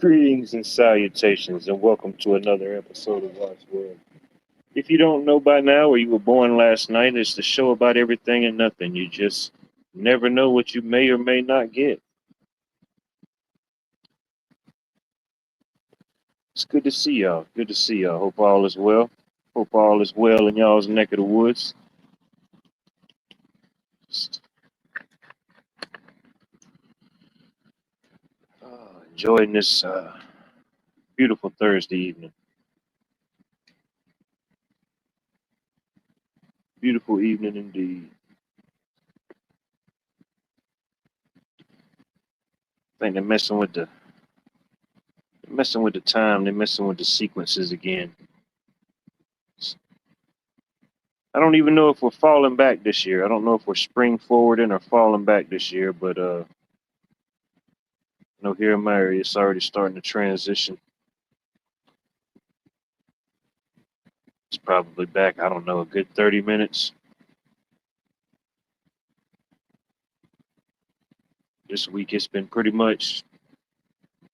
Greetings and salutations, and welcome to another episode of Watch World. If you don't know by now, or you were born last night, it's the show about everything and nothing. You just never know what you may or may not get. It's good to see y'all. Good to see y'all. Hope all is well. Hope all is well in y'all's neck of the woods. Enjoying this beautiful Thursday evening. Beautiful evening indeed. I think they're messing with the time. They're messing with the sequences again. I don't even know if we're falling back this year. I don't know if we're spring forwarding or falling back this year, but here in my area, it's already starting to transition. It's probably back, I don't know, a good 30 minutes. This week it's been pretty much,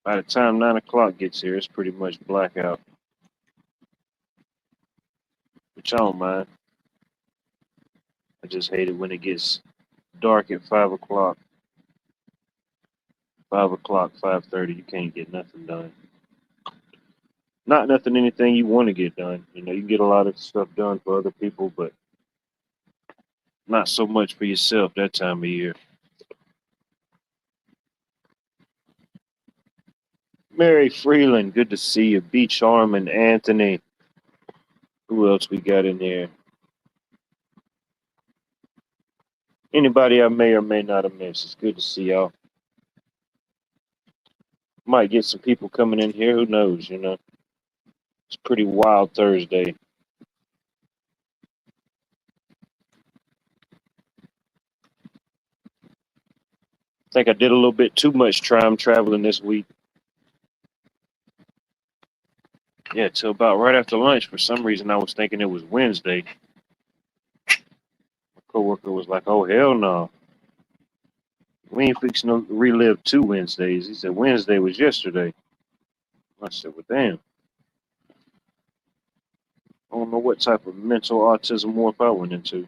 by the time 9 o'clock gets here, it's pretty much blackout. Which I don't mind. I just hate it when it gets dark at 5 o'clock. 5 o'clock, 5:30, you can't get nothing done. Not nothing, anything you want to get done. You can get a lot of stuff done for other people, but not so much for yourself that time of year. Mary Freeland, good to see you. Beach Arm and Anthony. Who else we got in there? Anybody I may or may not have missed. It's good to see y'all. Might get some people coming in here. Who knows, It's a pretty wild Thursday. I think I did a little bit too much time traveling this week. Yeah, till about right after lunch. For some reason, I was thinking it was Wednesday. My coworker was like, "Oh hell no, we ain't fixing to relive 2 Wednesdays." He said Wednesday was yesterday. I said, "Well, damn. I don't know what type of mental autism warp I went into."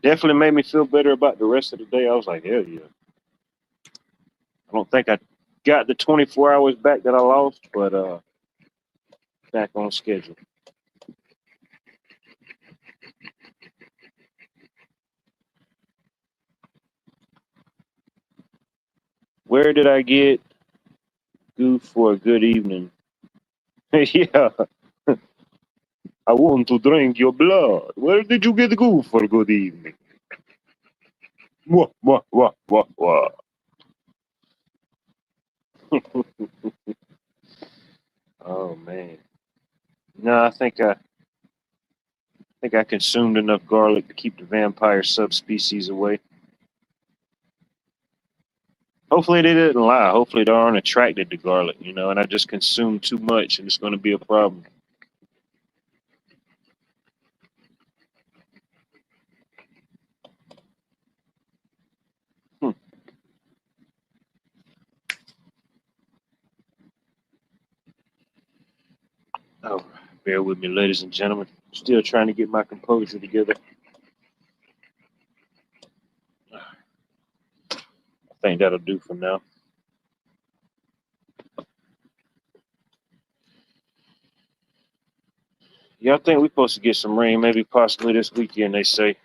Definitely made me feel better about the rest of the day. I was like, hell yeah. I don't think I got the 24 hours back that I lost, but back on schedule. Where did I get goof for a good evening? Yeah, I want to drink your blood. Where did you get goof for a good evening? Wah, wah, wah, wah, wah. Oh man. No, I think I consumed enough garlic to keep the vampire subspecies away. Hopefully they didn't lie. Hopefully they aren't attracted to garlic, and I just consumed too much and it's going to be a problem. Hmm. Oh, bear with me, ladies and gentlemen. Still trying to get my composure together. I think that'll do for now. Yeah, I think we're supposed to get some rain, maybe possibly this weekend, they say.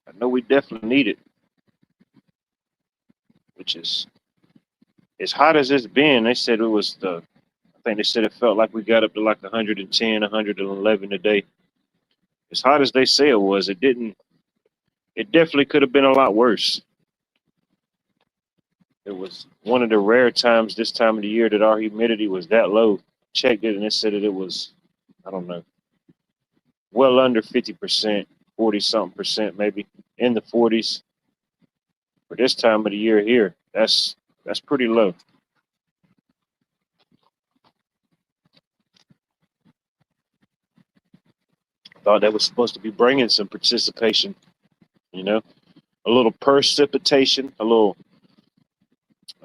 I know we definitely need it, which is as hot as it's been. They said I think they said it felt like we got up to like 110, 111 today. As hot as they say it was, it definitely could have been a lot worse. It was one of the rare times this time of the year that our humidity was that low. Checked it and it said that it was, I don't know, well under 50%, 40 something percent maybe, in the 40s. For this time of the year here, that's pretty low. Thought that was supposed to be bringing some participation, you know. a little precipitation, a little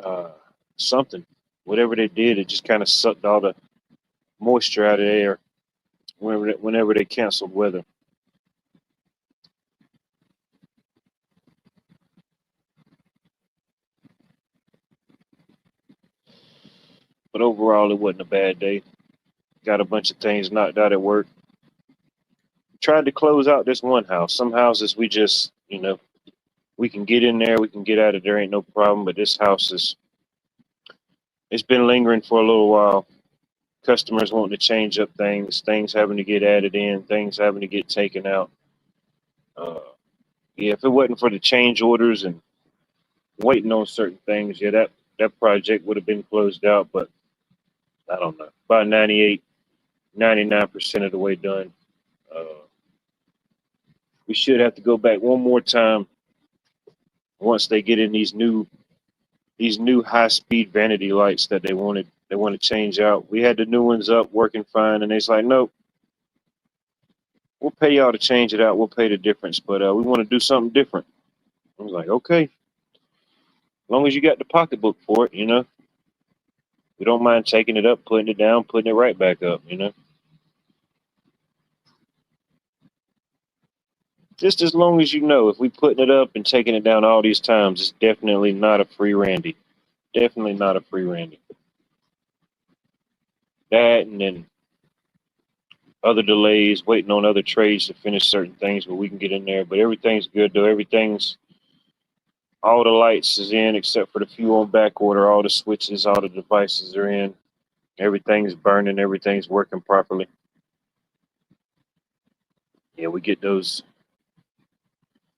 uh, something. Whatever they did, it just kind of sucked all the moisture out of the air whenever they canceled weather. But overall, it wasn't a bad day. Got a bunch of things knocked out at work. Tried to close out this one house. Some houses we just, we can get in there, we can get out of there, ain't no problem. But this house it's been lingering for a little while. Customers wanting to change up things, things having to get added in, things having to get taken out. Uh, yeah, if it wasn't for the change orders and waiting on certain things, yeah, that project would have been closed out. But I don't know, about 98, 99% of the way done. Uh, we should have to go back one more time once they get in these new high speed vanity lights that they want to change out. We had the new ones up working fine, and it's like, nope, we'll pay y'all to change it out. We'll pay the difference, but we want to do something different. I was like, okay, as long as you got the pocketbook for it, we don't mind taking it up, putting it down, putting it right back up. Just as long as you know, if we putting it up and taking it down all these times, it's definitely not a free Randy. Definitely not a free Randy. That and then other delays, waiting on other trades to finish certain things, but we can get in there. But everything's good though. Everything's all the lights is in except for the few on back order. All the switches, all the devices are in. Everything's burning. Everything's working properly. Yeah, we get those.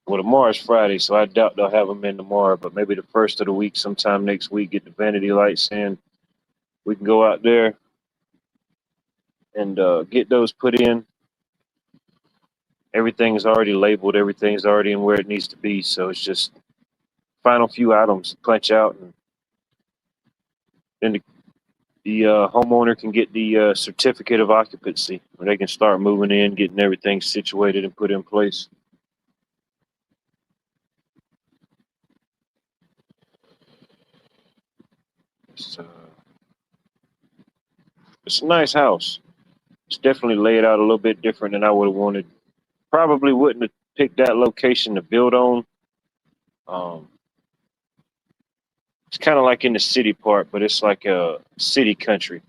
Well, tomorrow's Friday, so I doubt they'll have them in tomorrow. But maybe the first of the week, sometime next week, get the vanity lights in. We can go out there and get those put in. Everything's already labeled. Everything's already in where it needs to be. So it's just final few items to punch out, and then the homeowner can get the certificate of occupancy, where they can start moving in, getting everything situated and put in place. It's, uh, it's a nice house. It's definitely laid out a little bit different than I would have wanted. Probably wouldn't have picked that location to build on. Um, it's kind of like in the city part, but it's like a city country.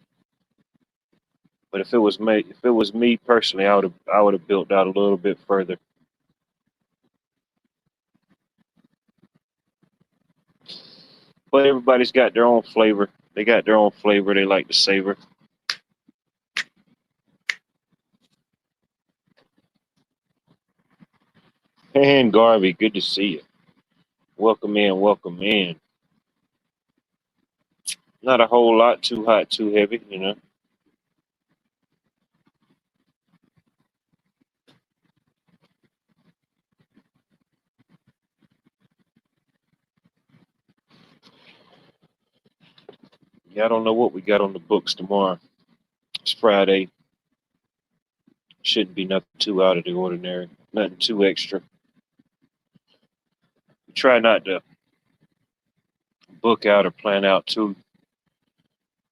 But if it was me personally, I would have built out a little bit further. But everybody's got their own flavor. They got their own flavor they like to savor. And Garvey, good to see you. Welcome in, welcome in. Not a whole lot, too hot, too heavy. Yeah, I don't know what we got on the books tomorrow. It's Friday. Shouldn't be nothing too out of the ordinary, nothing too extra. We try not to book out or plan out too.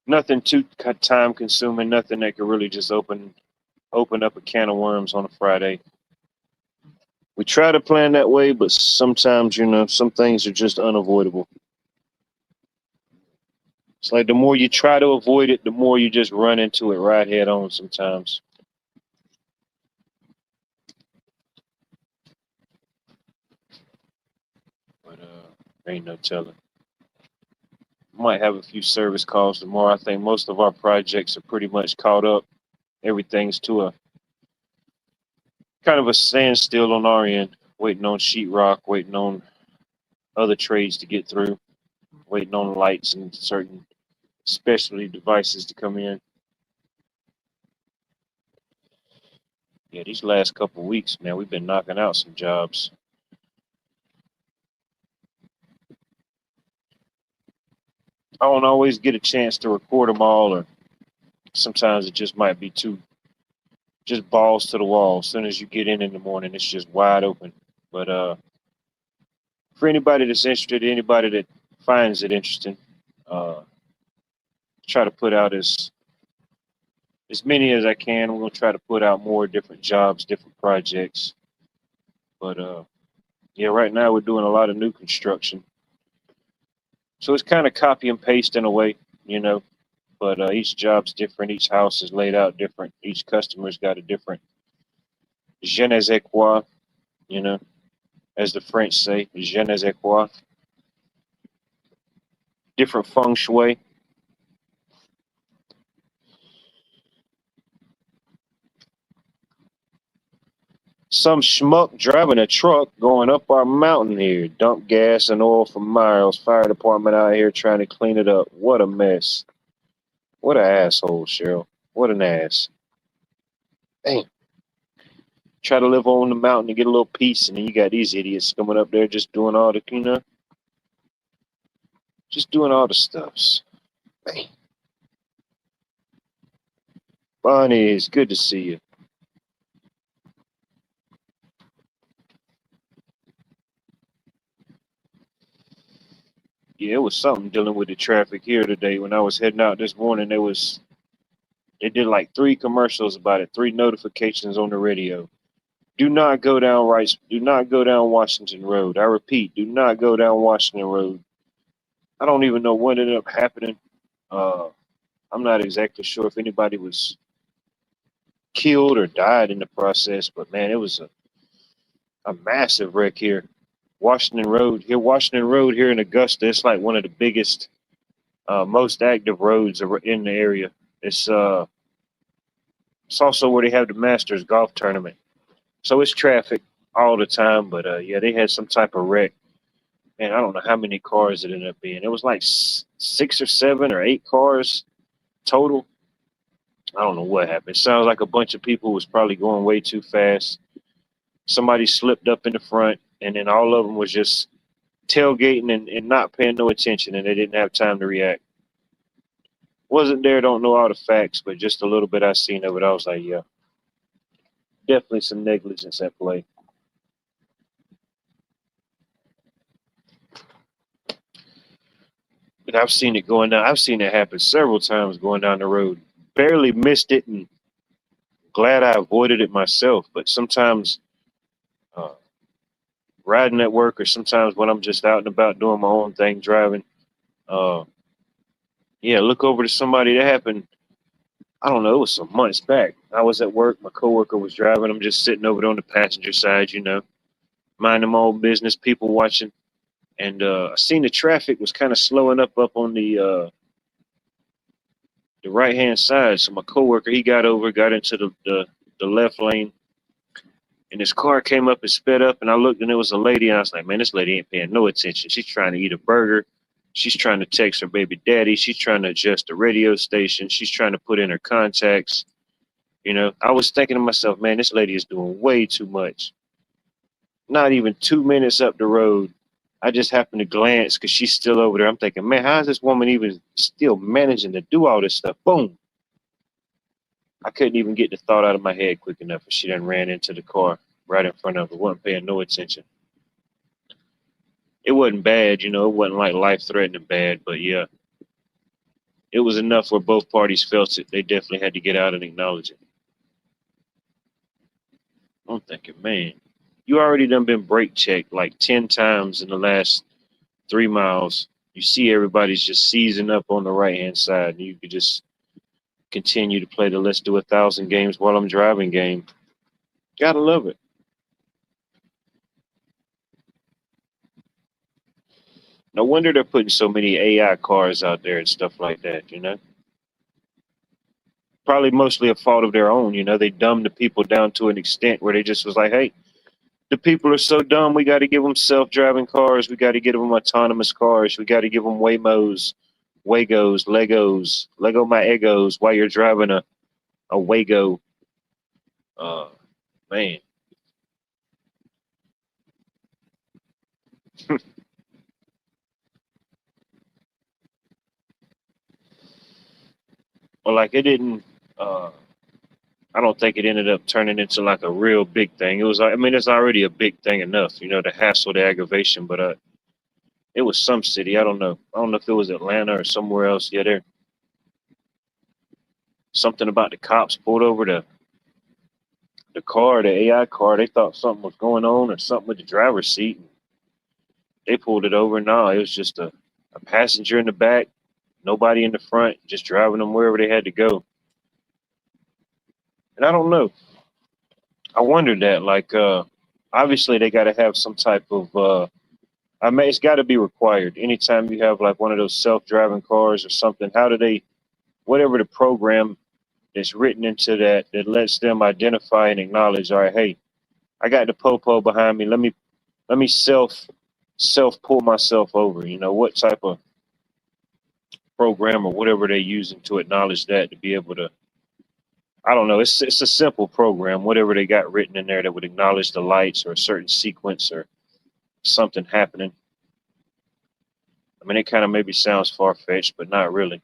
Nothing too time consuming. Nothing that could really just open up a can of worms on a Friday. We try to plan that way, but sometimes some things are just unavoidable. It's like the more you try to avoid it, the more you just run into it right head on sometimes. But ain't no telling. Might have a few service calls tomorrow. I think most of our projects are pretty much caught up. Everything's to a kind of a standstill on our end, waiting on sheetrock, waiting on other trades to get through, waiting on lights and certain specialty devices to come in. Yeah, these last couple of weeks, man, we've been knocking out some jobs. I don't always get a chance to record them all, or sometimes it just might be too just balls to the wall. As soon as you get in the morning, it's just wide open. But For anybody that's interested, anybody that finds it interesting, uh, try to put out as many as I can. We're gonna try to put out more different jobs, different projects. But yeah, right now we're doing a lot of new construction, so it's kind of copy and paste in a way, you know. But each job's different. Each house is laid out different. Each customer's got a different je ne sais quoi, you know, as the French say, je ne sais quoi. Different feng shui. Some schmuck driving a truck going up our mountain here. Dump gas and oil for miles. Fire department out here trying to clean it up. What a mess. What an asshole, Cheryl. What an ass. Damn. Try to live on the mountain and get a little peace, and then you got these idiots coming up there just doing all the, just doing all the stuffs. Man. Bonnie, it's good to see you. Yeah, it was something dealing with the traffic here today. When I was heading out this morning, they did like three commercials about it, three notifications on the radio. Do not go down do not go down Washington Road. I repeat, do not go down Washington Road. I don't even know what ended up happening. Uh, I'm not exactly sure if anybody was killed or died in the process, but man, it was a massive wreck here. Washington Road here in Augusta, it's like one of the biggest, most active roads in the area. It's uh, it's also where they have the Masters golf tournament. So it's traffic all the time, but yeah, they had some type of wreck. Man, I don't know how many cars it ended up being. It was like 6 or 7 or 8 cars total. I don't know what happened. It sounds like a bunch of people was probably going way too fast. Somebody slipped up in the front, and then all of them was just tailgating and not paying no attention, and they didn't have time to react. Wasn't there, don't know all the facts, but just a little bit I seen of it. I was like, yeah, definitely some negligence at play. But I've seen it going down. I've seen it happen several times going down the road. Barely missed it, and glad I avoided it myself. But sometimes uh, riding at work, or sometimes when I'm just out and about doing my own thing, driving, uh, yeah, look over to somebody. That happened. I don't know. It was some months back. I was at work. My coworker was driving. I'm just sitting over there on the passenger side, minding my own business. People watching, and I seen the traffic was kind of slowing up on the right hand side. So my coworker, he got over, got into the left lane, and his car came up and sped up. And I looked, and it was a lady, and I was like, man, this lady ain't paying no attention. She's trying to eat a burger. She's trying to text her baby daddy. She's trying to adjust the radio station. She's trying to put in her contacts. I was thinking to myself, man, this lady is doing way too much. Not even 2 minutes up the road, I just happened to glance because she's still over there. I'm thinking, man, how is this woman even still managing to do all this stuff? Boom. I couldn't even get the thought out of my head quick enough, and she done ran into the car right in front of her. Wasn't paying no attention. It wasn't bad, it wasn't like life threatening bad, but yeah, it was enough where both parties felt it. They definitely had to get out and acknowledge it. I'm thinking, man, you already done been brake checked like 10 times in the last 3 miles. You see everybody's just seizing up on the right hand side, and you could just continue to play the let's do 1,000 games while I'm driving game. Gotta love it. No wonder they're putting so many AI cars out there and stuff like that. Probably mostly a fault of their own. They dumbed the people down to an extent where they just was like, hey, the people are so dumb, we got to give them self-driving cars. We got to give them autonomous cars. We got to give them Waymos, Waygos, Legos, Lego my Egos while you're driving a Waygo. Uh, man. Well, like it didn't. Uh, I don't think it ended up turning into like a real big thing. It was. I mean, it's already a big thing enough. The hassle, the aggravation. But It was some city. I don't know. I don't know if it was Atlanta or somewhere else. Yeah, there something about the cops pulled over the car, the AI car. They thought something was going on or something with the driver's seat. They pulled it over. No, it was just a passenger in the back, nobody in the front, just driving them wherever they had to go. And I don't know. I wondered that. Like, obviously they got to have some type of. I mean, it's got to be required. Anytime you have like one of those self-driving cars or something, how do they, whatever the program that's written into that lets them identify and acknowledge, all right, hey, I got the popo behind me. Let me self pull myself over. You know, what type of program or whatever they're using to acknowledge that to be able to. I don't know. It's a simple program. Whatever they got written in there that would acknowledge the lights or a certain sequence or something happening. I mean, it kind of maybe sounds far fetched, but not really.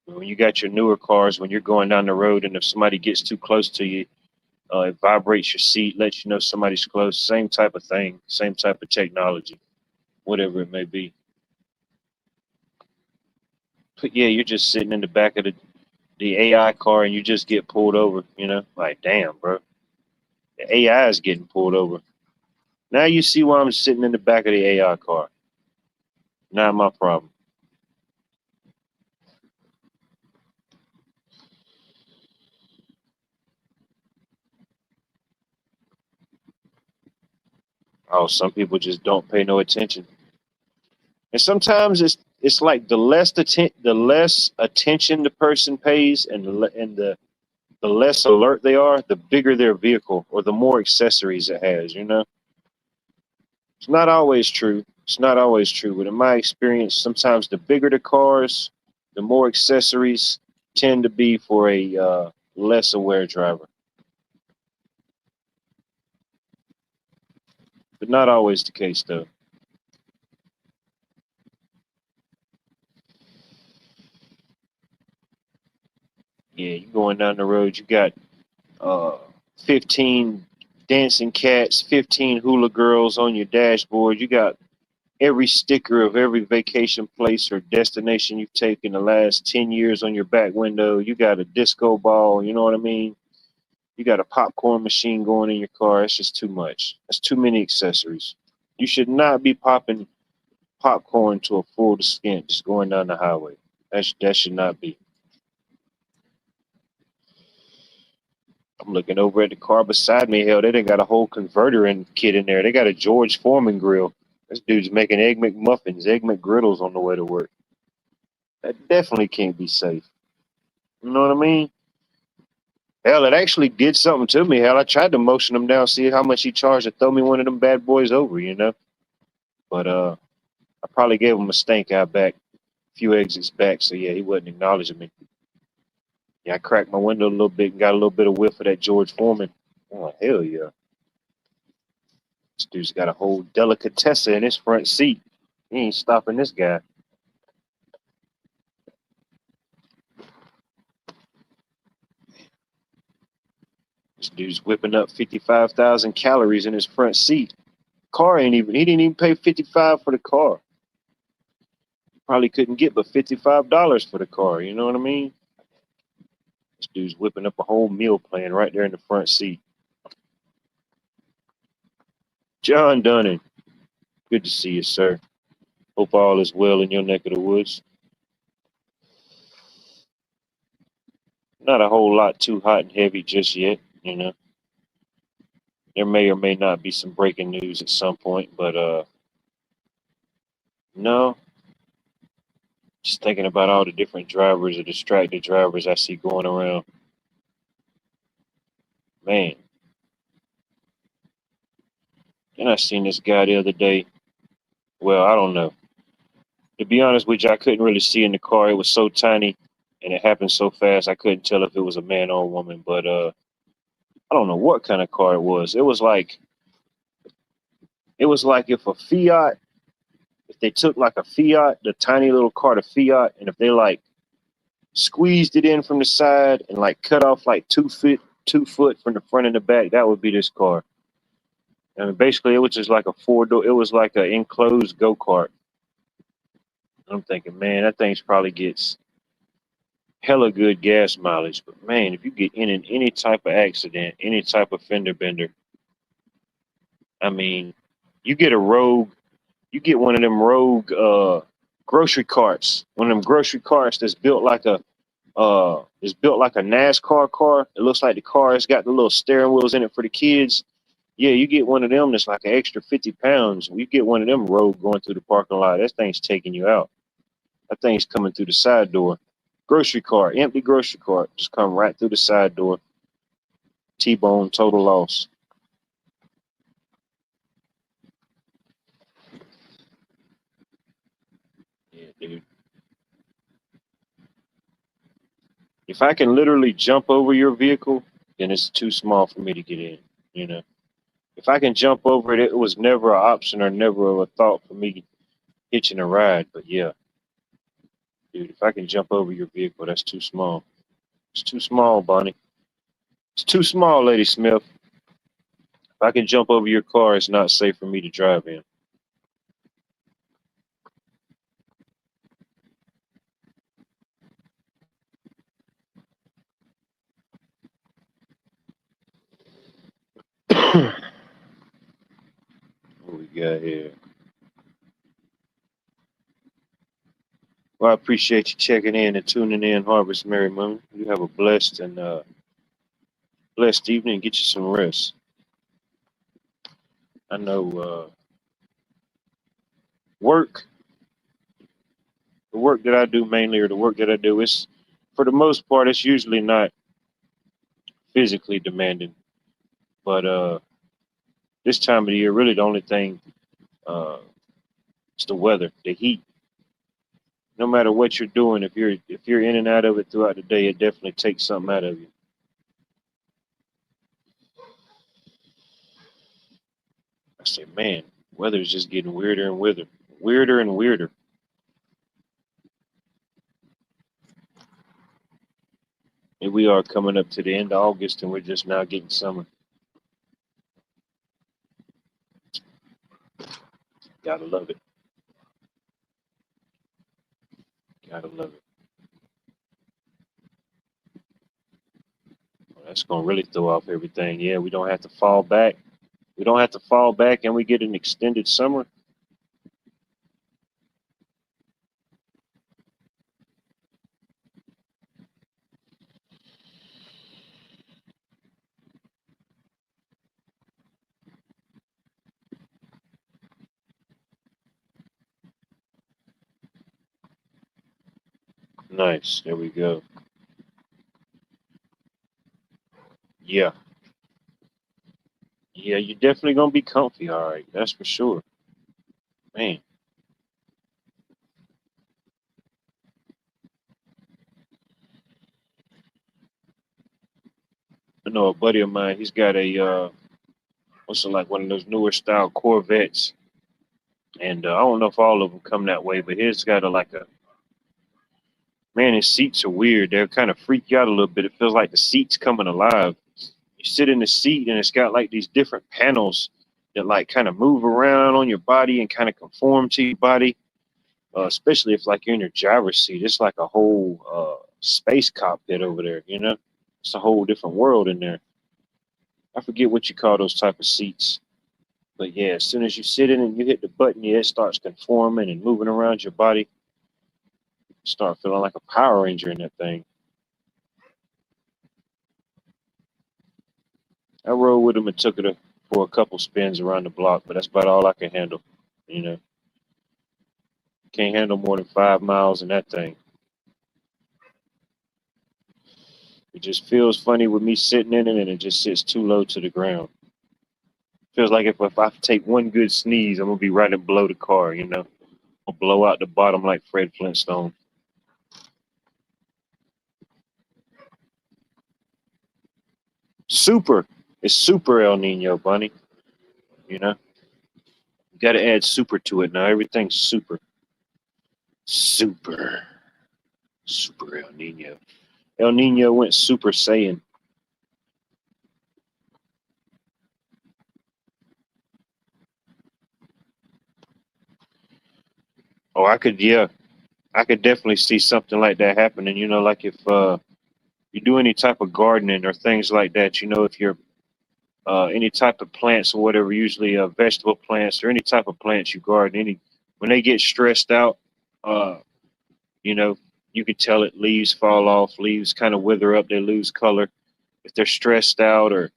When you got your newer cars, when you're going down the road, and if somebody gets too close to you, it vibrates your seat, lets you know somebody's close. Same type of thing, same type of technology, whatever it may be. But yeah, you're just sitting in the back of the AI car, and you just get pulled over. You know, like damn, bro, the AI is getting pulled over. Now you see why I'm sitting in the back of the AI car. Not my problem. Oh, some people just don't pay no attention. And sometimes it's like the less attention the person pays, and the less alert they are, the bigger their vehicle or the more accessories it has. You know, it's not always true. It's not always true, but in my experience, sometimes the bigger the cars, the more accessories tend to be for a less aware driver. But not always the case though. Yeah, you going down the road, you got uh, 15 dancing cats, 15 hula girls on your dashboard. You got every sticker of every vacation place or destination you've taken the last 10 years on your back window. You got a disco ball, you know what I mean? You got a popcorn machine going in your car. It's just too much. That's too many accessories. You should not be popping popcorn to a full extent just going down the highway. That should not be. I'm looking over at the car beside me. Hell, they done got a whole converter and kit in there. They got a George Foreman grill. This dude's making egg McMuffins, egg McGriddles on the way to work. That definitely can't be safe. You know what I mean? Hell, it actually did something to me. Hell, I tried to motion him down, see how much he charged to throw me one of them bad boys over, you know? But I probably gave him a stank eye back, a few exits back. So yeah, he wasn't acknowledging me. Yeah, I cracked my window a little bit and got a little bit of whiff of that George Foreman. Oh, hell yeah. This dude's got a whole delicatessen in his front seat. He ain't stopping this guy. This dude's whipping up 55,000 calories in his front seat. Car ain't even, he didn't even pay 55 for the car. Probably couldn't get but $55 for the car. You know what I mean? This dude's whipping up a whole meal plan right there in the front seat. John Dunning, good to see you, sir. Hope all is well in your neck of the woods. Not a whole lot too hot and heavy just yet, you know. There may or may not be some breaking news at some point, but no. Just thinking about all the different drivers or distracted drivers I see going around. Man, then I seen this guy the other day. Well, I don't know. To be honest with you, I couldn't really see in the car. It was so tiny and it happened so fast I couldn't tell if it was a man or a woman. But I don't know what kind of car it was. It was like if a Fiat, if they took like a Fiat, the tiny little car, the Fiat, and if they like squeezed it in from the side and like cut off like 2 foot from the front and the back, that would be this car. I mean, basically, it was just like a four door. It was like an enclosed go kart. I'm thinking, man, that thing's probably gets hella good gas mileage. But man, if you get in any type of accident, any type of fender bender, I mean, you get a rogue, you get one of them rogue grocery carts, one of them grocery carts that's built like a NASCAR car. It looks like the car has got the little steering wheels in it for the kids. Yeah, you get one of them that's like an extra 50 pounds. You get one of them rogue going through the parking lot. That thing's taking you out. That thing's coming through the side door. Grocery cart, empty grocery cart, just come right through the side door. T-bone, total loss. Yeah, dude. If I can literally jump over your vehicle, then it's too small for me to get in. You know, if I can jump over it, it was never an option or never a thought for me hitching a ride. But yeah, dude, if I can jump over your vehicle, that's too small. It's too small, Bonnie. It's too small, Lady Smith. If I can jump over your car, it's not safe for me to drive in. What we got here? Well, I appreciate you checking in and tuning in, Harvest Mary Moon. You have a blessed and blessed evening. Get you some rest. I know work, the work that I do mainly, or the work that I do, is for the most part, it's usually not physically demanding. But this time of the year, really the only thing uh, is the weather, the heat. No matter what you're doing, if you're in and out of it throughout the day, it definitely takes something out of you. I say, man, weather is just getting weirder and weirder, weirder and weirder. Here we are coming up to the end of August, and we're just now getting summer. Gotta love it. Gotta love it. Well, that's gonna really throw off everything. Yeah, we don't have to fall back. We don't have to fall back, and we get an extended summer. Nice. There we go. Yeah. Yeah, you're definitely gonna be comfy. All right, that's for sure. Man, I know a buddy of mine. He's got a what's it like, one of those newer style Corvettes, and I don't know if all of them come that way, but his got a like a man. His seats are weird. They're kind of freak you out a little bit. It feels like the seat's coming alive. You sit in the seat, and it's got like these different panels that like kind of move around on your body and kind of conform to your body. Especially if like you're in your driver's seat, it's like a whole space cockpit over there. You know, it's a whole different world in there. I forget what you call those type of seats. But yeah, as soon as you sit in and you hit the button, yeah, it starts conforming and moving around your body. Start feeling like a Power Ranger in that thing. I rode with him and took it for a couple spins around the block, but that's about all I can handle. You know, can't handle more than 5 miles in that thing. It just feels funny with me sitting in it, and it just sits too low to the ground. Feels like if I take one good sneeze, I'm gonna be right below the car. You know, I'll blow out the bottom like Fred Flintstone. Super. It's super El Nino, Bunny. You know, you got to add super to it now. Everything's super. Super. Super El Nino. El Nino went Super Saiyan. Oh, yeah, I could definitely see something like that happening. Like if you do any type of gardening or things like that, if you're any type of plants or whatever, usually vegetable plants or any type of plants you garden, when they get stressed out, uh, you know, you can tell it. Leaves fall off, leaves kind of wither up, they lose color. If they're stressed out or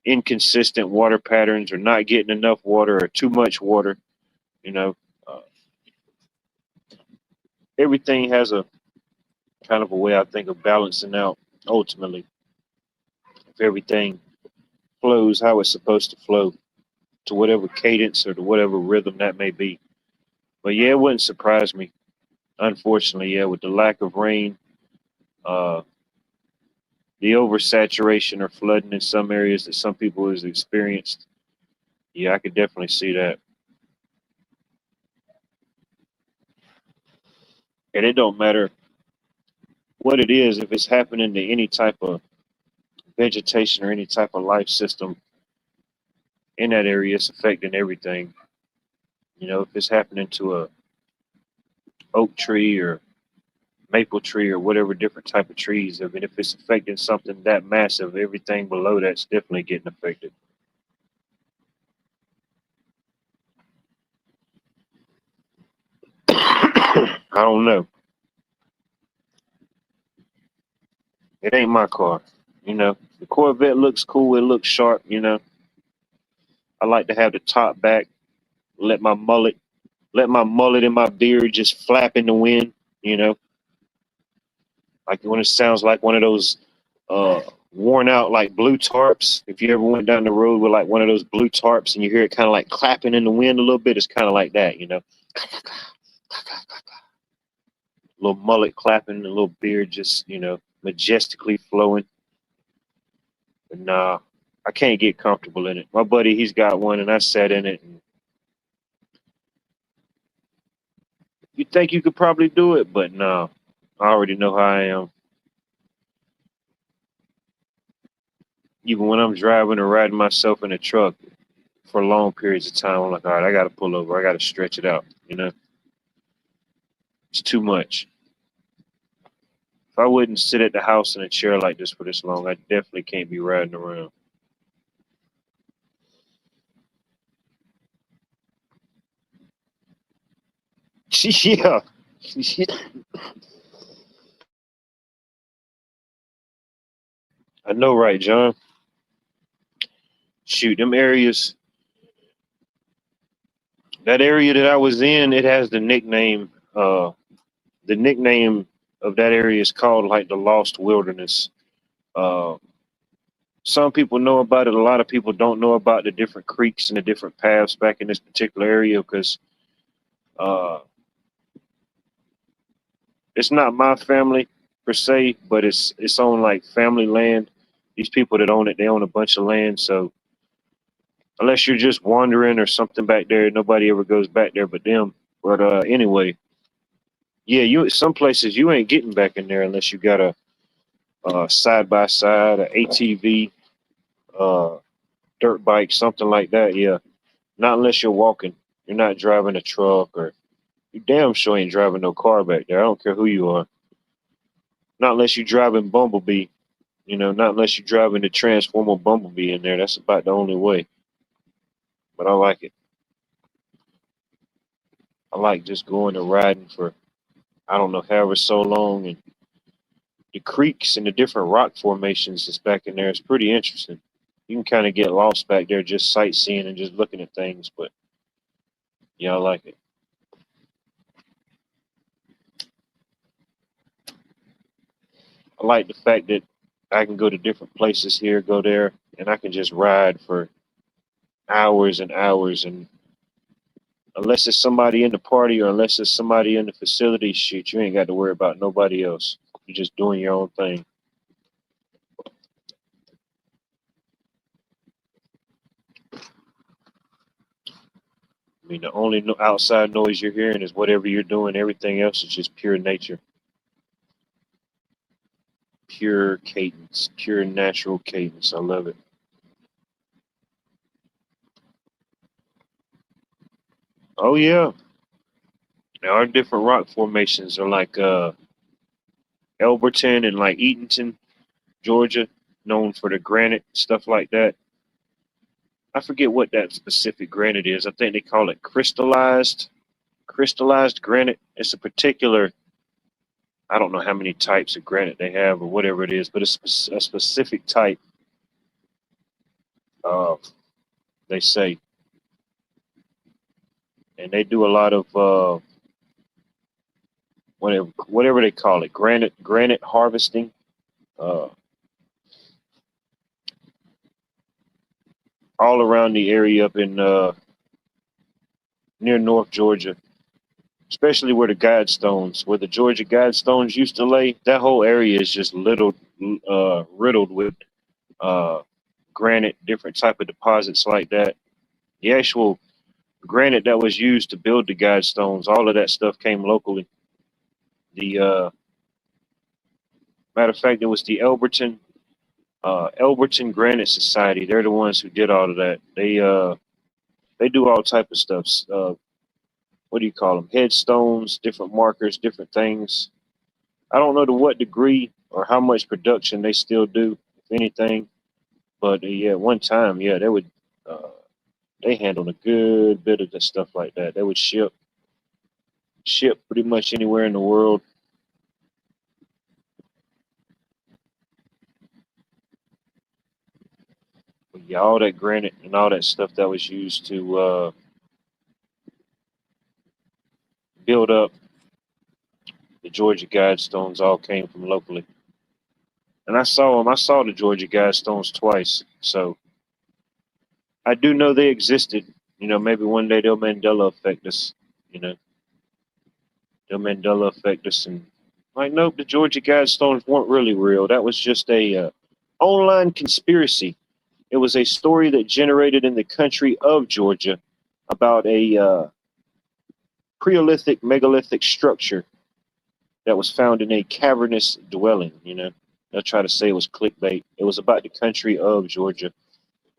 inconsistent water patterns or not getting enough water or too much water, you know, uh, everything has a kind of a way I think of balancing out ultimately if everything flows how it's supposed to flow to whatever cadence or to whatever rhythm that may be. But yeah, it wouldn't surprise me. Unfortunately, yeah, with the lack of rain, uh, the oversaturation or flooding in some areas that some people has experienced, yeah, I could definitely see that. And it don't matter what it is, if it's happening to any type of vegetation or any type of life system in that area, it's affecting everything. If it's happening to a oak tree or maple tree or whatever different type of trees, I mean, if it's affecting something that massive, everything below that's definitely getting affected. I don't know. It ain't my car. The Corvette looks cool. It looks sharp. I like to have the top back. Let my mullet, let my mullet and my beard just flap in the wind. You know, like when it sounds like one of those uh, worn out like blue tarps. If you ever went down the road with like one of those blue tarps and you hear it kind of like clapping in the wind a little bit, it's kind of like that. Little mullet clapping, a little beard just majestically flowing. But nah, I can't get comfortable in it. My buddy, he's got one, and I sat in it. And you think you could probably do it, but no, I already know how I am. Even when I'm driving or riding myself in a truck for long periods of time, I'm like, all right, I got to pull over. I got to stretch it out. It's too much. If I wouldn't sit at the house in a chair like this for this long, I definitely can't be riding around. Yeah. I know, right, John? Shoot, them areas, that area that I was in, it has the nickname of that area is called like the Lost Wilderness. Uh, some people know about it. A lot of people don't know about the different creeks and the different paths back in this particular area because uh, it's not my family per se, but it's on like family land. These people that own it, they own a bunch of land. So unless you're just wandering or something back there, nobody ever goes back there but them. But anyway, yeah, you some places you ain't getting back in there unless you got a side by side, a ATV, uh, dirt bike, something like that. Yeah, not unless you're walking. You're not driving a truck, or you damn sure ain't driving no car back there. I don't care who you are. Not unless you're driving Bumblebee. Not unless you're driving the Transformer Bumblebee in there. That's about the only way. But I like it. I like just going and riding for I don't know however so long, and the creeks and the different rock formations that's back in there is pretty interesting. You can kind of get lost back there just sightseeing and just looking at things. But yeah, I like it. I like the fact that I can go to different places here, go there, and I can just ride for hours and hours. And unless it's somebody in the party or unless it's somebody in the facility, shoot, you ain't got to worry about nobody else. You're just doing your own thing. I mean, the only outside noise you're hearing is whatever you're doing. Everything else is just pure nature, pure cadence, pure natural cadence. I love it. Oh, yeah. There are different rock formations, are like Elberton and like Eatonton, Georgia, known for the granite stuff like that. I forget what that specific granite is. I think they call it crystallized granite. It's a particular, I don't know how many types of granite they have or whatever it is, but it's a specific type of, they say, and they do a lot of whatever they call it, granite harvesting. Uh, all around the area up in near North Georgia, especially where the Guidestones, where the Georgia Guidestones used to lay. That whole area is just riddled with uh, granite, different type of deposits like that. The actual granite that was used to build the Guidestones, all of that stuff came locally. The matter of fact, it was the Elberton Granite Society. They're the ones who did all of that. They do all type of stuff. What do you call them? Headstones, different markers, different things. I don't know to what degree or how much production they still do, if anything. But yeah, one time, yeah, they would. They handled a good bit of the stuff like that. They would ship pretty much anywhere in the world. But yeah, all that granite and all that stuff that was used to build up the Georgia Guidestones all came from locally. And I saw them. I saw the Georgia Guidestones twice. So I do know they existed. You know, maybe one day they'll Mandela affect us. You know, they'll Mandela affect us, and like, nope, the Georgia Guidestones weren't really real. That was just a online conspiracy. It was a story that generated in the country of Georgia about a Preolithic megalithic structure that was found in a cavernous dwelling. You know, they'll try to say it was clickbait. It was about the country of Georgia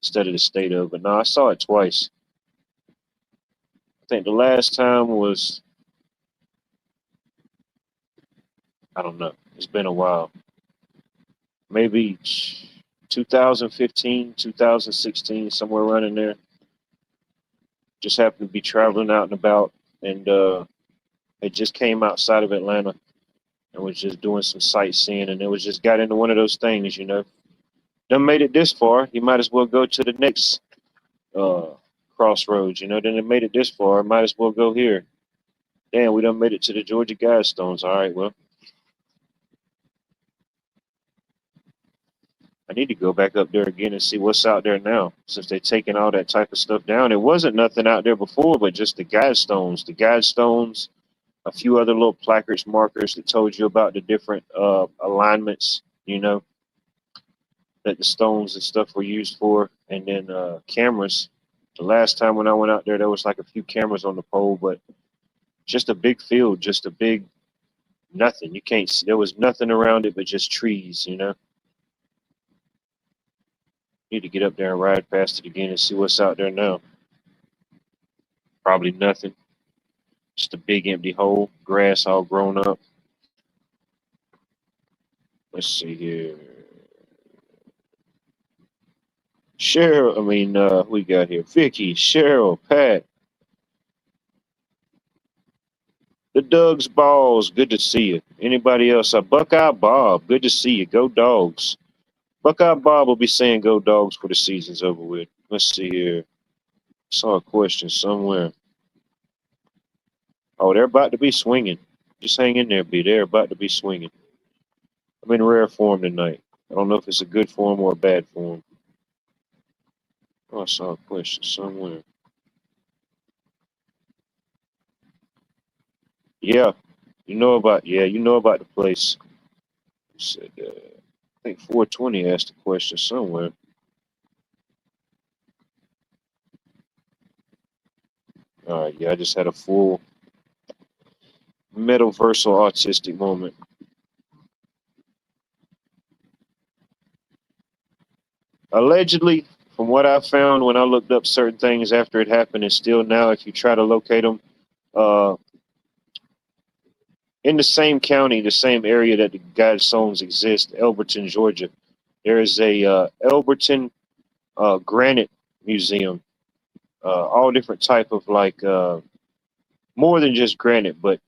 instead of the state of. But no, I saw it twice. I think the last time was, I don't know. It's been a while. Maybe 2015, 2016, somewhere around in there. Just happened to be traveling out and about, and it just came outside of Atlanta and was just doing some sightseeing, and it was just got into one of those things, you know. Done made it this far, you might as well go to the next uh, crossroads, you know. Then it made it this far, might as well go here. Damn, we done made it to the Georgia Guidestones. All right, well, I need to go back up there again and see what's out there now, since they're taking all that type of stuff down. It wasn't nothing out there before, but just the guidestones, a few other little placards, markers that told you about the different alignments, you know, that the stones and stuff were used for, and then cameras. The last time when I went out there was like a few cameras on the pole, but just a big field, just a big nothing. You can't see, there was nothing around it but just trees, you know. Need to get up there and ride past it again and see what's out there now. Probably nothing. Just a big empty hole, grass all grown up. Let's see here. Cheryl, we got here Vicky, Cheryl, Pat, the Doug's Balls. Good to see you. Anybody else? Buckeye Bob. Good to see you. Go Dogs. Buckeye Bob will be saying go Dogs for the season's over with. Let's see here. Saw a question somewhere. Oh, they're about to be swinging. Just hang in there, B. They're about to be swinging. I'm in rare form tonight. I don't know if it's a good form or a bad form. Oh, I saw a question somewhere. Yeah, you know about the place. You said, I think 420 asked a question somewhere. All right, yeah, I just had a full metaversal autistic moment. Allegedly, from what I found when I looked up certain things after it happened, and still now, if you try to locate them, uh, in the same county, the same area that the Guidestones exist, Elberton, Georgia. There is a Elberton Granite Museum. All different type of more than just granite, but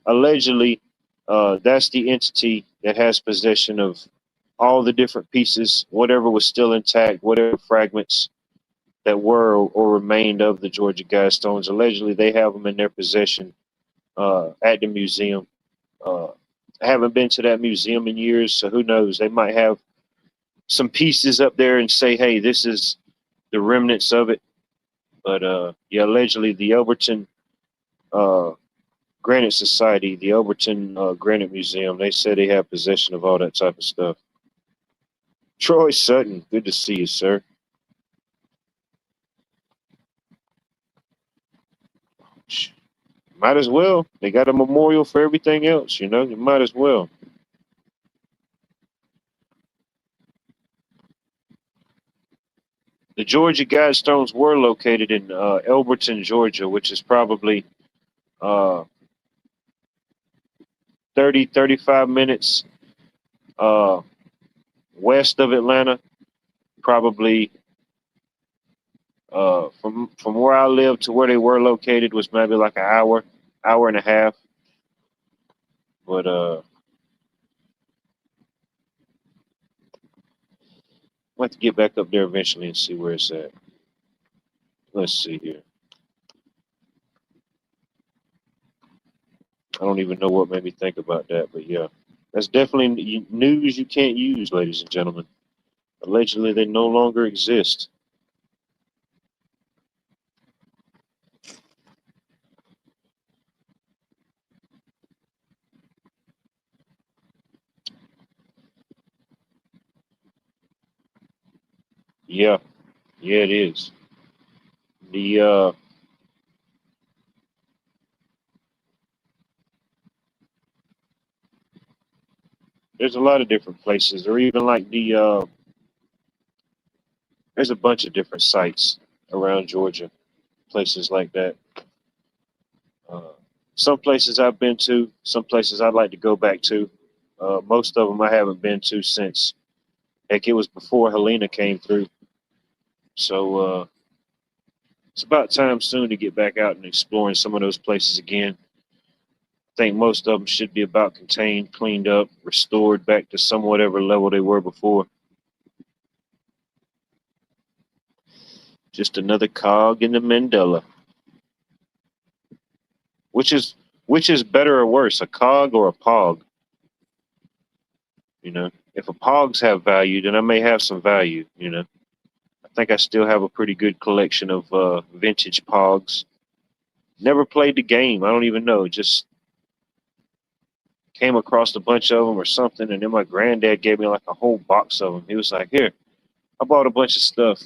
allegedly that's the entity that has possession of all the different pieces, whatever was still intact, whatever fragments that were or remained of the Georgia Guidestones. Allegedly, they have them in their possession at the museum. I haven't been to that museum in years, so who knows? They might have some pieces up there and say, "Hey, this is the remnants of it." But yeah, allegedly, the Elberton uh, Granite Society, the Elberton Granite Museum, they said they have possession of all that type of stuff. Troy Sutton, good to see you, sir. Might as well. They got a memorial for everything else, you know. You might as well. The Georgia Guidestones were located in Elberton, Georgia, which is probably uh, 35 minutes uh, west of Atlanta. Probably from where I live to where they were located was maybe like an hour and a half. But I'll have to get back up there eventually and see where it's at. Let's see here. I don't even know what made me think about that, but yeah, that's definitely news you can't use, ladies and gentlemen. Allegedly, they no longer exist. Yeah, yeah, it is. The There's a lot of different places, or even like there's a bunch of different sites around Georgia, places like that. Uh, some places I've been to, some places I'd like to go back to. Most of them I haven't been to since, heck, it was before Helena came through. So it's about time soon to get back out and exploring some of those places again. I think most of them should be about contained, cleaned up, restored back to some whatever level they were before. Just another cog in the Mandela. Which is which is better or worse, a cog or a pog? You know, if a pogs have value, then I may have some value. You know, I think I still have a pretty good collection of vintage pogs. Never played the game. I don't even know. Just came across a bunch of them or something, and then my granddad gave me like a whole box of them. He was like, "Here, I bought a bunch of stuff."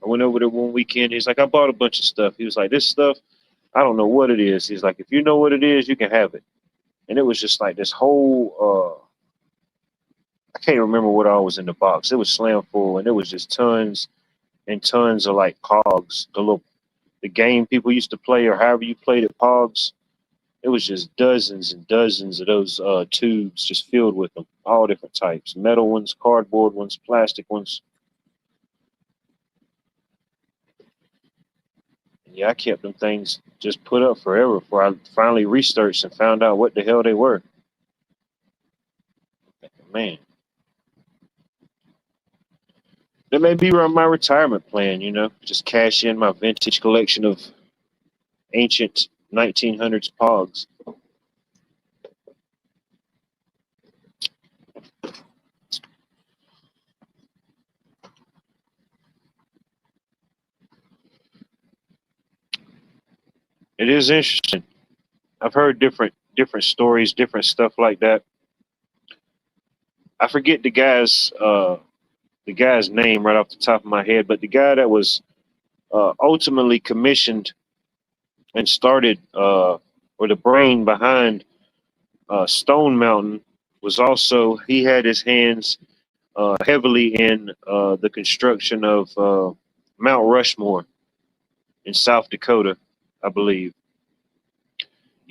I went over there one weekend. He's like, "I bought a bunch of stuff." He was like, "This stuff, I don't know what it is." He's like, "If you know what it is, you can have it." And it was just like this whole I can't remember what all was in the box. It was slam full, and it was just tons and tons of like Pogs, the game people used to play, or however you played it, Pogs. It was just dozens and dozens of those tubes just filled with them, all different types, metal ones, cardboard ones, plastic ones. And yeah, I kept them things just put up forever before I finally researched and found out what the hell they were. Man, that may be around my retirement plan, you know, just cash in my vintage collection of ancient 1900s Pogs. It is interesting. I've heard different stories, different stuff like that. I forget the guy's name right off the top of my head, but the guy that was ultimately commissioned and started or the brain behind Stone Mountain was also he had his hands heavily in the construction of Mount Rushmore in South Dakota, I believe.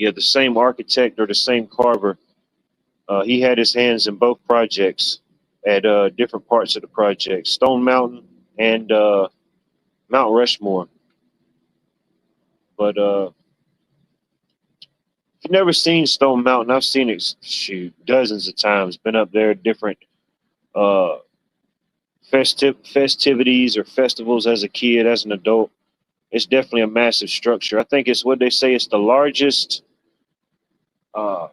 Yeah, the same architect or the same carver. He had his hands in both projects at different parts of the project, Stone Mountain and Mount Rushmore. But if you've never seen Stone Mountain, I've seen it shoot dozens of times. Been up there, different uh, festivities or festivals as a kid, as an adult. It's definitely a massive structure. I think it's what they say. It's the largest. Uh,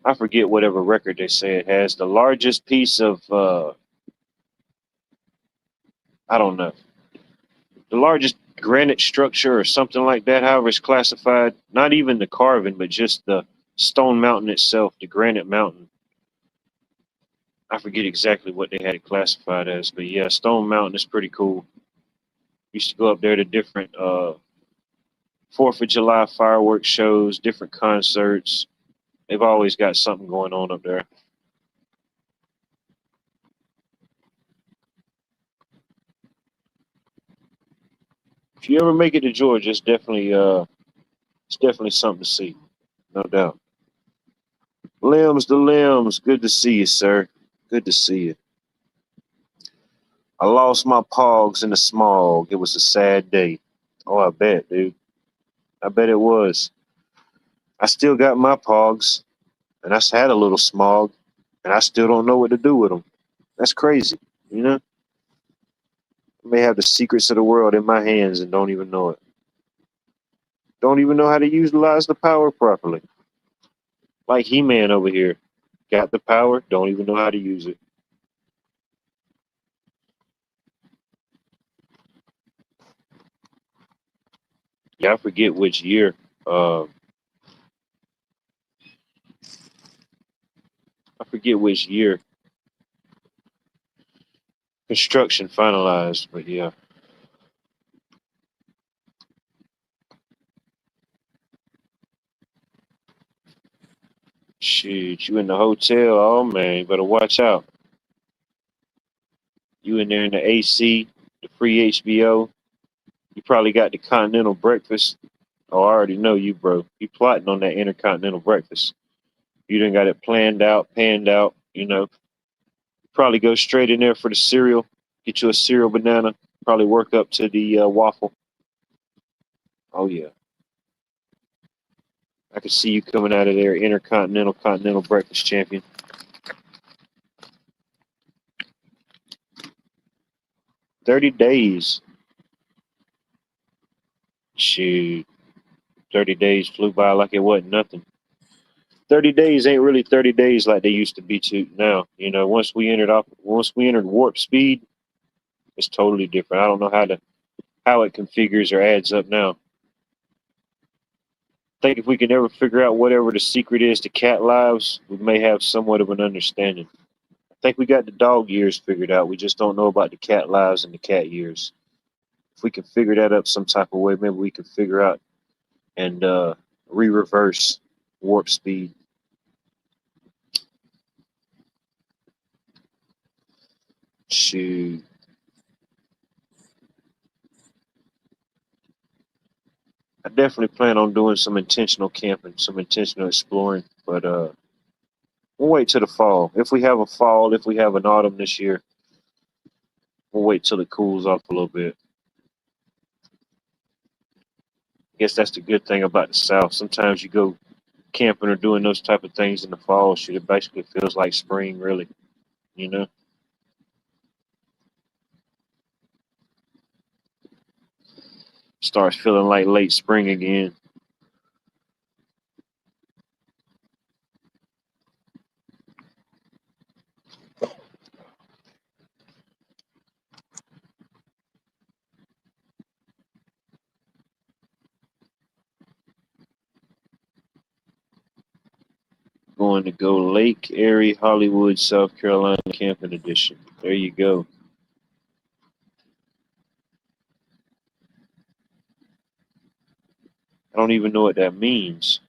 I forget whatever record they say it has. The largest piece of I don't know, the largest granite structure or something like that. However, it's classified. Not even the carving, but just the stone mountain itself, the granite mountain. I forget exactly what they had it classified as, but yeah, Stone Mountain is pretty cool. Used to go up there to different Fourth of July fireworks shows, different concerts. They've always got something going on up there. If you ever make it to Georgia, it's definitely something to see, no doubt. Limbs to limbs, good to see you, sir. Good to see you. I lost my pogs in the smog. It was a sad day. Oh, I bet, dude. I bet it was. I still got my pogs, and I had a little smog, and I still don't know what to do with them. That's crazy, you know? I may have the secrets of the world in my hands and don't even know it. Don't even know how to utilize the power properly. Like He-Man over here. Got the power, don't even know how to use it. Yeah, I forget which year. Uh, I forget which year construction finalized, but yeah. Shoot, you in the hotel? Oh man, you better watch out. You in there in the AC, the free HBO. You probably got the continental breakfast. Oh, I already know you, bro. You plotting on that intercontinental breakfast. You done got it planned out, panned out. You know, probably go straight in there for the cereal. Get you a cereal banana. Probably work up to the waffle. Oh yeah, I can see you coming out of there, intercontinental, continental breakfast champion. 30 days. Shoot, 30 days flew by like it wasn't nothing. 30 days ain't really 30 days like they used to be to now. You know, once we entered warp speed, it's totally different. I don't know how it configures or adds up now. I think if we can ever figure out whatever the secret is to cat lives, we may have somewhat of an understanding. I think we got the dog years figured out. We just don't know about the cat lives and the cat years. If we can figure that up some type of way, maybe we can figure out and re-reverse warp speed. Shoot. I definitely plan on doing some intentional camping, some intentional exploring, but we'll wait till the fall. If we have a fall, if we have an autumn this year, we'll wait till it cools off a little bit. I guess that's the good thing about the South. Sometimes you go camping or doing those type of things in the fall, shit, it basically feels like spring, really. You know, starts feeling like late spring again. Going to go Lake Erie, Hollywood, South Carolina camping edition. There you go. I don't even know what that means,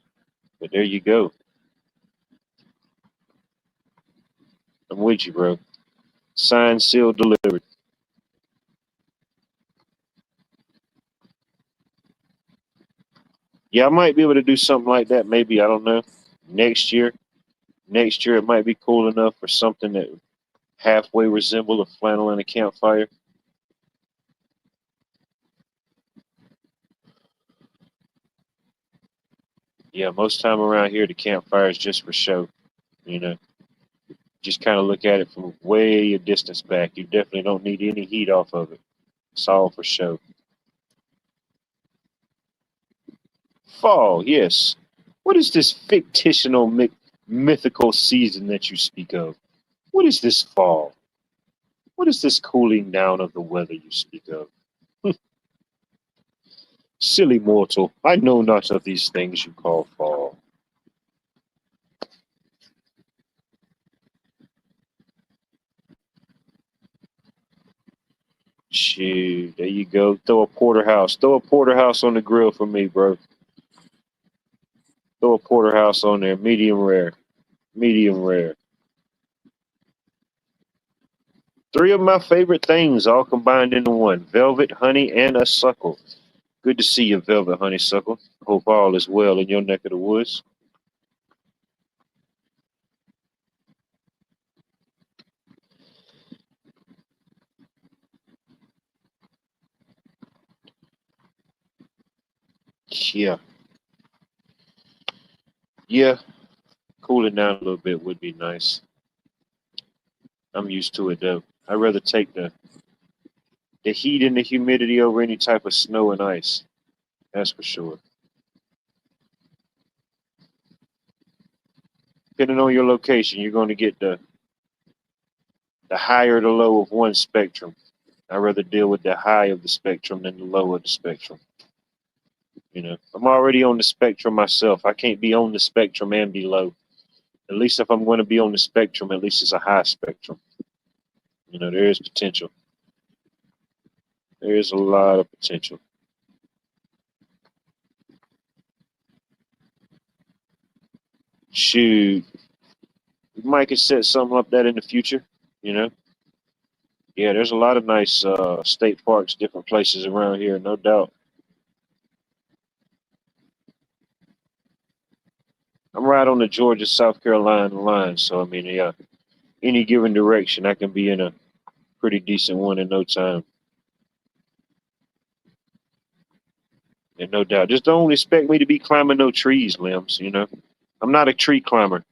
but there you go. I'm with you, bro. Signed, sealed, delivered. Yeah, I might be able to do something like that. Maybe I don't know. Next year, next year it might be cool enough for something that halfway resemble a flannel and a campfire. Yeah, most time around here the campfire is just for show. You know, just kind of look at it from way a distance back. You definitely don't need any heat off of it. It's all for show. Fall, yes. What is this fictional mythical season that you speak of? What is this fall? What is this cooling down of the weather you speak of? Silly mortal, I know not of these things you call fall. Shoot, there you go. Throw a porterhouse. Throw a porterhouse on the grill for me, bro. Throw a porterhouse on there. Medium rare. Medium rare. Three of my favorite things all combined into one. Velvet, honey, and a suckle. Good to see you, Velvet Honeysuckle. Hope all is well in your neck of the woods. Yeah. Yeah. Cooling down a little bit would be nice. I'm used to it though. I'd rather take the heat and the humidity over any type of snow and ice. That's for sure. Depending on your location, you're going to get the high or the low of one spectrum. I'd rather deal with the high of the spectrum than the low of the spectrum. You know, I'm already on the spectrum myself. I can't be on the spectrum and be low. At least if I'm going to be on the spectrum, at least it's a high spectrum. You know, there is potential. There is a lot of potential. Shoot, we might could set something up that in the future. You know, yeah, there's a lot of nice state parks, different places around here, no doubt. I'm right on the Georgia South Carolina line, so I mean, yeah, any given direction, I can be in a pretty decent one in no time, and no doubt. Just don't expect me to be climbing no trees, limbs. You know, I'm not a tree climber.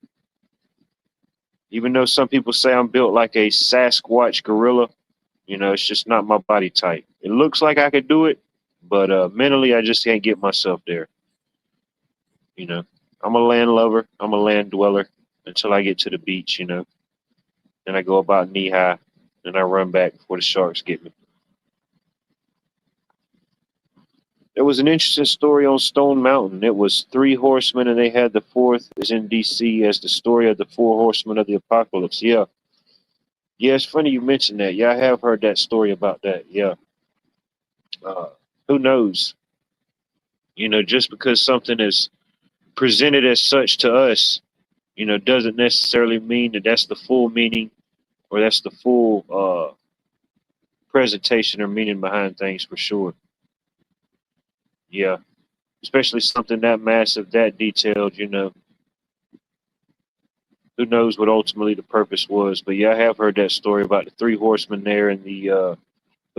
Even though some people say I'm built like a Sasquatch gorilla, you know, it's just not my body type. It looks like I could do it, but mentally, I just can't get myself there. You know, I'm a land lover. I'm a land dweller until I get to the beach. You know, then I go about knee high, and I run back before the sharks get me. There was an interesting story on Stone Mountain. It was three horsemen, and they had the fourth is in D.C. as the story of the four horsemen of the apocalypse. Yeah, yeah, it's funny you mentioned that. Yeah, I have heard that story about that. Yeah, uh, who knows? You know, just because something is presented as such to us, you know, doesn't necessarily mean that that's the full meaning or that's the full presentation or meaning behind things for sure. Yeah, especially something that massive, that detailed. You know, who knows what ultimately the purpose was? But yeah, I have heard that story about the three horsemen there and the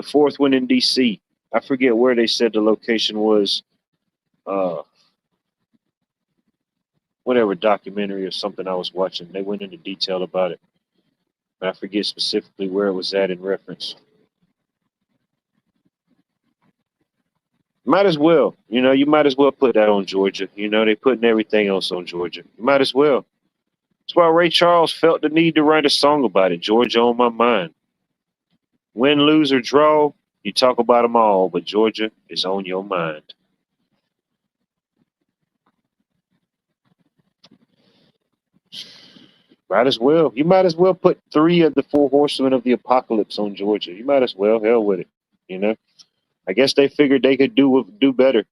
fourth one in D.C. I forget where they said the location was. Uh, whatever documentary or something I was watching, they went into detail about it. But I forget specifically where it was at in reference. Might as well, you know, you might as well put that on Georgia. You know, they putting everything else on Georgia. You might as well. That's why Ray Charles felt the need to write a song about it. Georgia on my mind. Win, lose, or draw, you talk about them all, but Georgia is on your mind. Might as well. You might as well put three of the four horsemen of the apocalypse on Georgia. You might as well. Hell with it. You know, I guess they figured they could do better.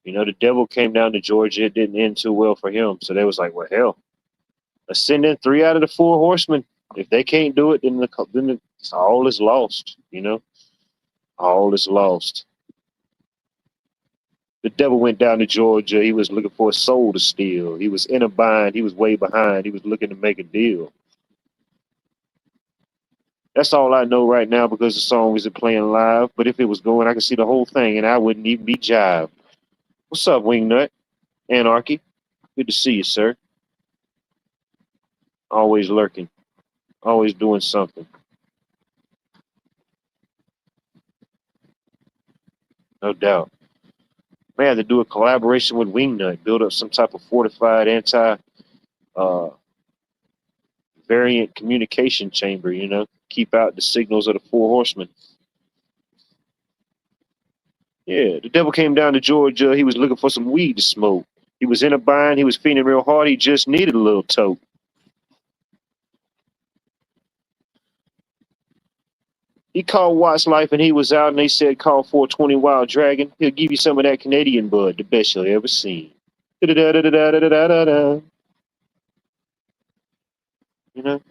You know, the devil came down to Georgia. It didn't end too well for him. So they was like, well, hell, let's send in three out of the four horsemen. If they can't do it, then all is lost. You know, all is lost. The devil went down to Georgia. He was looking for a soul to steal. He was in a bind. He was way behind. He was looking to make a deal. That's all I know right now because the song isn't playing live. But if it was going, I could see the whole thing and I wouldn't even be jive. What's up, Wingnut? Anarchy? Good to see you, sir. Always lurking. Always doing something. No doubt. May have to do a collaboration with Wingnut, build up some type of fortified anti uh, variant communication chamber, keep out the signals of the four horsemen. Yeah, the devil came down to Georgia. He was looking for some weed to smoke. He was in a bind. He was feeling real hard. He just needed a little toke. He called Watts Life and he was out and they said, call 420 Wild Dragon. He'll give you some of that Canadian bud, the best you'll ever seen. Da-da-da-da-da-da-da-da-da. You know?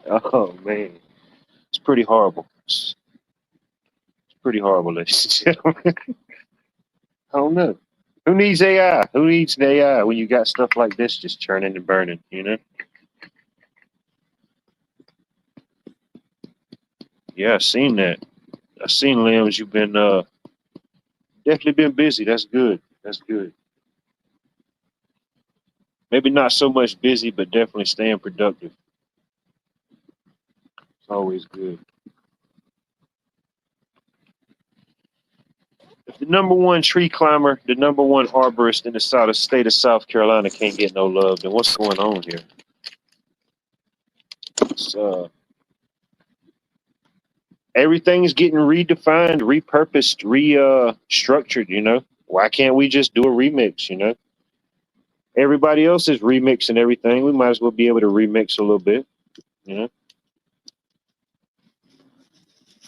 Oh, man. It's pretty horrible. It's pretty horrible, ladies and gentlemen. I don't know. Who needs AI? Who needs an AI when you got stuff like this just churning and burning? Yeah, I've seen that. I've seen Limbs. You've been definitely been busy. That's good. That's good. Maybe not so much busy, but definitely staying productive. It's always good. If the number one tree climber, the number one arborist in the state of South Carolina can't get no love, then what's going on here? It's, everything's getting redefined, repurposed, restructured. Why can't we just do a remix? Everybody else is remixing everything. We might as well be able to remix a little bit.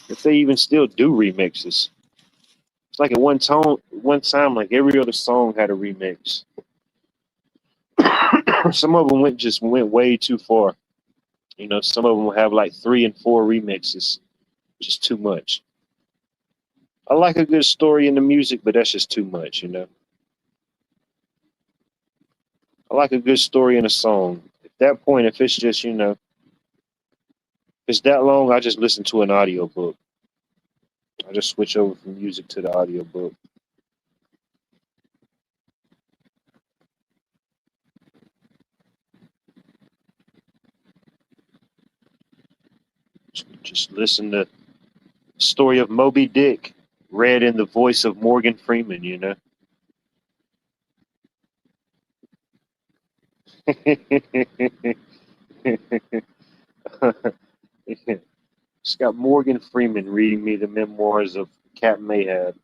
If they even still do remixes. It's like at one time, like every other song had a remix. Some of them went way too far. Some of them will have like 3 and 4 remixes. Just too much. I like a good story in the music, but that's just too much. I like a good story in a song. At that point, if it's just, if it's that long, I just listen to an audiobook. I just switch over from music to the audiobook. Just listen to story of Moby Dick read in the voice of Morgan Freeman. It's got Morgan Freeman reading me the memoirs of Captain Ahab.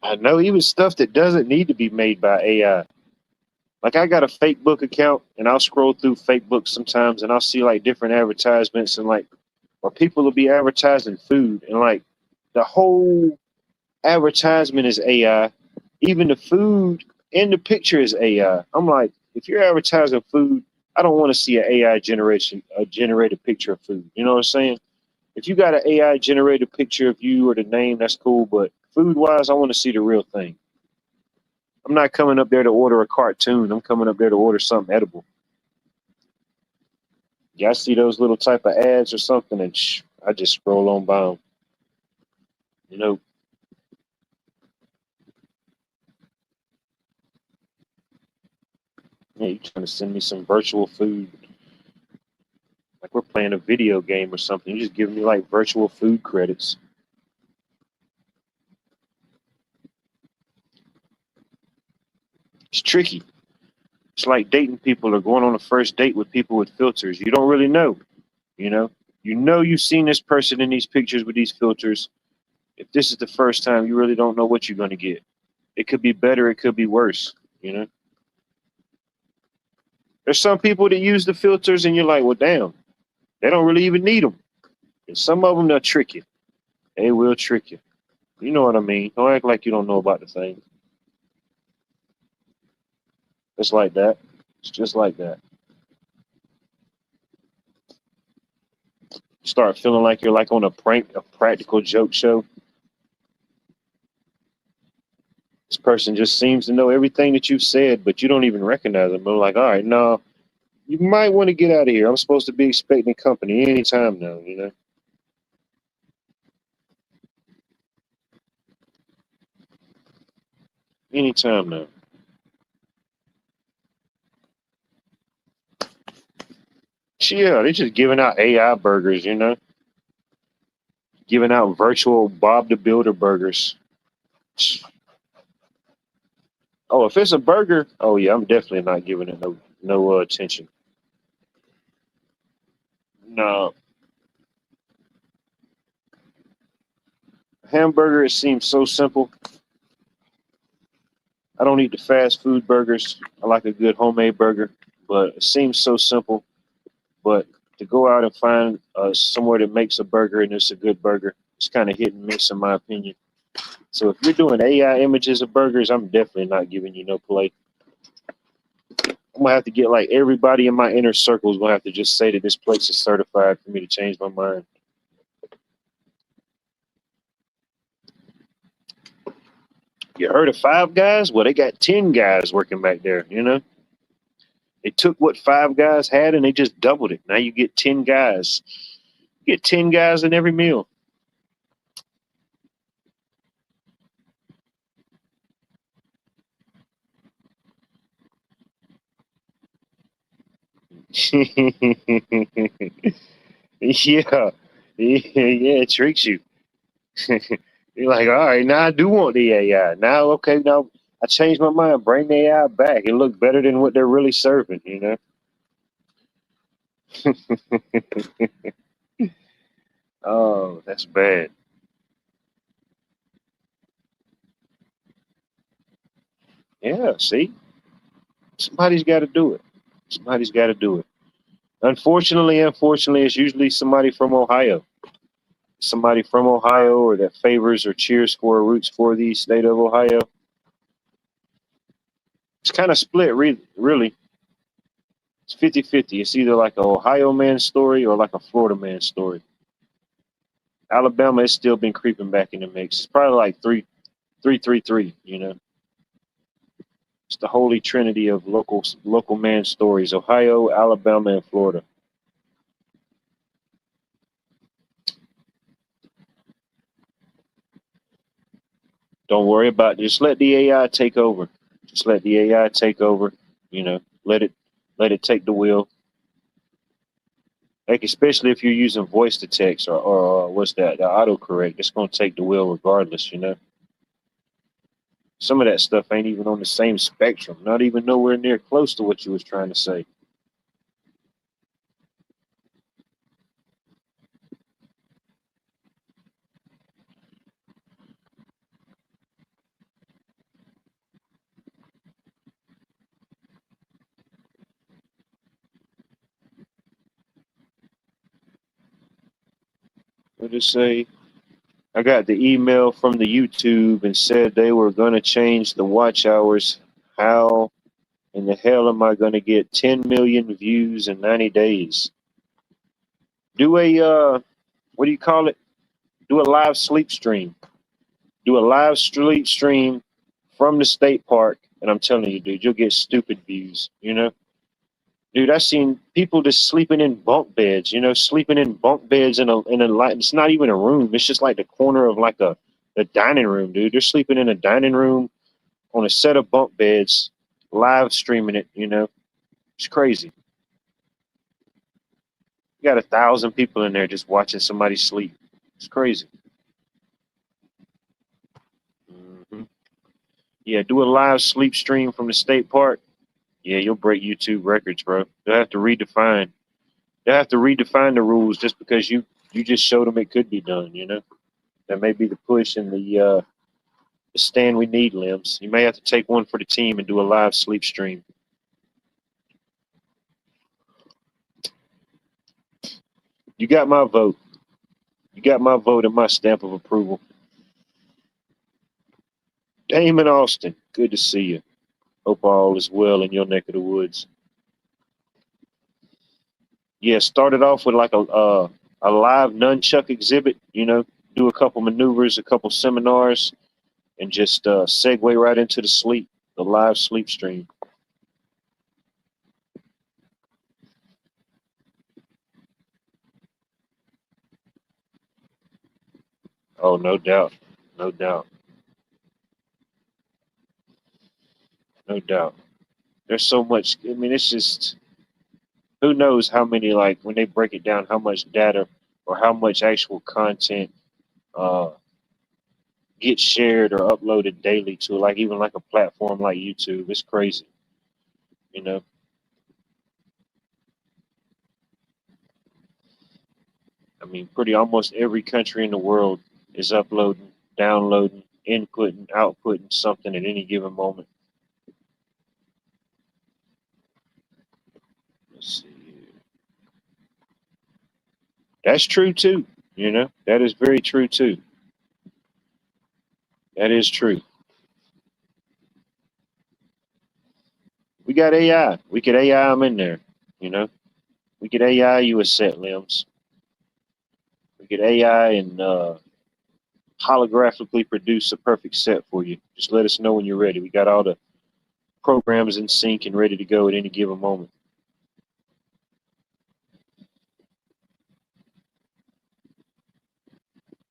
I know even stuff that doesn't need to be made by AI. Like I got a fake book account and I'll scroll through fake books sometimes and I'll see like different advertisements and like or people will be advertising food and like the whole advertisement is AI. Even the food in the picture is AI. I'm like, if you're advertising food, I don't want to see an AI generated picture of food. You know what I'm saying? If you got an AI generated picture of you or the name, that's cool. But food wise, I want to see the real thing. I'm not coming up there to order a cartoon. I'm coming up there to order something edible. Yeah, I see those little type of ads or something, and I just scroll on by them. You know, yeah, you trying to send me some virtual food? Like we're playing a video game or something. You just giving me like virtual food credits. It's tricky. It's like dating people or going on a first date with people with filters. You don't really know. You know, you've seen this person in these pictures with these filters. If this is the first time, you really don't know what you're going to get. It could be better. It could be worse. There's some people that use the filters and you're like, well, damn, they don't really even need them. And some of them, they'll trick you. They will trick you. You know what I mean? Don't act like you don't know about the thing. It's like that. It's just like that. You start feeling like you're like on a practical joke show. This person just seems to know everything that you've said, but you don't even recognize them. I'm like, all right, no, you might want to get out of here. I'm supposed to be expecting company anytime now, you know? Anytime now. Yeah, they're just giving out AI burgers, you know? Giving out virtual Bob the Builder burgers. Oh, if it's a burger, oh yeah, I'm definitely not giving it no attention. No, hamburger, it seems so simple. I don't eat the fast food burgers. I like a good homemade burger, but it seems so simple. But to go out and find somewhere that makes a burger and it's a good burger, it's kind of hit and miss in my opinion. So if you're doing AI images of burgers, I'm definitely not giving you no play. I'm gonna have to get like everybody in my inner circle is gonna have to just say that this place is certified for me to change my mind. You heard of Five Guys? Well, they got 10 guys working back there, you know? They took what Five Guys had and they just doubled it. Now you get 10 guys. You get 10 guys in every meal. Yeah. Yeah, it tricks you. You're like, all right, now I do want the AI. Now, okay, now I changed my mind. Bring the AI back. It looked better than what they're really serving, you know? Oh, that's bad. Yeah, see? Somebody's got to do it. Somebody's got to do it. Unfortunately, it's usually somebody from Ohio. Somebody from Ohio or that favors or cheers for or roots for the state of Ohio. It's kind of split, really. It's 50-50. It's either like a Ohio man story or like a Florida man story. Alabama has still been creeping back in the mix. It's probably like 3-3-3-3, you know. It's the holy trinity of local man stories: Ohio, Alabama, and Florida. Don't worry about it. Just let the AI take over. Just let the AI take over. You know, let it take the wheel. Like especially if you're using voice to text or what's that, the autocorrect, it's gonna take the wheel regardless, you know. Some of that stuff ain't even on the same spectrum, not even nowhere near close to what you was trying to say. What did it say? I got the email from the YouTube and said they were gonna change the watch hours. How in the hell am I gonna get 10 million views in 90 days? Do a what do you call it? Do a live sleep stream. Do a live sleep stream from the state park, and I'm telling you, dude, you'll get stupid views. You know, dude, I've seen people just sleeping in bunk beds. You know, sleeping in bunk beds in a light. It's not even a room. It's just like the corner of like a dining room, dude. They're sleeping in a dining room on a set of bunk beds, live streaming it. You know, it's crazy. You got 1,000 people in there just watching somebody sleep. It's crazy. Hmm. Yeah, do a live sleep stream from the state park. Yeah, you'll break YouTube records, bro. They'll have to redefine. They'll have to redefine the rules just because you just showed them it could be done. You know, that may be the push and the stand we need, limbs. You may have to take one for the team and do a live sleep stream. You got my vote. You got my vote and my stamp of approval. Damon Austin, good to see you. Hope all is well in your neck of the woods. Yeah, started off with like a live nunchuck exhibit. Do a couple maneuvers, a couple seminars, and just segue right into the live sleep stream. Oh, no doubt, no doubt, no doubt. There's so much. I mean, it's just who knows how many, like, when they break it down, how much data or how much actual content uh, gets shared or uploaded daily to, like, even like a platform like YouTube. It's crazy, you know. I mean, pretty almost every country in the world is uploading, downloading, inputting, outputting something at any given moment. Let's see here. That's true too. That is very true too. That is true. We got AI. We could AI them in there. You know, we could AI you a set limbs. We could AI and holographically produce a perfect set for you. Just let us know when you're ready. We got all the programs in sync and ready to go at any given moment.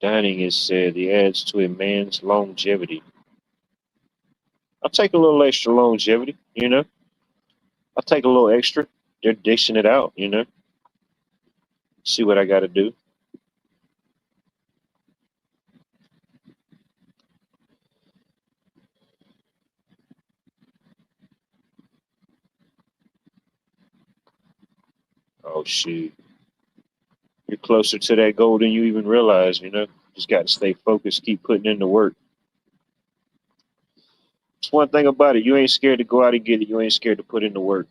Dining is said the adds to a man's longevity. I'll take a little extra longevity. I'll take a little extra. They're dishing it out. See what I got to do. Oh, shoot. You're closer to that goal than you even realize. Just got to stay focused, keep putting in the work. It's one thing about it. You ain't scared to go out and get it. You ain't scared to put in the work.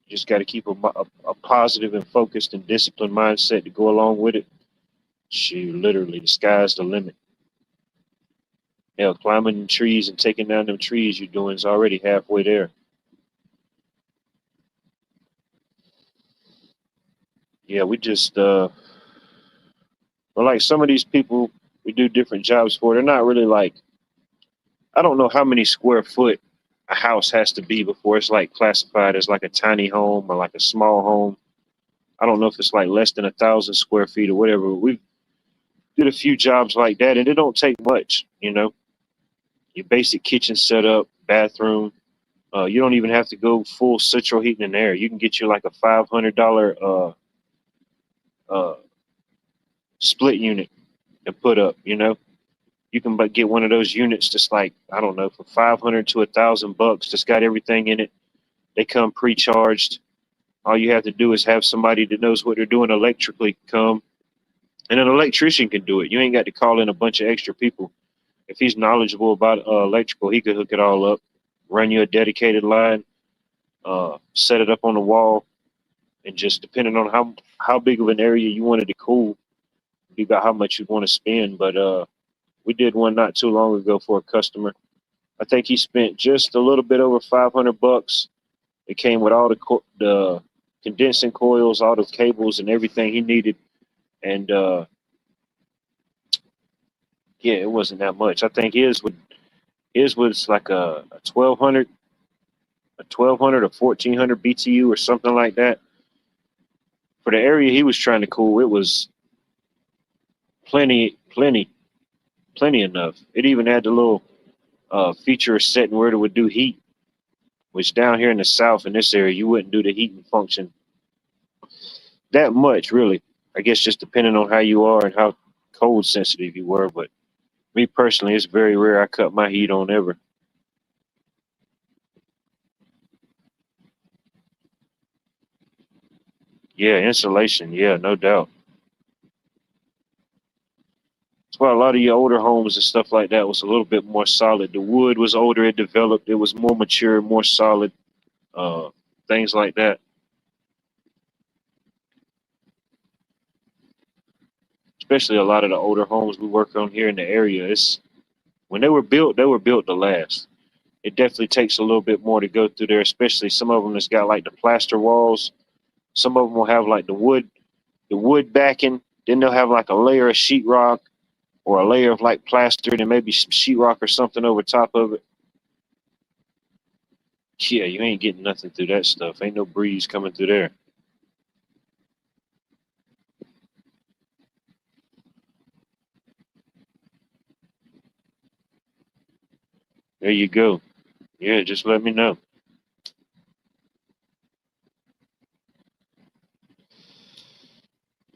You just got to keep a positive and focused and disciplined mindset to go along with it. Shoot, literally, the sky's the limit. Hell, climbing them trees and taking down them trees you're doing is already halfway there. Yeah, we just well, like some of these people we do different jobs for, they're not really like, I don't know how many square foot a house has to be before it's like classified as like a tiny home or like a small home. I don't know if it's like less than 1,000 square feet or whatever. We've did a few jobs like that, and it don't take much. Your basic kitchen setup, bathroom. You don't even have to go full central heating and air. You can get you like a $500 uh, split unit and put up. You can get one of those units that's like, I don't know, for 500 to $1,000. That's got everything in it. They come pre-charged. All you have to do is have somebody that knows what they're doing electrically come, and an electrician can do it. You ain't got to call in a bunch of extra people. If he's knowledgeable about electrical, he could hook it all up, run you a dedicated line, set it up on the wall, and just depending on how big of an area you wanted to cool, be about how much you want to spend. But we did one not too long ago for a customer. I think he spent just a little bit over $500. It came with all the condensing coils, all the cables, and everything he needed. And yeah, it wasn't that much. I think his was like a 1200 or 1400 BTU or something like that. For the area he was trying to cool, it was plenty, plenty, plenty enough. It even had the little feature setting where it would do heat, which down here in the south in this area you wouldn't do the heating function that much, really. I guess just depending on how you are and how cold sensitive you were. But me personally, it's very rare I cut my heat on ever. Yeah, insulation. Yeah, no doubt. That's why a lot of your older homes and stuff like that was a little bit more solid. The wood was older, it developed, it was more mature, more solid, uh, things like that. Especially a lot of the older homes we work on here in the area. It's when they were built to last. it definitely takes a little bit more to go through there, especially some of them that's got like the plaster walls. Some of them will have like the wood backing. Then they'll have like a layer of sheetrock or a layer of like plaster, and then maybe some sheetrock or something over top of it. Yeah, you ain't getting nothing through that stuff. Ain't no breeze coming through there. There you go. Yeah, just let me know.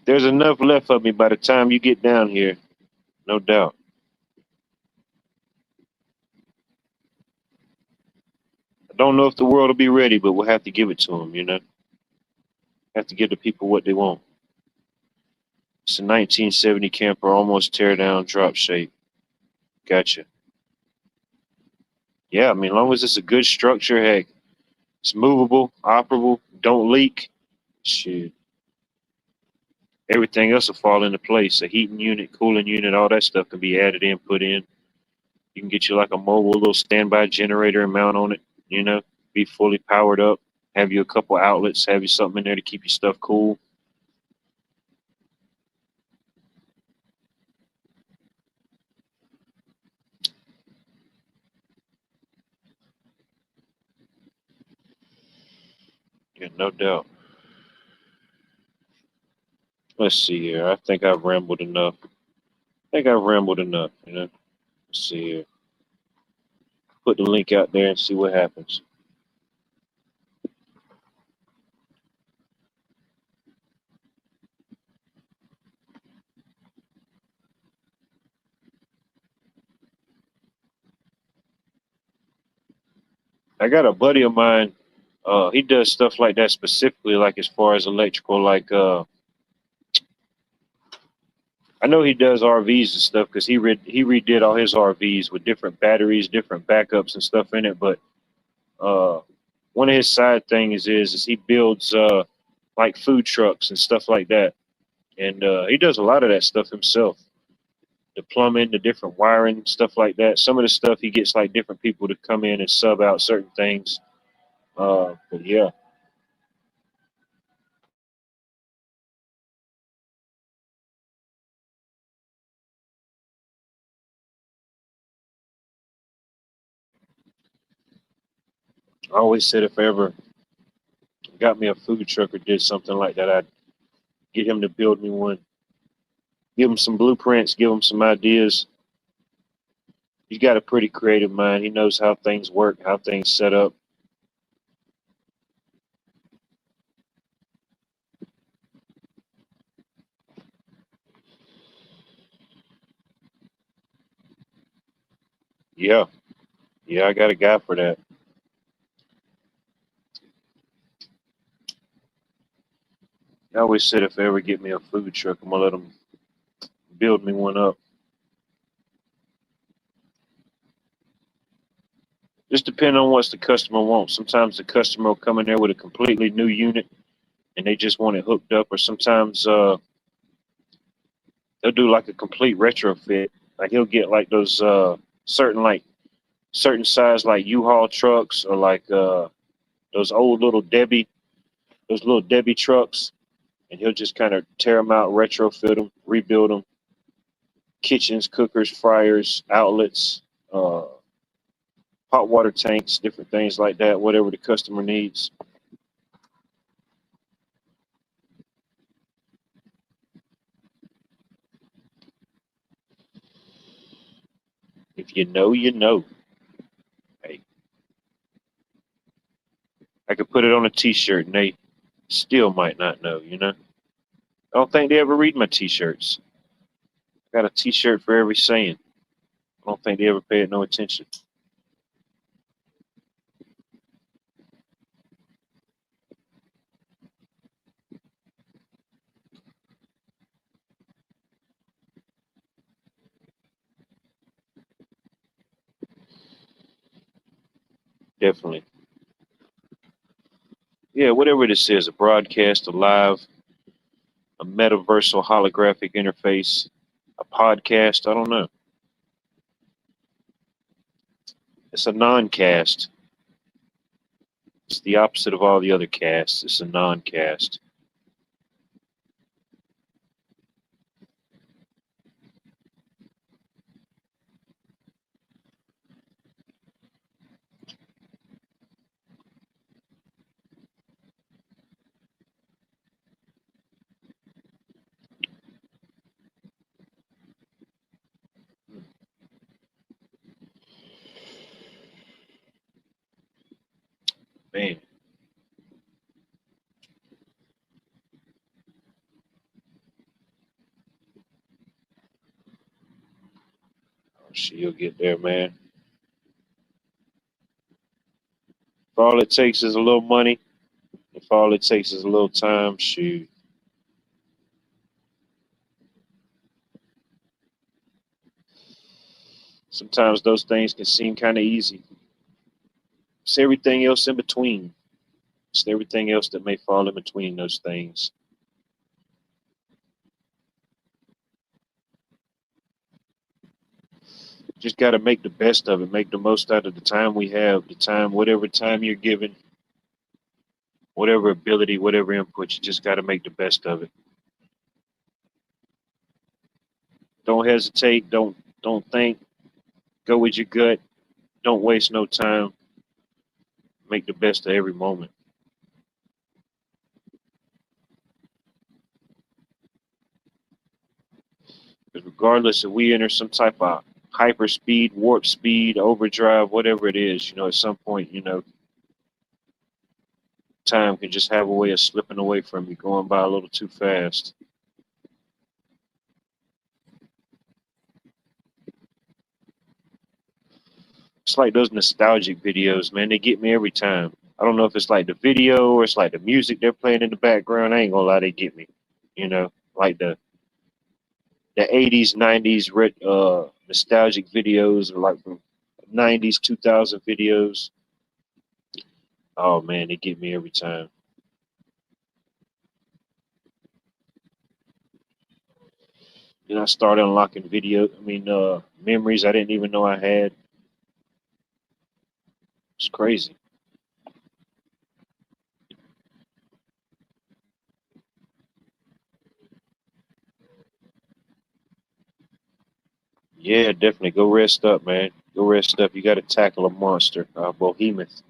There's enough left of me by the time you get down here, no doubt. I don't know if the world will be ready, but we'll have to give it to them, you know? Have to give the people what they want. It's a 1970 camper, almost tear down, drop shape. Gotcha. Yeah, I mean, as long as it's a good structure, heck, it's movable, operable, don't leak. Shit, everything else will fall into place. A heating unit, cooling unit, all that stuff can be added in, put in. You can get you like a mobile little standby generator and mount on it, you know, be fully powered up. Have you a couple outlets, have you something in there to keep your stuff cool. Yeah, no doubt. Let's see here. I think I've rambled enough. You know. Let's see here. Put the link out there and see what happens. I got a buddy of mine. He does stuff like that specifically, like as far as electrical. Like I know he does RVs and stuff because he redid all his RVs with different batteries, different backups and stuff in it. But uh, one of his side things is he builds like food trucks and stuff like that, and he does a lot of that stuff himself. The plumbing, the different wiring, stuff like that. Some of the stuff he gets like different people to come in and sub out certain things. But yeah, I always said if I ever got me a food truck or did something like that, I'd get him to build me one. Give him some blueprints, give him some ideas. He's got a pretty creative mind. He knows how things work, how things set up. Yeah, yeah, I got a guy for that. I always said if I ever get me a food truck, I'm gonna let him build me one up. Just depending on what the customer wants. Sometimes the customer will come in there with a completely new unit and they just want it hooked up, or sometimes they'll do like a complete retrofit. Like he'll get like those certain like certain size like U-Haul trucks or like those old those little Debbie trucks, and he'll just kind of tear them out, retrofit them, rebuild them, kitchens, cookers, fryers, outlets, uh, hot water tanks, different things like that, whatever the customer needs. If you know, you know. Hey, I could put it on a T-shirt, and they still might not know. You know, I don't think they ever read my T-shirts. I got a T-shirt for every saying. I don't think they ever paid no attention. Definitely. Yeah, whatever this is, a broadcast, a live, a metaversal holographic interface, a podcast, I don't know. It's a non-cast. It's the opposite of all the other casts. It's a non-cast. Man, she'll get there, man. If all it takes is a little money, if all it takes is a little time, shoot. Sometimes those things can seem kind of easy. It's everything else in between. It's everything else that may fall in between those things. Just got to make the best of it, make the most out of the time we have, the time, whatever time you're given, whatever ability, whatever input, you just got to make the best of it. Don't hesitate. Don't think. Go with your gut. Don't waste no time. Make the best of every moment. Because regardless if we enter some type of hyper speed, warp speed, overdrive, whatever it is, at some point, time can just have a way of slipping away from you, going by a little too fast. It's like those nostalgic videos, man. They get me every time. I don't know if it's like the video or it's like the music they're playing in the background. I ain't gonna lie, they get me. Like the 80s, 90s nostalgic videos or like the 90s, 2000 videos. Oh man, they get me every time. Then I started unlocking memories I didn't even know I had. It's crazy. Yeah, definitely. Go rest up, man. Go rest up. You got to tackle a monster, behemoth.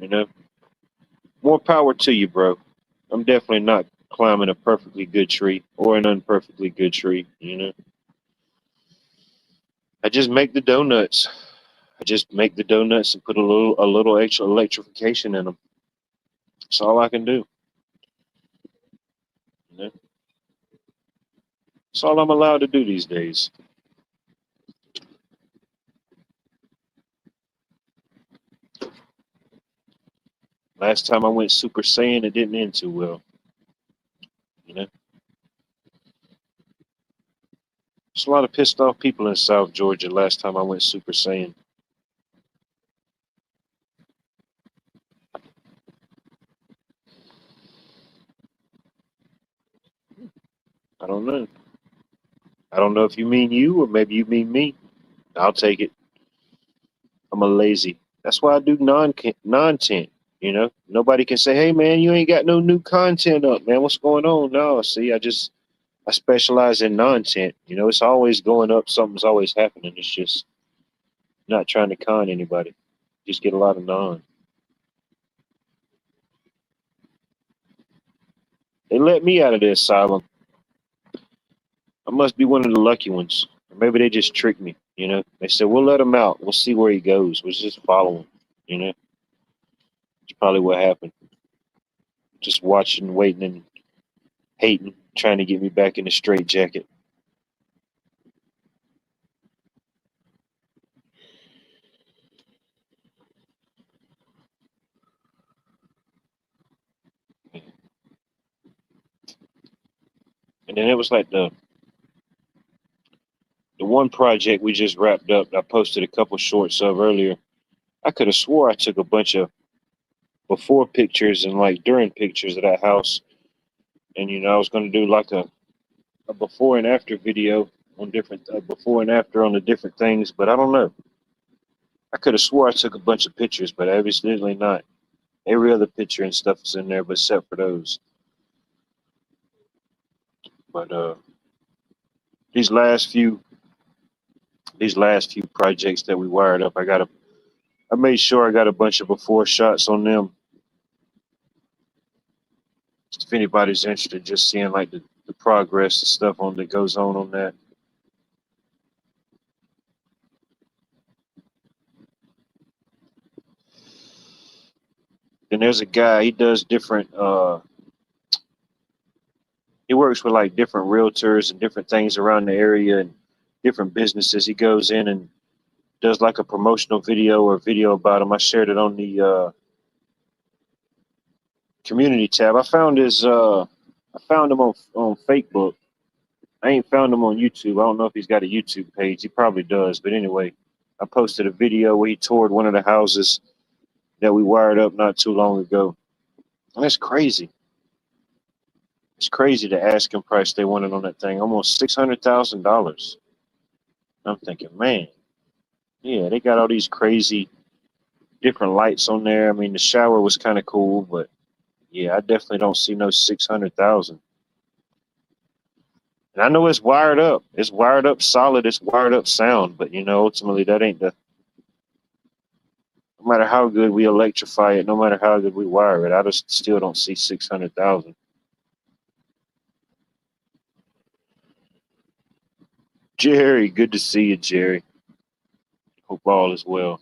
You know, more power to you, bro. I'm definitely not climbing a perfectly good tree or an unperfectly good tree. I just make the donuts. I just make the donuts and put a little extra electrification in them. That's all I can do. You know, that's all I'm allowed to do these days. Last time I went Super Saiyan, it didn't end too well. You know, there's a lot of pissed off people in South Georgia. Last time I went Super Saiyan, I don't know. I don't know if you mean you or maybe you mean me. I'll take it. I'm a lazy. That's why I do non-content. Nobody can say, "Hey, man, you ain't got no new content up, man. What's going on?" No, see, I specialize in non-content. It's always going up. Something's always happening. It's just not trying to con anybody. Just get a lot of non. They let me out of the asylum. I must be one of the lucky ones. Or maybe they just tricked me. They said, "We'll let him out. We'll see where he goes. We'll just follow him." It's probably what happened. Just watching, waiting, and hating, trying to get me back in the straight jacket. And then it was like the one project we just wrapped up. I posted a couple shorts of earlier. I could have swore I took a bunch of before pictures and like during pictures of that house. And I was going to do like a before and after video on different before and after on the different things, but I don't know. I could have swore I took a bunch of pictures, but evidently not. Every other picture and stuff is in there, but except for those. But these last few projects that we wired up, I made sure I got a bunch of before shots on them. If anybody's interested, just seeing like the progress and stuff on that goes on that. Then there's a guy, he does different he works with like different realtors and different things around the area and different businesses. He goes in and does like a promotional video or video about him. I shared it on the community tab. I found him on Facebook. I ain't found him on YouTube. I don't know if he's got a YouTube page. He probably does. But anyway, I posted a video where he toured one of the houses that we wired up not too long ago. And that's crazy. It's crazy the asking price they wanted on that thing, almost $600,000. I'm thinking, man, yeah, they got all these crazy different lights on there. I mean, the shower was kind of cool, but yeah, I definitely don't see no 600,000. And I know it's wired up. It's wired up solid. It's wired up sound. But ultimately, that ain't the. No matter how good we electrify it, no matter how good we wire it, I just still don't see 600,000. Jerry, good to see you, Jerry. Hope all is well.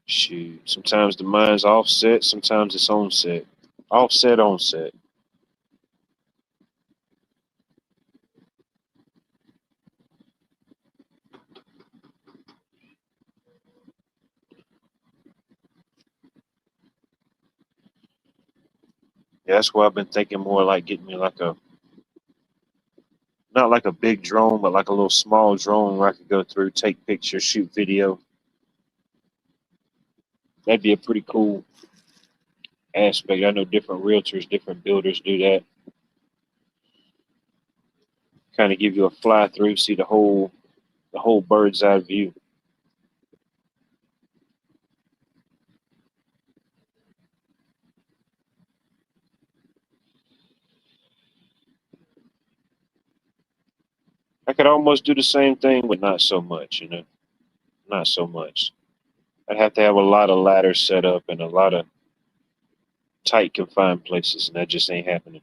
Shoot, sometimes the mind's offset, sometimes it's onset. Offset, onset. Yeah, that's why I've been thinking more like getting me like not like a big drone, but like a little small drone where I could go through, take pictures, shoot video. That'd be a pretty cool aspect. I know different realtors, different builders do that. Kind of give you a fly through, see the whole bird's eye view. I could almost do the same thing, but not so much, not so much. I'd have to have a lot of ladders set up and a lot of tight confined places, and that just ain't happening.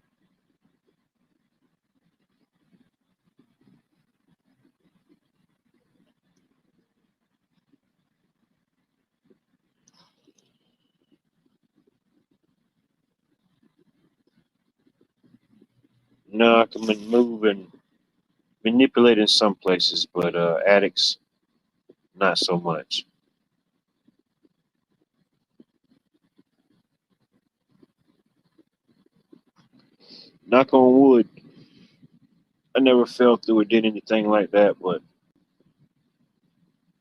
No, I can move and manipulate in some places, but attics, not so much. Knock on wood, I never fell through or did anything like that, but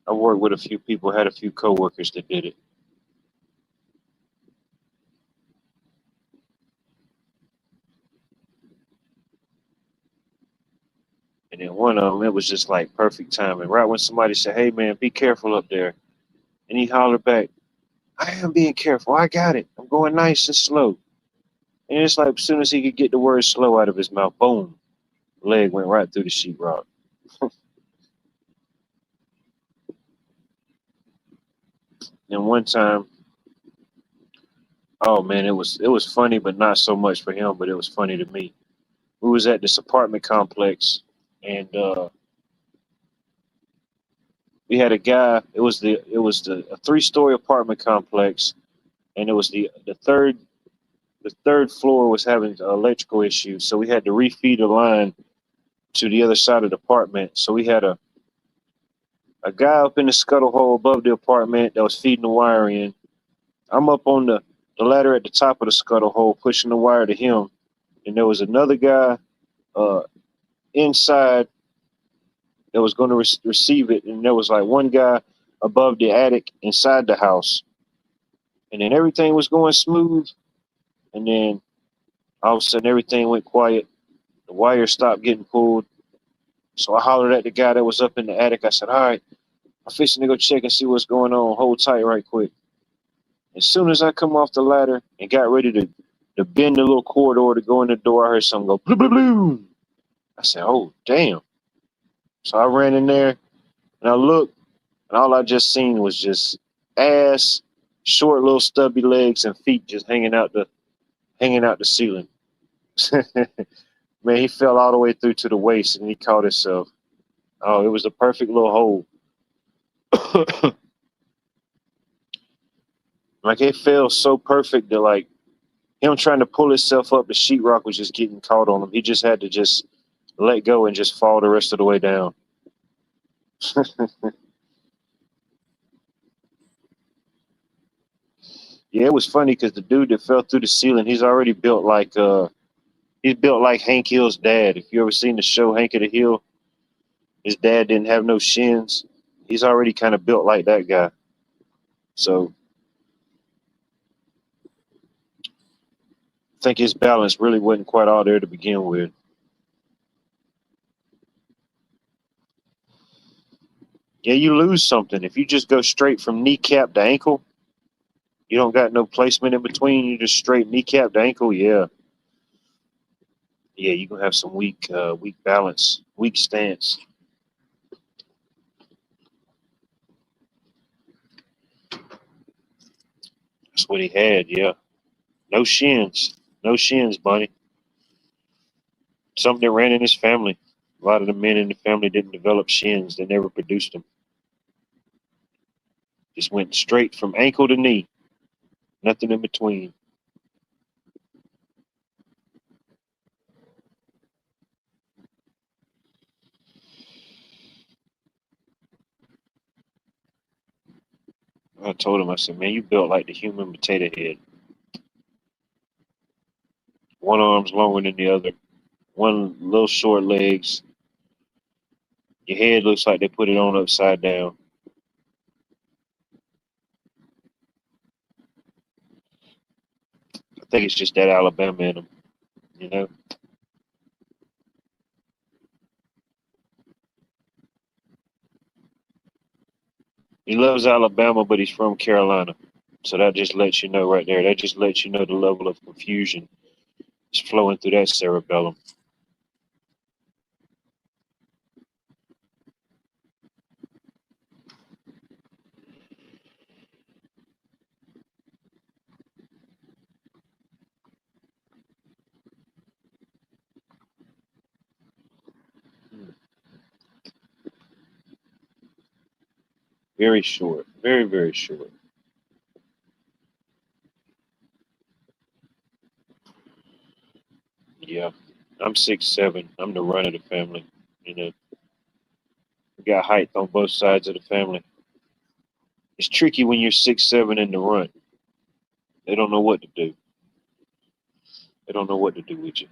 I worked with a few people, had a few coworkers that did it. And then one of them, it was just like perfect timing. Right when somebody said, "Hey man, be careful up there," and he hollered back, "I am being careful. I got it. I'm going nice and slow." And it's like as soon as he could get the word "slow" out of his mouth, boom, leg went right through the sheetrock. And one time, oh man, it was funny, but not so much for him. But it was funny to me. We was at this apartment complex, and we had a guy. It was the a 3-story apartment complex, and it was the third floor was having electrical issues, so we had to refeed the line to the other side of the apartment. So we had a guy up in the scuttle hole above the apartment that was feeding the wire in. I'm up on the ladder at the top of the scuttle hole pushing the wire to him, and there was another guy uh, inside that was going to receive it, and there was like one guy above the attic inside the house, and then everything was going smooth, and then all of a sudden everything went quiet. The wire stopped getting pulled, so I hollered at the guy that was up in the attic. I said, "All right, I'm fixing to go check and see what's going on. Hold tight right quick." As soon as I come off the ladder and got ready to bend the little corridor to go in the door, I heard something go blue blue blue. I said, "Oh damn!" So I ran in there and I looked, and all I just seen was just ass, short little stubby legs and feet just hanging out the ceiling. Man, he fell all the way through to the waist and he caught himself. Oh, it was a perfect little hole. Like it fell so perfect that like him trying to pull himself up, the sheetrock was just getting caught on him. He just had to just let go and just fall the rest of the way down. Yeah, it was funny because the dude that fell through the ceiling, he's built like Hank Hill's dad. If you ever seen the show Hank of the Hill, his dad didn't have no shins. He's already kind of built like that guy. So I think his balance really wasn't quite all there to begin with. Yeah, you lose something. If you just go straight from kneecap to ankle, you don't got no placement in between, you just straight kneecap to ankle, yeah. Yeah, you're gonna have some weak balance, weak stance. That's what he had, yeah. No shins. No shins, Bunny. Something that ran in his family. A lot of the men in the family didn't develop shins. They never produced them. Just went straight from ankle to knee. Nothing in between. I told him, I said, man, you built like the human potato head. One arm's longer than the other. One little short legs. Your head looks like they put it on upside down. I think it's just that Alabama in him, you know? He loves Alabama, but he's from Carolina. So that just lets you know right there. That just lets you know the level of confusion is flowing through that cerebellum. Very short. Very, very short. Yeah. I'm 6'7". I'm the run of the family. You know, we got height on both sides of the family. It's tricky when you're 6'7" in the run. They don't know what to do. They don't know what to do with you.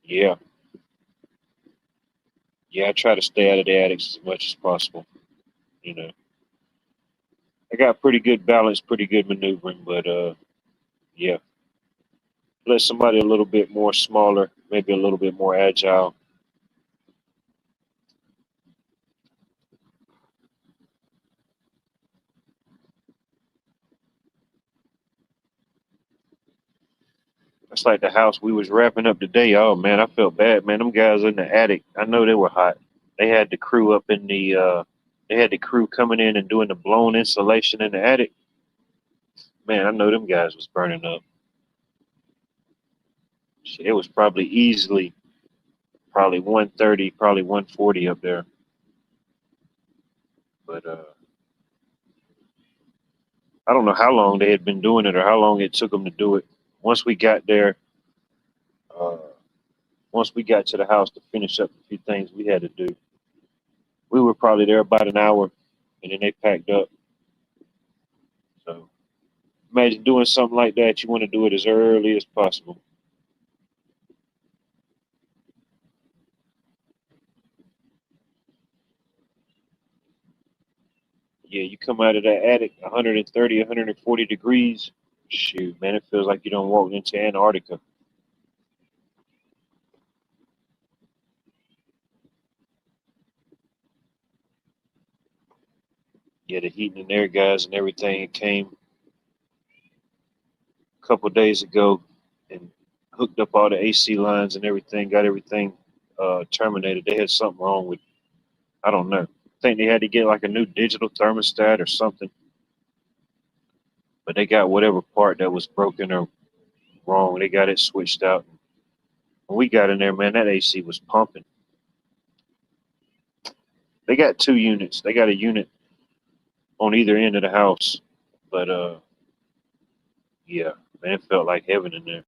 Yeah. Yeah, I try to stay out of the attics as much as possible. You know, I got pretty good balance, pretty good maneuvering, but yeah, let somebody a little bit more smaller, maybe a little bit more agile. That's like the house we was wrapping up today. Oh man, I felt bad, man. Them guys in the attic, I know they were hot. They had the crew up in the they had the crew coming in and doing the blown insulation in the attic. Man, I know them guys was burning up. Shit, it was probably easily probably 130, probably 140 up there. But I don't know how long they had been doing it or how long it took them to do it. Once we got there, uh, once we got to the house to finish up a few things we had to do, we were probably there about an hour, and then they packed up. So Imagine doing something like that. You want to do it as early as possible. Yeah, you come out of that attic 130, 140 degrees. Shoot, man, it feels like you don't walk into Antarctica. Yeah, the heating and air guys and everything came a couple days ago and hooked up all the AC lines and everything, got everything terminated. They had something wrong with, I don't know. I think they had to get like a new digital thermostat or something, but they got whatever part that was broken or wrong. They got it switched out. When we got in there, man, that AC was pumping. They got two units. They got a unit on either end of the house, but yeah, man, it felt like heaven in there.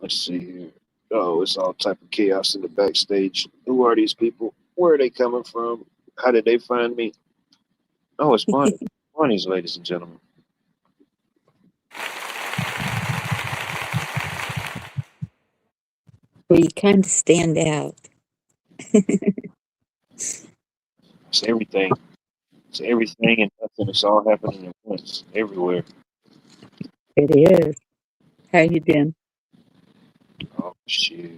Let's see here. Oh, it's all type of chaos in the backstage. Who are these people? Where are they coming from? How did they find me? Oh, it's Bonnie. Bonnie's, ladies and gentlemen. Where you kind of stand out. It's everything. It's everything and nothing. It's all happening at once, everywhere. It is. How you doing? Oh shit.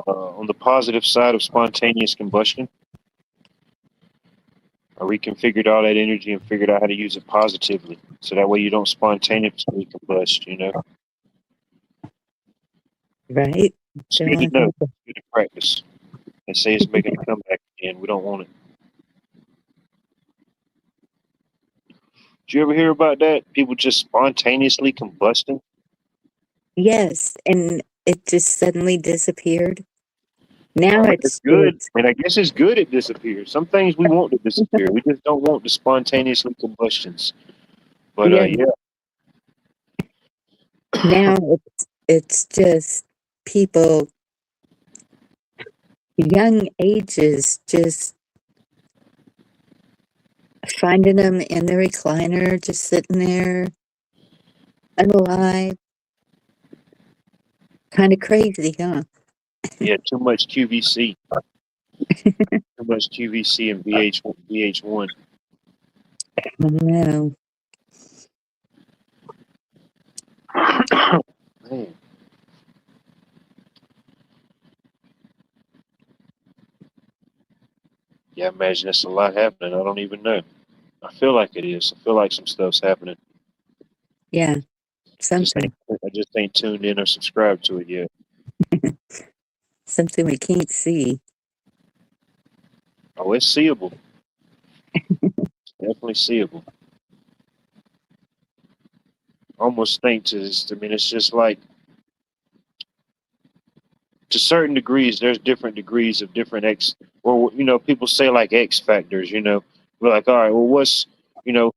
On the positive side of spontaneous combustion, I reconfigured all that energy and figured out how to use it positively, so that way you don't spontaneously combust. You know. Right? It's good to Don't know. have to- Good to practice. They say it's making a comeback again. We don't want it. Did you ever hear about that? People just spontaneously combusting? Yes, and it just suddenly disappeared. Now It's it's good. And I guess it's good it disappears. Some things we want to disappear. We just don't want the spontaneously combustions. But yeah. yeah, Now it's just people young ages just finding them in the recliner, just sitting there unalive. Kind of crazy, huh? yeah, too much QVC. Too much QVC and VH1. I don't know. Man, yeah, imagine that's a lot happening. I don't even know. I feel like it is. I feel like some stuff's happening. Yeah, Just ain't, something. I just ain't tuned in or subscribed to it yet. Something we can't see. Oh, it's seeable. Definitely seeable. Almost think to this. I mean, it's just like to certain degrees. There's different degrees of different X, or people say like X factors. We're like, all right, well, you know,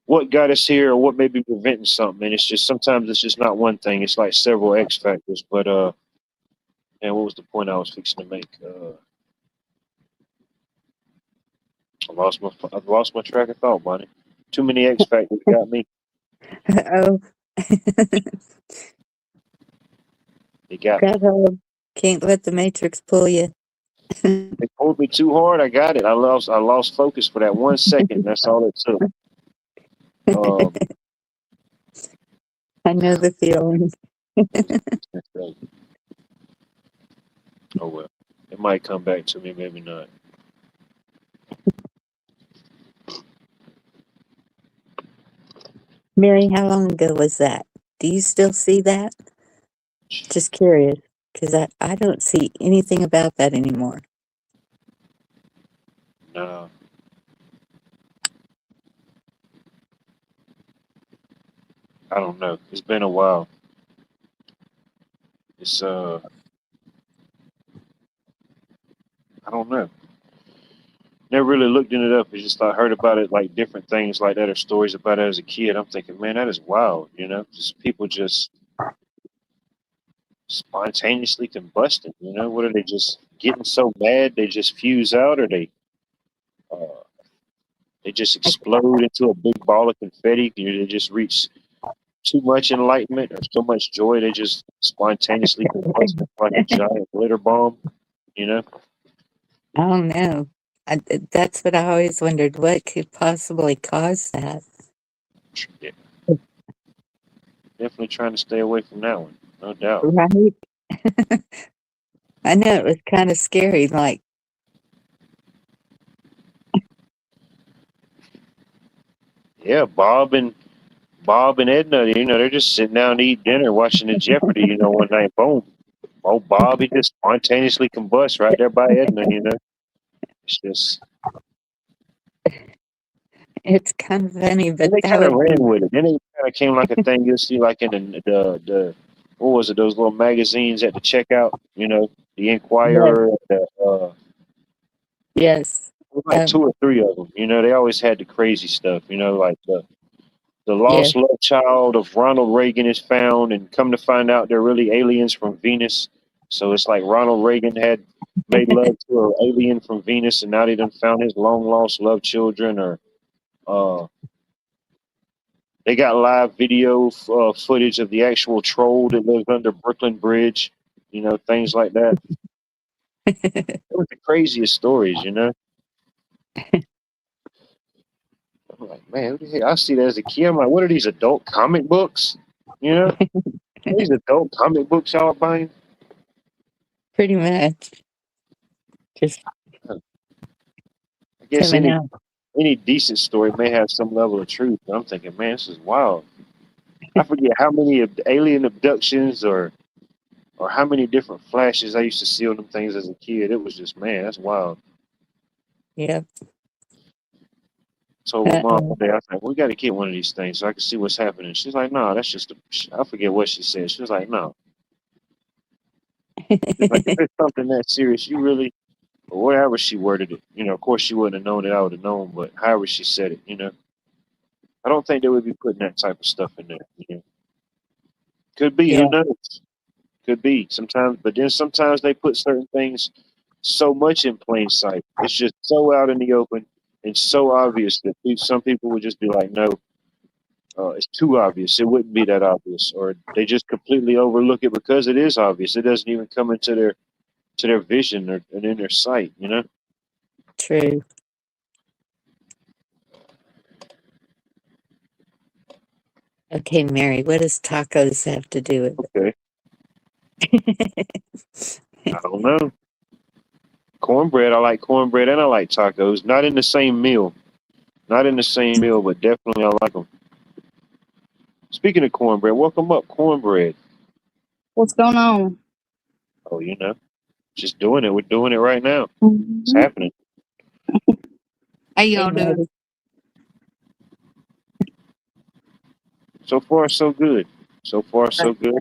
what got us here, or what may be preventing something? And it's just sometimes it's just not one thing. It's like several X factors. But and what was the point I was fixing to make? I've lost my track of thought, Bonnie. Too many X factors got me. Oh, They got me. got hold. Can't let the Matrix pull you. They pulled me too hard. I got it. I lost focus for that 1 second. That's all it took. Um, I know the feeling. oh well, it might come back to me, maybe not. Mary, how long ago was that? Do you still see that? Just curious, because I don't see anything about that anymore. No, I don't know. It's been a while. It's I don't know. Never really looked into it up. It's just I heard about it like different things like that or stories about it as a kid. I'm thinking, man, that is wild. Just people just spontaneously combusting. What are they just getting so mad they just fuse out, or uh, They just explode into a big ball of confetti. They just reach too much enlightenment or so much joy, they just spontaneously combust like a giant glitter bomb. You know, I don't know. That's what I always wondered. What could possibly cause that? Yeah, definitely trying to stay away from that one, no doubt. Right? I know it was kind of scary. Like, Yeah, Bob and Edna, they're just sitting down to eat dinner, watching the Jeopardy. One night, boom, oh Bob, he just spontaneously combusts right there by Edna. It's just it's kind of funny, but and they that kind of would ran be, with it. Then it kind of came like a thing you'll see like in the what was it, those little magazines at the checkout, the yes, Inquirer, yes. like Um, two or three of them. They always had the crazy stuff. Like the yes. lost love child of Ronald Reagan is found, and come to find out they're really aliens from Venus. So it's like Ronald Reagan had made love to an alien from Venus, and now they done found his long lost love children, or uh, they got live video footage of the actual troll that lives under Brooklyn Bridge. Things like that. It was the craziest stories. I'm like, man, what the heck? I see that as a kid. I'm like, what are these adult comic books? You know, these adult comic books y'all are buying. Pretty much. Just I guess coming out. any decent story may have some level of truth. But I'm thinking, man, this is wild. I forget how many alien abductions or how many different flashes I used to see on them things as a kid. It was just, man, that's wild. Yep. Told my mom one day, I was like, we got to get one of these things so I can see what's happening. She's like, no, that's just I forget what she said. She was like, no. She's like, if it's something that serious, you really, or whatever she worded it. Of course she wouldn't have known it. I would have known, but however she said it. I don't think they would be putting that type of stuff in there. Could be, who Yeah. knows? Could be sometimes, but then sometimes they put certain things so much in plain sight. It's just so out in the open and so obvious that some people would just be like, no, it's too obvious. It wouldn't be that obvious, or they just completely overlook it because it is obvious. It doesn't even come into their vision or and in their sight. True. Okay, Mary, what does tacos have to do with Okay, it? I don't know. Cornbread, I like cornbread and I like tacos. Not in the same meal. Not in the same meal, but definitely I like them. Speaking of cornbread, welcome up, cornbread. What's going on? Oh, just doing it. We're doing it right now. It's Mm-hmm. happening. How Hey, y'all doing? buddy. So far, so good. So far, so good.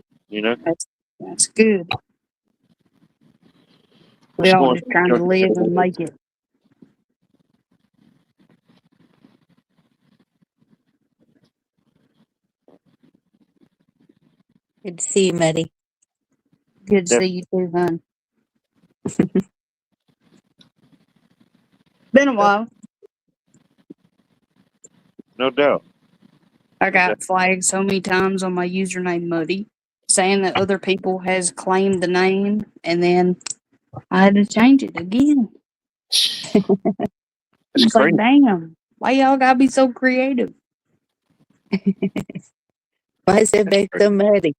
That's good. We What's all going just trying to on? live and make it. Good to see you, Muddy. Good to see you too, hon. Been a while. No doubt. I got flagged so many times on my username Muddy, saying that other people has claimed the name, and then I had to change it again. It's It's like, crazy. damn, why y'all gotta be so creative? Why is everybody so muddy?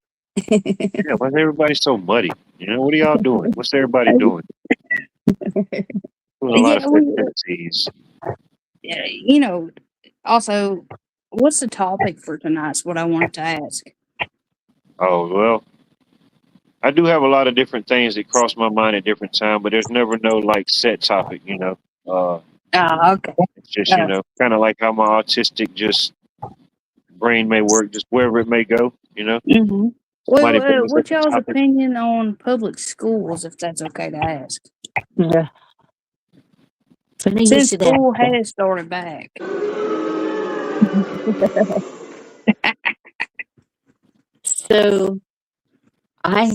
Yeah, why is everybody so muddy? What are y'all doing? What's everybody doing? Doing a lot Yeah, of festivities. also, what's the topic for tonight's what I wanted to ask. Oh, well, I do have a lot of different things that cross my mind at different times, but there's never no like set topic. Okay. It's just, kind of like how my autistic just brain may work, just wherever it may go. Mm-hmm. Somebody Well, brings up what's a y'all's topic. opinion on public schools, if that's okay to ask? Yeah. Funny you Since should ask school that. has started back. So I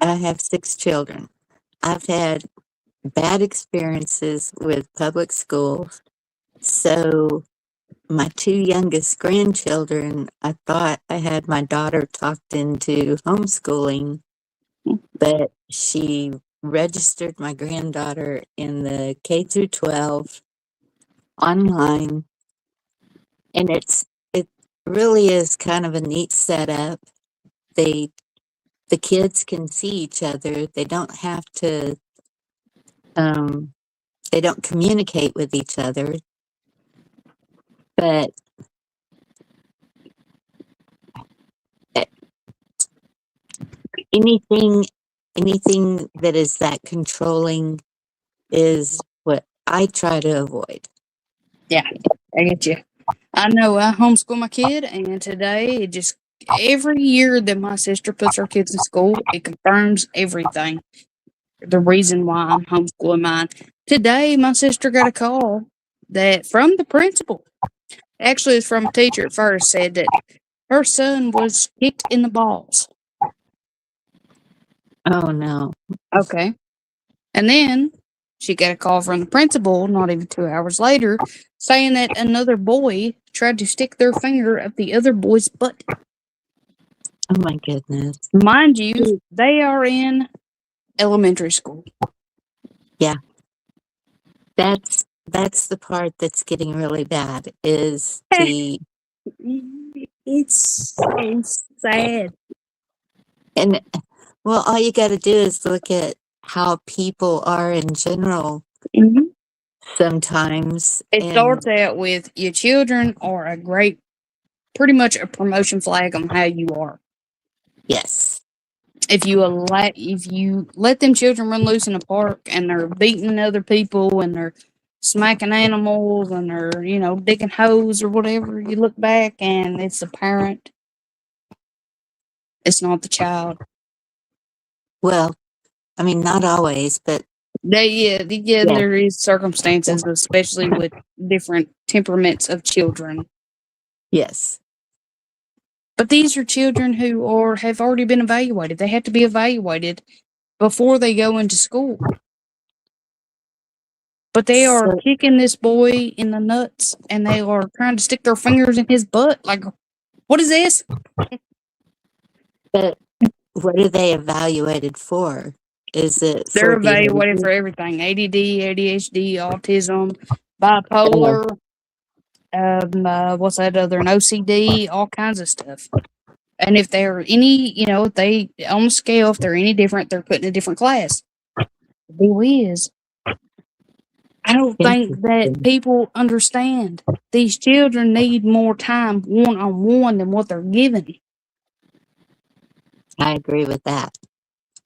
have 6 children. I've had bad experiences with public schools So my two youngest grandchildren, I thought I had my daughter talked into homeschooling, but she registered my granddaughter in the K through 12 online, and it really is kind of a neat setup. They the kids can see each other. They don't have to um they don't communicate with each other, but uh, anything anything that is that controlling is what I try to avoid. Yeah, I get you. I know I homeschool my kid, and today it just every year that my sister puts her kids in school, it confirms everything. The reason why I'm homeschooling mine. Today, my sister got a call that from the principal. Actually, it's from a teacher at first, said that her son was kicked in the balls. Oh no. Okay. And then she got a call from the principal not even 2 hours later saying that another boy tried to stick their finger up the other boy's butt. Oh my goodness. Mind you, they are in elementary school. That's the part that's getting really bad is the It's so sad. and well, all you got to do is look at how people are in general Mhm. sometimes. It And starts out with your children are a great, pretty much a promotion flag on how you are. yes, If you let them children run loose in a park and they're beating other people and they're smacking animals and they're digging holes or whatever, you look back and it's the parent. It's not the child. well, I mean, not always, but Yeah, yeah, there is circumstances, especially with different temperaments of children. yes, But these are children who have already been evaluated. They have to be evaluated before they go into school. But they are so, kicking this boy in the nuts and they are trying to stick their fingers in his butt. Like, what is this? but what are they evaluated for? Is it They're for evaluated behavior? for everything: ADD, ADHD, autism, bipolar, what's that other, an OCD, all kinds of stuff. And if they're if they on the scale, if they're any different, they're put in a different class. The deal is, I don't think that Interesting. people understand these children need more time one on one than what they're given. I agree with that.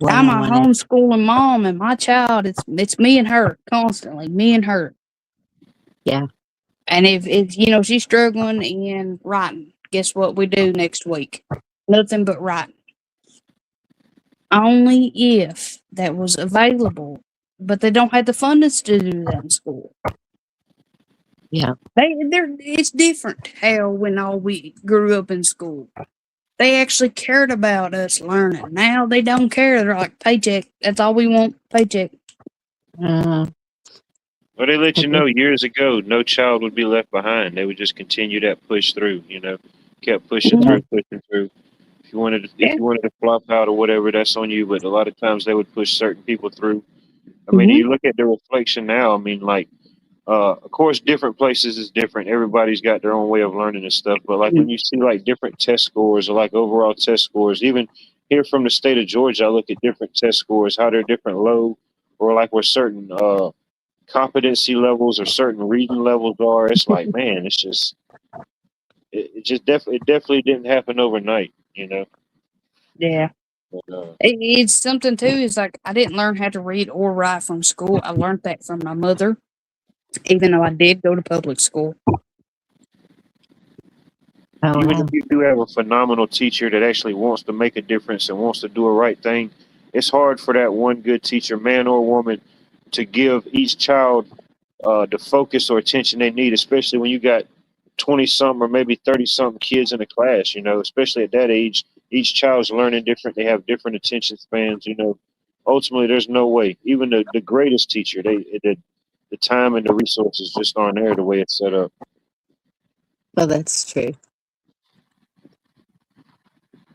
I'm a One-on-one. homeschooling mom, and my child, it's me and her constantly, me and her. Yeah. And if she's struggling in writing, guess what we do next week? Nothing but writing. Only if that was available, but they don't have the fundings to do that in school. Yeah. It's different how when all we grew up in school. They actually cared about us learning. Now they don't care. They're like, paycheck. That's all we want. Paycheck. Uh, Well, they let I you know years ago, no child would be left behind. They would just continue that push through. Kept pushing Mhm. through, pushing through. If Yeah. you wanted to flop out or whatever, that's on you. But a lot of times they would push certain people through. I mean, Mhm. you look at the reflection now. I mean, like, of course, different places is different. Everybody's got their own way of learning and stuff. But like when you see like different test scores or like overall test scores, even here from the state of Georgia, I look at different test scores, how they're different low, or like where certain competency levels or certain reading levels are. It's like, man, it's just it definitely didn't happen overnight. Yeah. But, It's something too. Is like I didn't learn how to read or write from school. I learned that from my mother, even though I did go to public school. oh even if wow. you do have a phenomenal teacher that actually wants to make a difference and wants to do a right thing, it's hard for that one good teacher, man or woman, to give each child the focus or attention they need, especially when you got 20 something or maybe 30 something kids in a class, especially at that age. Each child's learning different. They have different attention spans. Ultimately, there's no way, even the greatest teacher, the the time and the resources just aren't there the way it's set up. Well, that's true.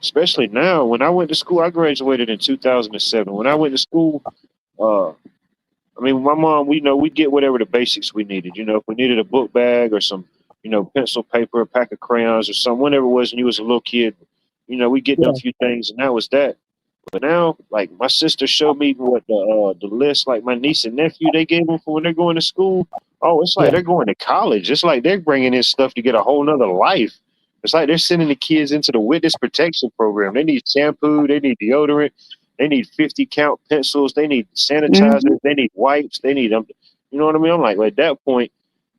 Especially now, when I went to school, I graduated in 2007. When I went to school, I mean, my mom, we get whatever the basics we needed. If we needed a book bag or some, pencil, paper, a pack of crayons or something, whatever it was, and you was a little kid, we get them Yeah. few things, and that was that. But now, like my sister showed me what the list, like my niece and nephew, they gave them for when they're going to school. Oh, it's like Yeah. they're going to college. It's like they're bringing in stuff to get a whole nother life. It's like they're sending the kids into the witness protection program. They need shampoo, they need deodorant, they need 50 count pencils, they need sanitizers, they need wipes, they need them. You know what I mean? I'm like, at that point,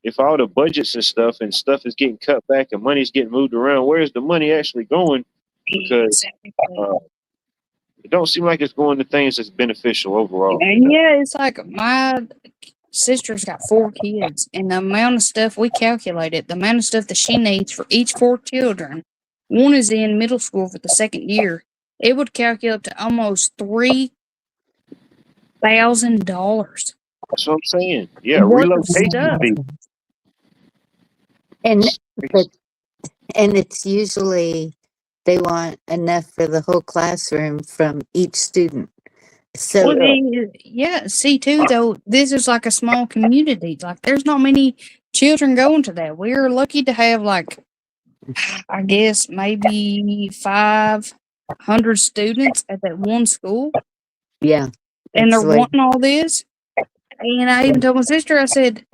if all the budgets and stuff is getting cut back and money's getting moved around, where's the money actually going? Because it don't seem like it's going to things that's beneficial overall. And yeah, it's like my sister's got 4 kids, and the amount of stuff we calculated, the amount of stuff that she needs for each 4 children. One is in middle school for the 2nd year. It would calculate up to almost $3,000. That's what I'm saying. Yeah, Worth of relocation stuff. fee. And but and it's usually they want enough for the whole classroom from each student. So Well, yeah, see too though, this is like a small community. Like there's not many children going to that. We're lucky to have like, I guess maybe 500 students at that one school, yeah, and they're that's like- wanting all this. And I even told my sister, I said,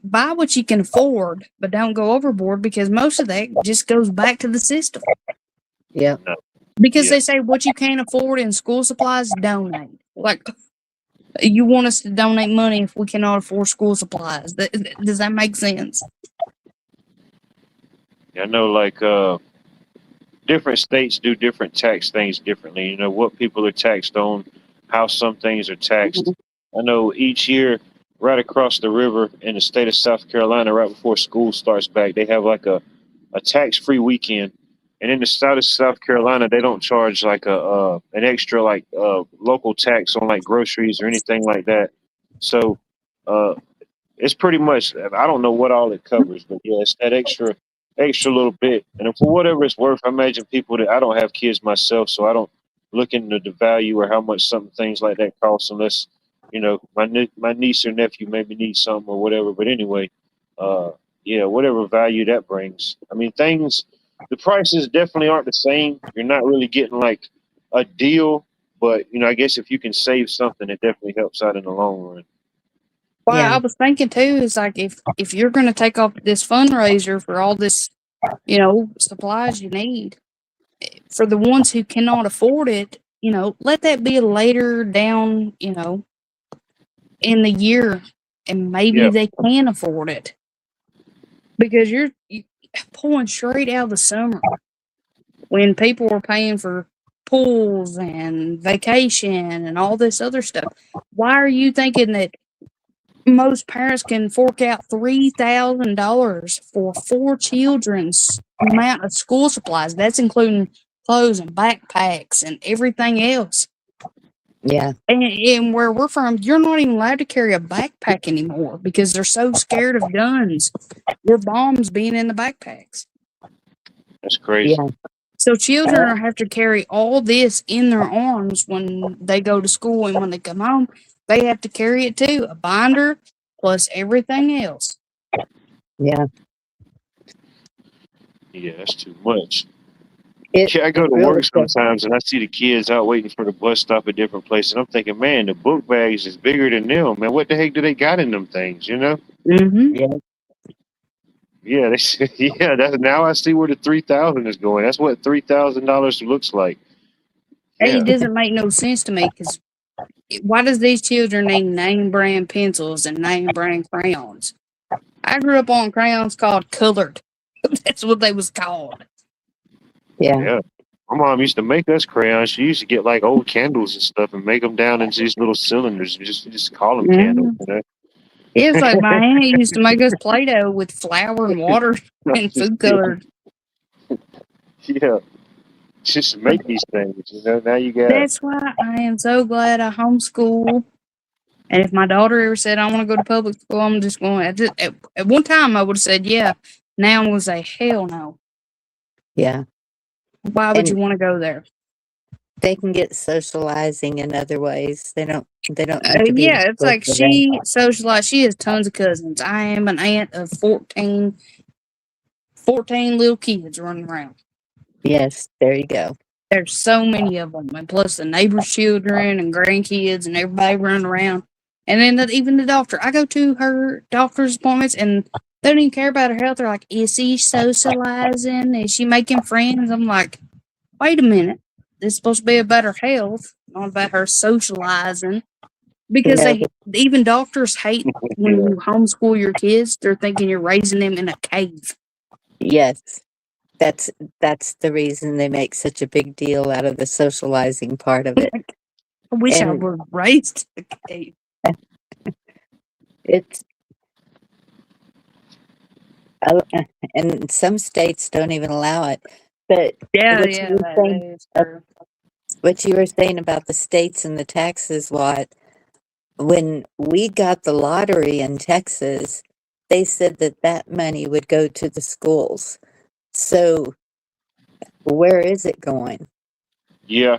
buy what you can afford, but don't go overboard because most of that just goes back to the system. yeah, Because Yeah. they say what you can't afford in school supplies, donate. Like, you want us to donate money if we cannot afford school supplies. Does that make sense? I know, like, different states do different tax things differently. What people are taxed on, how some things are taxed. I know each year, right across the river in the state of South Carolina, right before school starts back, they have like a tax-free weekend. And in the state of South Carolina, they don't charge like an extra like local tax on like groceries or anything like that. So it's pretty much, I don't know what all it covers, but yeah, it's that extra little bit. And for whatever it's worth, I imagine people that, I don't have kids myself, so I don't look into the value or how much some things like that cost unless, my niece or nephew maybe needs something or whatever. But anyway, yeah, whatever value that brings. I mean, the prices definitely aren't the same. You're not really getting like a deal, but I guess if you can save something, it definitely helps out in the long run. Well, Yeah. I was thinking too, is like if you're going to take off this fundraiser for all this, supplies you need, for the ones who cannot afford it, let that be later down, in the year, and maybe Yeah. they can afford it. Because you're pulling straight out of the summer when people are paying for pools and vacation and all this other stuff. Why are you thinking that most parents can fork out $3,000 for 4 children's amount of school supplies? That's including clothes and backpacks and everything else. yeah, And where we're from, you're not even allowed to carry a backpack anymore because they're so scared of guns or bombs being in the backpacks. That's crazy. yeah, So children have to carry all this in their arms when they go to school, and when they come home, they have to carry it too, a binder plus everything else. yeah. Yeah, that's too much. It I go to really work does. sometimes and I see the kids out waiting for the bus stop at different places. And I'm thinking, man, the book bags is bigger than them. Man, what the heck do they got in them things? Mm-hmm. Yeah, Yeah, yeah. That's now I see where the 3,000 is going. That's what $3,000 looks like. Yeah, It doesn't make no sense to me because why does these children need name brand pencils and name brand crayons? I grew up on crayons called colored. That's what they was called. yeah, yeah. My mom used to make us crayons. She used to get like old candles and stuff and make them down into these little cylinders. And just call them candles. It was like my aunt used to make us Play-Doh with flour and water and food color. Yeah, just make these things. Now you got. That's why I am so glad I homeschool And if my daughter ever said, I want to go to public school, I'm just going, at one time, I would have said, yeah. Now I'm going to say, hell no. Yeah. Why would you And want to go there? they can get socializing in other ways. They don't need to be in Yeah, it's school like for that. she socialized. She has tons of cousins. I am an aunt of 14 little kids running around. Yes, there you go. There's so many of them, and plus the neighbors' children and grandkids and everybody running around. And then even the doctor. I go to her doctor's appointments, and they don't even care about her health. They're like, "Is she socializing? Is she making friends?" I'm like, "Wait a minute. This is supposed to be about her health, not about her socializing." Because Yeah, even doctors hate when Yeah. you homeschool your kids. They're thinking you're raising them in a cave. yes. That's the reason they make such a big deal out of the socializing part of it. I wish I And were raised in a cave. it's and some states don't even allow it. But Yeah, what yeah, you were saying, that is true. what you were saying about the states and the taxes, when we got the lottery in Texas, they said that money would go to the schools. So where is it going? Yeah.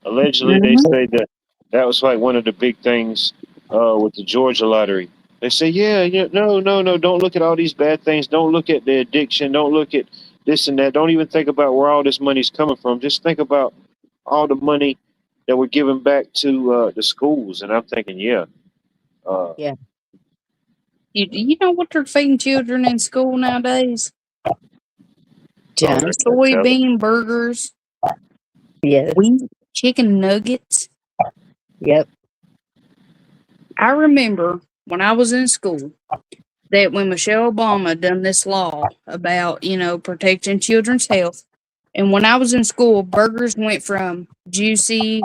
Allegedly, they Mhm. say that that was like one of the big things with the Georgia lottery. They say, yeah, yeah, no, no, no, don't look at all these bad things. Don't look at the addiction. Don't look at this and that. Don't even think about where all this money's coming from. Just think about all the money that we're giving back to the schools. And I'm thinking, yeah, uh, Yeah, You know what they're feeding children in school nowadays? oh, junk. I can't tell it. Soybean burgers, Yes. wheat, chicken nuggets. Yep. I remember when I was in school that when Michelle Obama done this law about, protecting children's health, and when I was in school, burgers went from juicy,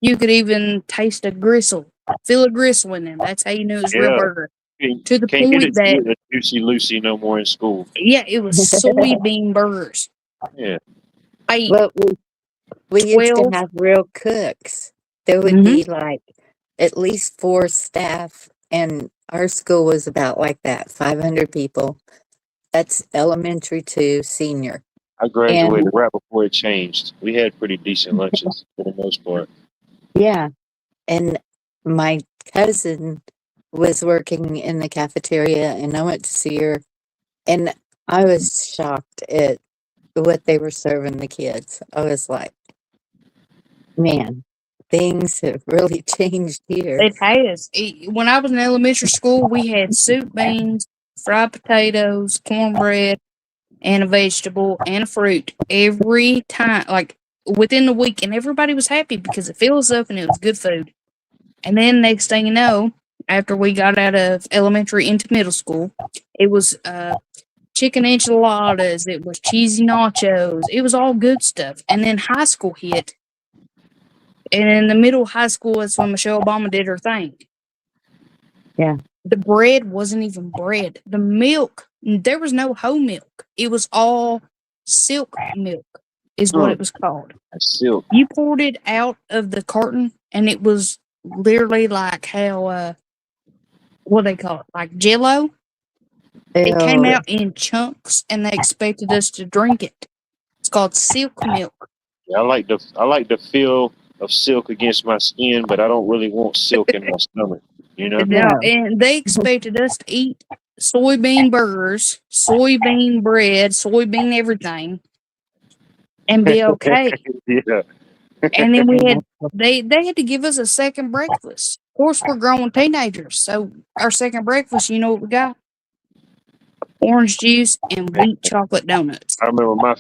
you could even taste a gristle, feel a gristle in them. That's how you knew it was real Yeah, burger. can't, To the can't get point it that, a Juicy Lucy no more in school. yeah, it was soybean burgers. Yeah, I Well, we used to 12. have real cooks. There would Mm-hmm. be like at least 4 staff, and our school was about like that, 500 people. That's elementary to senior. I And graduated right before it changed. We had pretty decent lunches for the most part. yeah, and my cousin was working in the cafeteria, and I went to see her, and I was shocked at what they were serving the kids. I was like, man, things have really changed here. It has. When I was in elementary school, we had soup, beans, fried potatoes, cornbread, and a vegetable and a fruit every time, like within the week, and everybody was happy because it fills up and it was good food. And then next thing you know, after we got out of elementary into middle school, it was chicken enchiladas, it was cheesy nachos, it was all good stuff. And then high school hit, and in the middle of high school, that's when Michelle Obama did her thing. Yeah. The bread wasn't even bread. The milk, there was no whole milk. It was all silk milk, is what it was called. Silk. You poured it out of the carton, and it was literally like how, what they call it, like Jello. It came Ew. out in chunks, and they expected us to drink it. It's called silk milk. Yeah, I like the feel of silk against my skin, but I don't really want silk in my stomach. You know? Now, No. and they expected us to eat soybean burgers, soybean bread, soybean everything, and be okay. Yeah. And then they had to give us a second breakfast. Of course, we're grown teenagers, so our second breakfast, you know what we got? Orange juice and wheat chocolate donuts. I remember my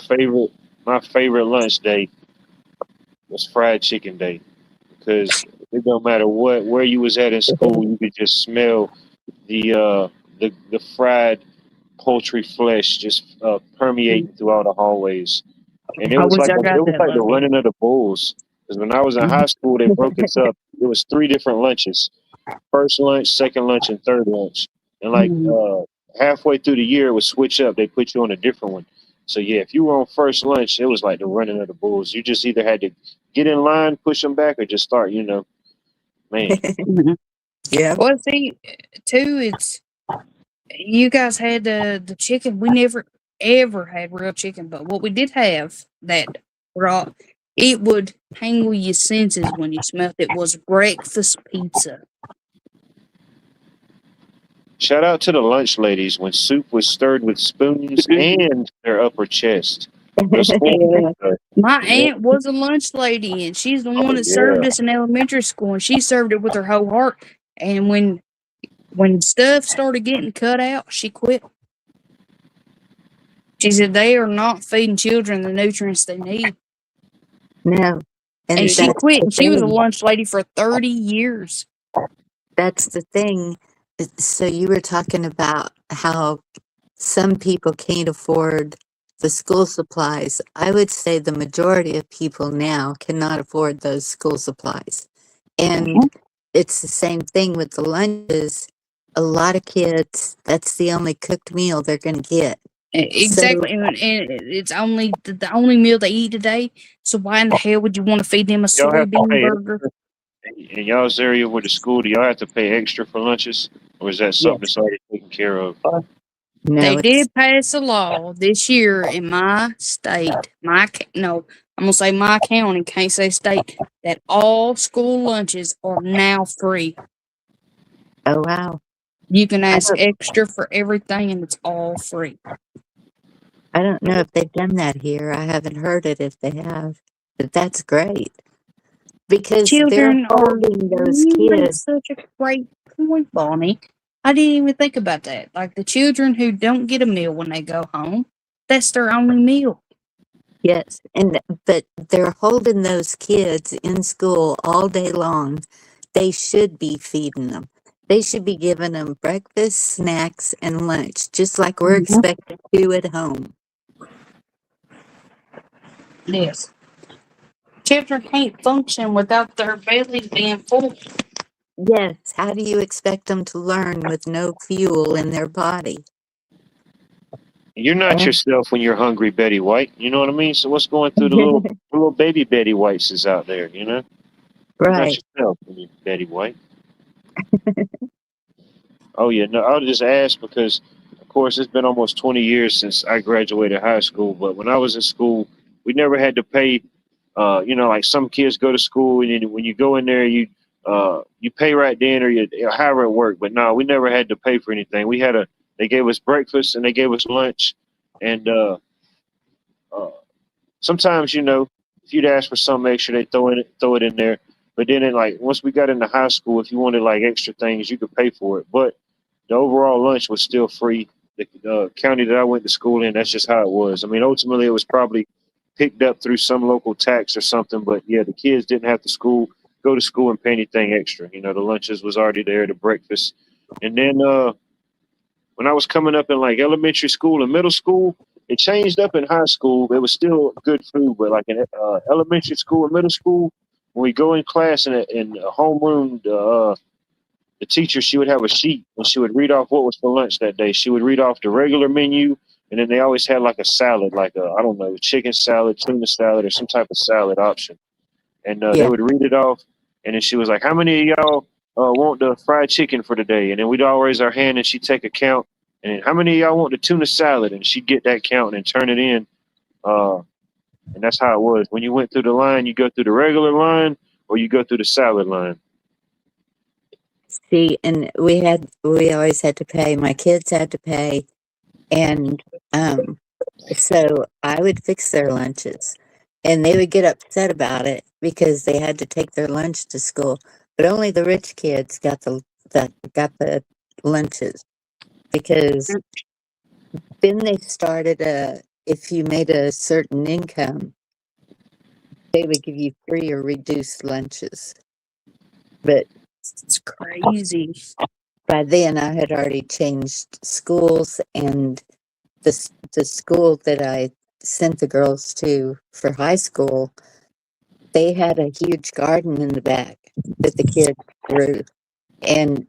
favorite lunch day was fried chicken day because it don't matter where you was at in school, you could just smell the fried poultry flesh just permeating through all the hallways. And it I was wish like I got that the lucky. running of the bulls. Because when I was in high school, they broke us up. It was 3 different lunches: first lunch, second lunch, and third lunch. And like halfway through the year, it would switch up. They put you on a different one. So yeah, if you were on first lunch, it was like the running of the bulls. You just either had to get in line, push them back, or just start. Man, Mhm. Yeah. Well, see, too, it's you guys had the chicken. We never ever had real chicken, but what we did have that raw, it would tangle your senses when you smelled it was breakfast pizza. Shout out to the lunch ladies when soup was stirred with spoons and their upper chest. Those school Yeah. pizza. My Yeah. aunt was a lunch lady, and she's the one Oh that yeah. served us in elementary school, and she served it with her whole heart. And when stuff started getting cut out, she quit. She said they are not feeding children the nutrients they need. No. And And she that's quit, the and she was a thing. lunch lady for 30 years. That's the thing. So you were talking about how some people can't afford the school supplies. I would say the majority of people now cannot afford those school supplies. And it's the same thing with the lunches. A lot of kids, that's the only cooked meal they're going to get. So, Exactly, and it's only the only meal they eat today. So why in the hell would you want to feed them a Y'all have to soybean pay burger? in y'all's area with the school. Do y'all have to pay extra for lunches, or is that something Yes. that's already taken care of? They no, it's, did pass a law this year in my state, no, I'm gonna say my county, can't say state, that all school lunches are now free. oh wow. You can I ask don't, extra for everything, and it's all free. I don't know if they've done that here. I haven't heard it if they have, but that's great because they're Children are. holding those You make kids. such a great point, Bonnie. I didn't even think about that. Like the children who don't get a meal when they go home, that's their only meal. Yes, but they're holding those kids in school all day long. They should be feeding them. They should be giving them breakfast, snacks, and lunch, just like we're Mhm. expected to at home. Yes. Children can't function without their bellies being full. Yes, how do you expect them to learn with no fuel in their body? You're not And yourself when you're hungry, Betty White. You know what I mean? So what's going through the little baby Betty Whites is out there? You know, you're not right. yourself when you're Betty White. Oh yeah, no. I'll just ask because, of course, it's been almost 20 years since I graduated high school. But when I was in school, we never had to pay. Like some kids go to school and then when you go in there, you pay right then or however it worked. But no, we never had to pay for anything. They gave us breakfast and they gave us lunch, and uh, sometimes if you'd ask for something extra, they throw it in there. But then once we got into high school, if you wanted like extra things, you could pay for it. But the overall lunch was still free. The county that I went to school in, that's just how it was. I mean, ultimately, it was probably picked up through some local tax or something. But yeah, the kids didn't have to go to school and pay anything extra. The lunches was already there, the breakfast, and then when I was coming up in like elementary school and middle school, it changed up in high school. It was still good food, but like in elementary school and middle school, when we go in class in a homeroom, the teacher, she would have a sheet and she would read off what was for lunch that day. She would read off the regular menu, and then they always had like a salad, like I don't know, chicken salad, tuna salad, or some type of salad option. And they Yeah. would read it off, and then she was like, "How many of y'all want the fried chicken for today?" And then we'd all raise our hand, and she'd take a count. And then, how many of y'all want the tuna salad? And she'd get that count and turn it in. Uh, and that's how it was. When you went through the line, you go through the regular line or you go through the salad line. See, and we always had to pay. My kids had to pay, and so I would fix their lunches, and they would get upset about it because they had to take their lunch to school. But only the rich kids got the lunches because then they started if you made a certain income, they would give you free or reduced lunches. But It's crazy. by then I had already changed schools, and the school that I sent the girls to for high school, they had a huge garden in the back that the kids grew, and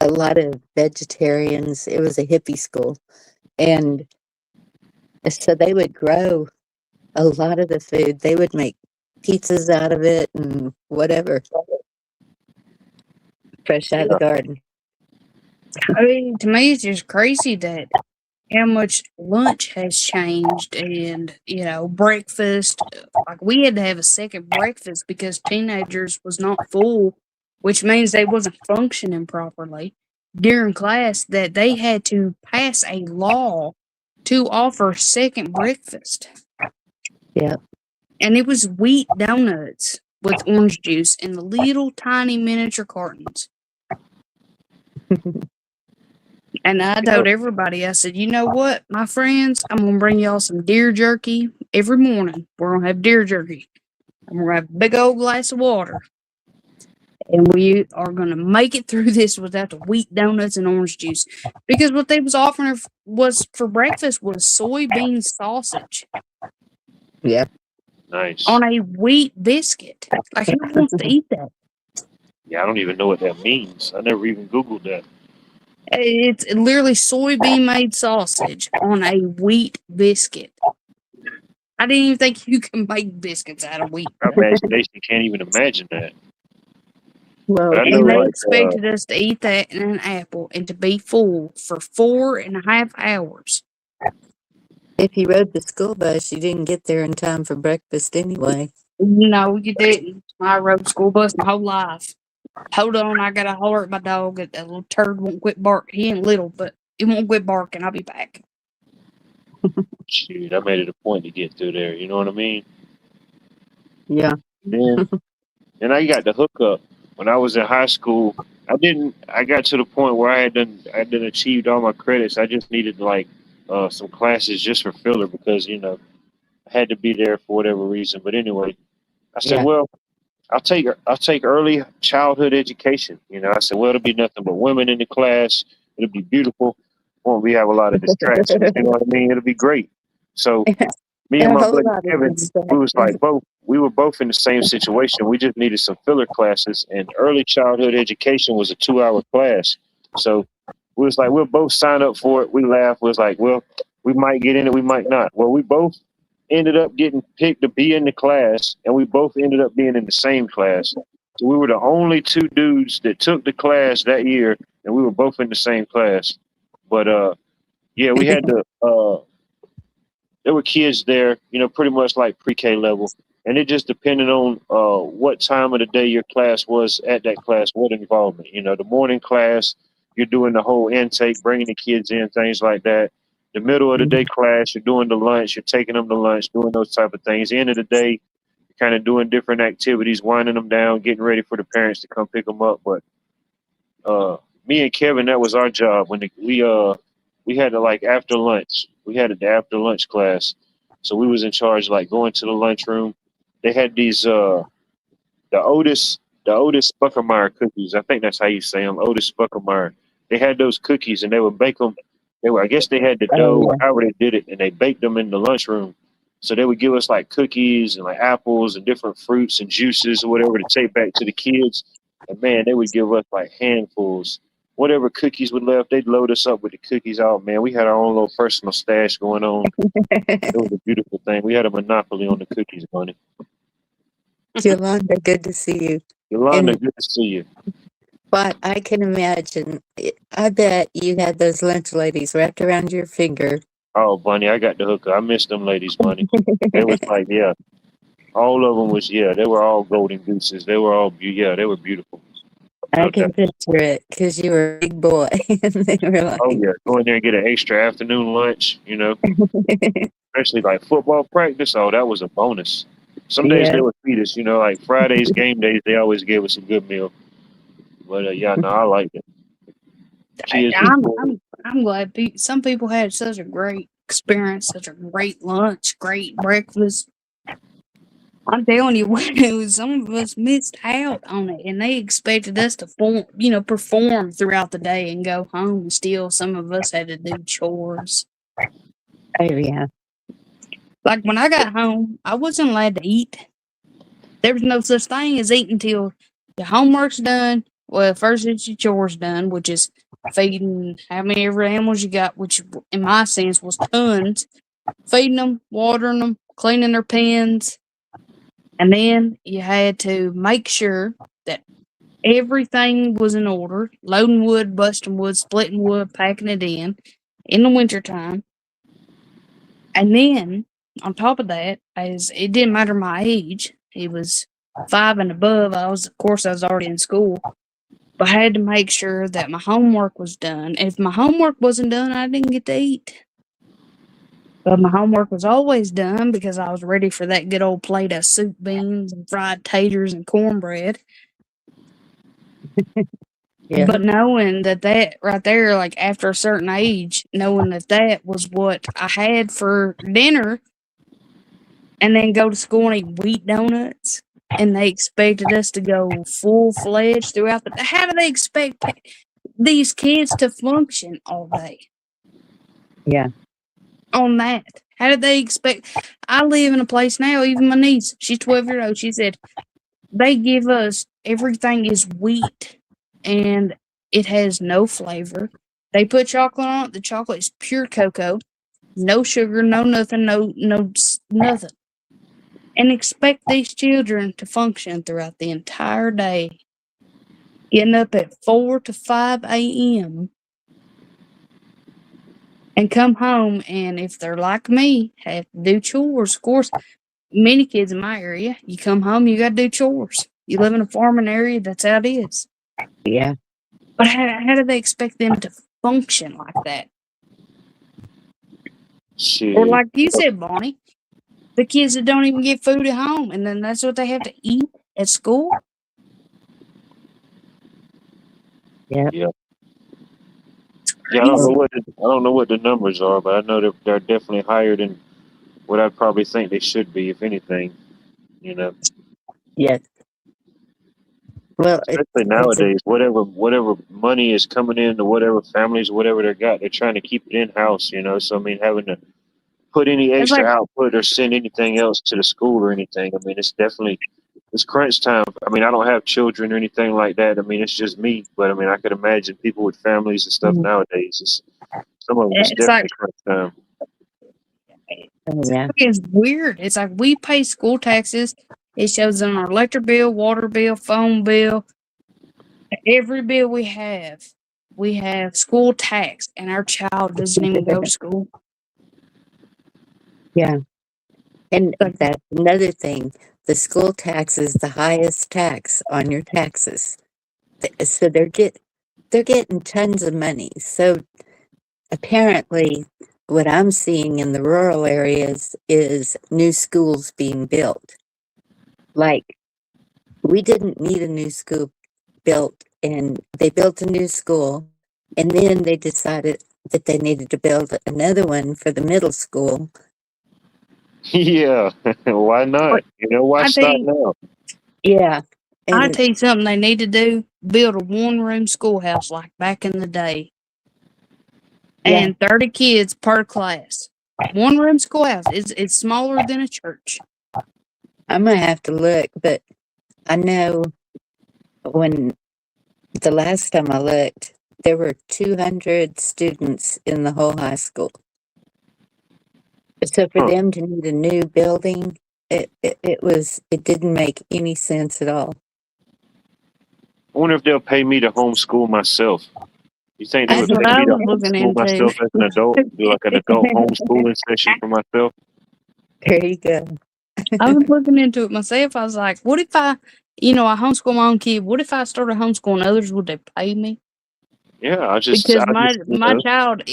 a lot of vegetarians. It was a hippie school, and so they would grow a lot of the food. They would make pizzas out of it and whatever. Fresh out of Yeah. the garden. I mean, to me, it's just crazy that how much lunch has changed and, breakfast. Like, we had to have a second breakfast because teenagers was not full, which means they wasn't functioning properly during class, that they had to pass a law to offer second breakfast. Yep. And it was wheat donuts with orange juice in the little tiny miniature cartons. And I told everybody, I said, you know what, my friends, I'm going to bring y'all some deer jerky every morning. We're going to have deer jerky. I'm going to have a big old glass of water. And we are going to make it through this without the wheat donuts and orange juice. Because what they was offering was for breakfast was soybean sausage Yep. Nice. on a wheat biscuit. Like, who wants to eat that? Yeah, I don't even know what that means. I never even Googled that. It's literally soybean made sausage on a wheat biscuit. I didn't even think you can make biscuits out of wheat. My imagination can't even imagine that. Well, But I know, And they like, expected us to eat that in an apple and to be full for 4.5 hours. if you rode the school bus, you didn't get there in time for breakfast anyway. No, you didn't. I rode school bus my whole life. Hold on, I gotta holler at my dog. That little turd won't quit barking. He ain't little, but he won't quit barking. I'll be back. shoot, I made it a point to get through there. You know what I mean? Yeah. Then, then I got the hookup when I was in high school. I got to the point where I done achieved all my credits. I just needed like some classes just for filler because I had to be there for whatever reason. But anyway, I said, Yeah. well, I'll take early childhood education. I said, well, it'll be nothing but women in the class. It'll be beautiful. Won't we have a lot of distractions? You know what I mean? It'll be great. So me and A my whole buddy lot of Kevin, distractions. we were both in the same situation. We just needed some filler classes, and early childhood education was a 2-hour class. So we was like, we'll both sign up for it. We laughed. We was like, well, we might get in it, we might not. Well, we both ended up getting picked to be in the class, and we both ended up being in the same class. So we were the only two dudes that took the class that year, and we were both in the same class. But yeah, we had to. There were kids there, pretty much like pre-K level, and it just depended on what time of the day your class was at that class, what involvement. The morning class, you're doing the whole intake, bringing the kids in, things like that. The middle of the day class, you're doing the lunch, you're taking them to lunch, doing those type of things. The end of the day, you're kind of doing different activities, winding them down, getting ready for the parents to come pick them up. But me and Kevin, that was our job when we had to like after lunch. We had the after lunch class, so we was in charge like going to the lunchroom. They had these the Otis Spuckermeyer cookies. I think that's how you say them, Otis Spuckermeyer. They had those cookies and they would bake them. I guess they had the dough or however they did it, and they baked them in the lunchroom. So they would give us like cookies and like apples and different fruits and juices or whatever to take back to the kids. And man, they would give us like handfuls. Whatever cookies were left, they'd load us up with the cookies. Oh man, we had our own little personal stash going on. It was a beautiful thing. We had a monopoly on the cookies, Bunny. Yolanda, good to see you. Yolanda, And- good to see you. But I can imagine. I bet you had those lunch ladies wrapped around your finger. Oh, Bunny, I got the hooker. I miss them ladies, Bunny. They was like, yeah, all of them was, yeah, they were all golden gooses. They were all, yeah, they were beautiful. I can picture it because you were a big boy, and they were like, Oh yeah, go in there and get an extra afternoon lunch. Especially like football practice. Oh, that was a bonus. Some days Yeah. they would feed us. Like Fridays, game days, they always gave us a good meal. But yeah, no, I like it. Kids I'm glad some people had such a great experience, such a great lunch, great breakfast. I'm telling you, some of us missed out on it, and they expected us to perform throughout the day and go home. Still, some of us had to do chores. Oh yeah. Like when I got home, I wasn't allowed to eat. There was no such thing as eating until your homework's done. Well, first it's your chores done, which is feeding how many ever animals you got, which in my sense was tons. Feeding them, watering them, cleaning their pens. And then you had to make sure that Everything was in order. Loading wood, busting wood, splitting wood, packing it in the wintertime. And then on top of that, as it didn't matter my age, it was 5 and above. I was already in school. But I had to make sure that my homework was done. If my homework wasn't done, I didn't get to eat. But my homework was always done because I was ready for that good old plate of soup, beans, and fried taters and cornbread. Yeah. But knowing that right there, like after a certain age, knowing that was what I had for dinner, and then go to school and eat wheat donuts, and they expected us to go full-fledged throughout the. How do they expect these kids to function all day Yeah. on that? How did they expect? I live in a place now, even my niece, she's 12 years old, she said, they give us everything is wheat and it has no flavor. They put chocolate on it. The chocolate is pure cocoa, no sugar, no nothing, no nothing. And expect these children to function throughout the entire day, getting up at 4 to 5 a.m. and come home, and if they're like me, have to do chores. Of course, many kids in my area, you come home, you got to do chores. You live in a farming area, that's how it is. Yeah. But how do they expect them to function like that? Shit. Or like you said, Bonnie, the kids that don't even get food at home, and then that's what they have to eat at school. Yeah. Yeah. Yeah, I don't know what the numbers are, but I know they're definitely higher than what I probably think they should be, if anything. You know, Yes. Well, especially nowadays, whatever money is coming in to whatever families, whatever they got, they're trying to keep it in house. You know, so I mean, having to put any It's extra like output or send anything else to the school or anything. I mean, it's crunch time. I mean, I don't have children or anything like that. I mean, it's just me. But I mean, I could imagine people with families and stuff nowadays. Some of them it's it's like definitely crunch time. yeah. it's weird. It's like we pay school taxes. It shows on our electric bill, water bill, phone bill, every bill we have school tax, and our child doesn't even go to school. Yeah. And Like, that's another thing. The school tax is the highest tax on your taxes. So they're getting tons of money. So apparently what I'm seeing in the rural areas is new schools being built. Like, we didn't need a new school built, and they built a new school, and then they decided that they needed to build another one for the middle school. Yeah, why not? You know, why I stop think now? Yeah. I And tell you something they need to do: build a one-room schoolhouse like back in the day, yeah, and 30 kids per class. One-room schoolhouse. It's smaller than a church. I'm gonna have to look, but I know when the last time I looked, there were 200 students in the whole high school. So for Huh. them to need a new building, it didn't make any sense at all. I wonder if they'll pay me to homeschool myself. You think they I would That's what pay I me to was looking homeschool into. myself as an adult? Do like an adult homeschooling session for myself? There you go. I was looking into it myself. I was like, what if I homeschool my own kid? What if I started homeschooling others? Would they pay me? Yeah, I Because my you my know, child,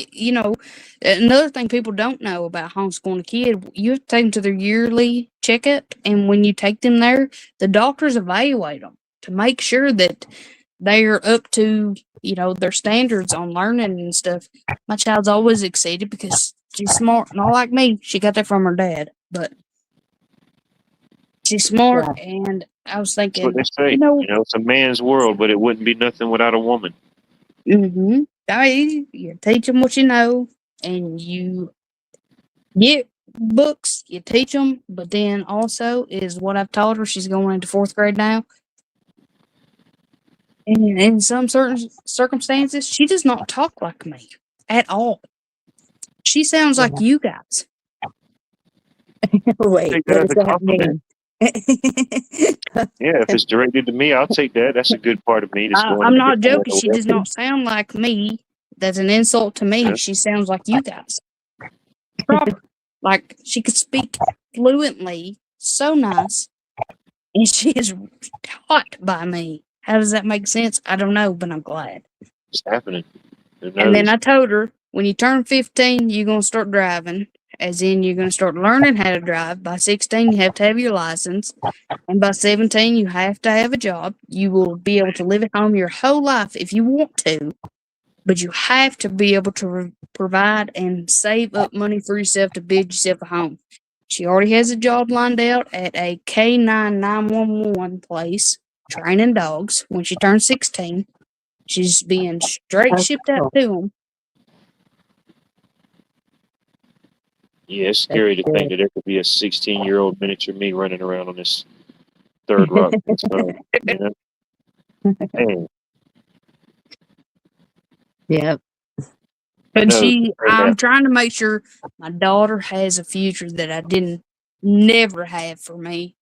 another thing people don't know about homeschooling a kid, you have to take them to their yearly checkup, and when you take them there, the doctors evaluate them to make sure that they are up to their standards on learning and stuff. My child's always exceeded because she's smart, not like me. She got that from her dad, but she's smart, Yeah. and I was that's what thinking, they say. You know, it's a man's world, but it wouldn't be nothing without a woman. you teach them what you know, and you get books, you teach them, but then also is what I've taught her. She's going into 4th grade now. And in some certain circumstances, she does not talk like me at all. She sounds like you guys. Wait, Take what that as does a that compliment. mean? Yeah, if it's directed to me, I'll take that. That's a good part of me that's going I'm in a not different joking. way. She does not sound like me. That's an insult to me. Yeah. She sounds like you guys. Proper. Like she could speak fluently, so nice, and she is taught by me. How does that make sense? I don't know, but I'm glad. It's happening. Who And then knows? I told her, when you turn 15, you're going to start driving, as in you're going to start learning how to drive. By 16, you have to have your license. And by 17, you have to have a job. You will be able to live at home your whole life if you want to, but you have to be able to provide and save up money for yourself to build yourself a home. She already has a job lined out at a K9 911 place, training dogs. When she turns 16, she's being straight Oh, shipped out cool. to them. Yeah, it's That's scary to think good. that there could be a 16-year-old miniature me running around on this third rock. It's fun, you know? Man, Yep. But no, I'm trying to make sure my daughter has a future that I didn't never have for me.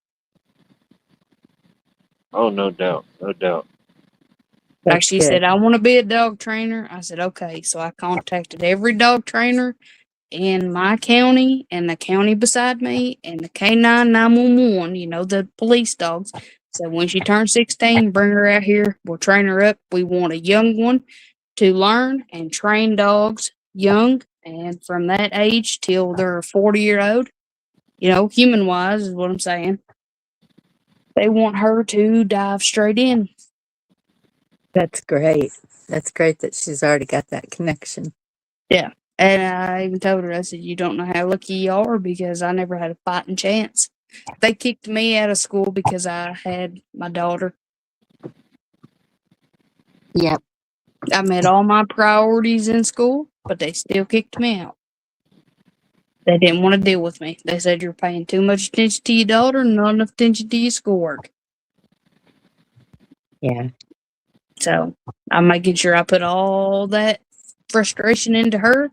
oh, no doubt, no doubt. Like That's she good. said, I want to be a dog trainer. I said, okay. So I contacted every dog trainer in my county and the county beside me and the K9 911, the police dogs. So when she turns 16, bring her out here. We'll train her up. We want a young one to learn and train dogs young and from that age till they're 40-year-old, human wise is what I'm saying. They want her to dive straight in. That's great. That's great that she's already got that connection. Yeah. And I even told her, I said, you don't know how lucky you are because I never had a fighting chance. They kicked me out of school because I had my daughter. Yep. I met all my priorities in school, but they still kicked me out. They didn't want to deal with me. They said you're paying too much attention to your daughter and not enough attention to your schoolwork. Yeah. So I'm making sure I put all that frustration into her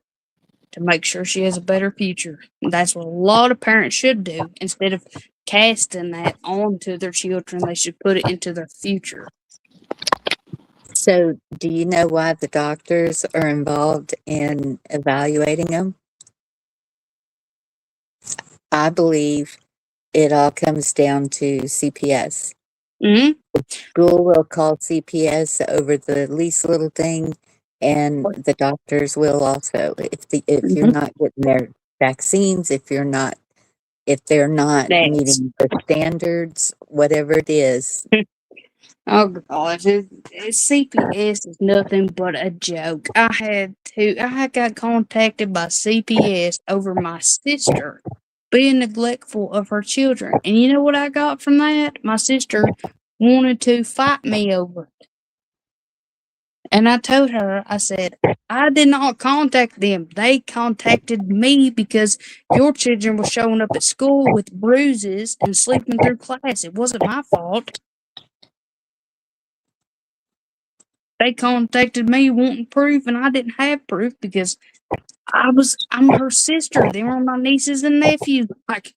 to make sure she has a better future. And that's what a lot of parents should do. Instead of casting that onto their children, they should put it into their future. So, do you know why the doctors are involved in evaluating them? I believe it all comes down to CPS. Hmm. School will call CPS over the least little thing, and the doctors will also. If you're not getting their vaccines, if they're not That's meeting the standards, whatever it is. oh gosh, CPS is nothing but a joke. I got contacted by CPS over my sister being neglectful of her children. And you know what I got from that? My sister wanted to fight me over it. And I told her, I said, I did not contact them. They contacted me because your children were showing up at school with bruises and sleeping through class. It wasn't my fault. They contacted me wanting proof, and I didn't have proof because I'm her sister. They were my nieces and nephews. Like,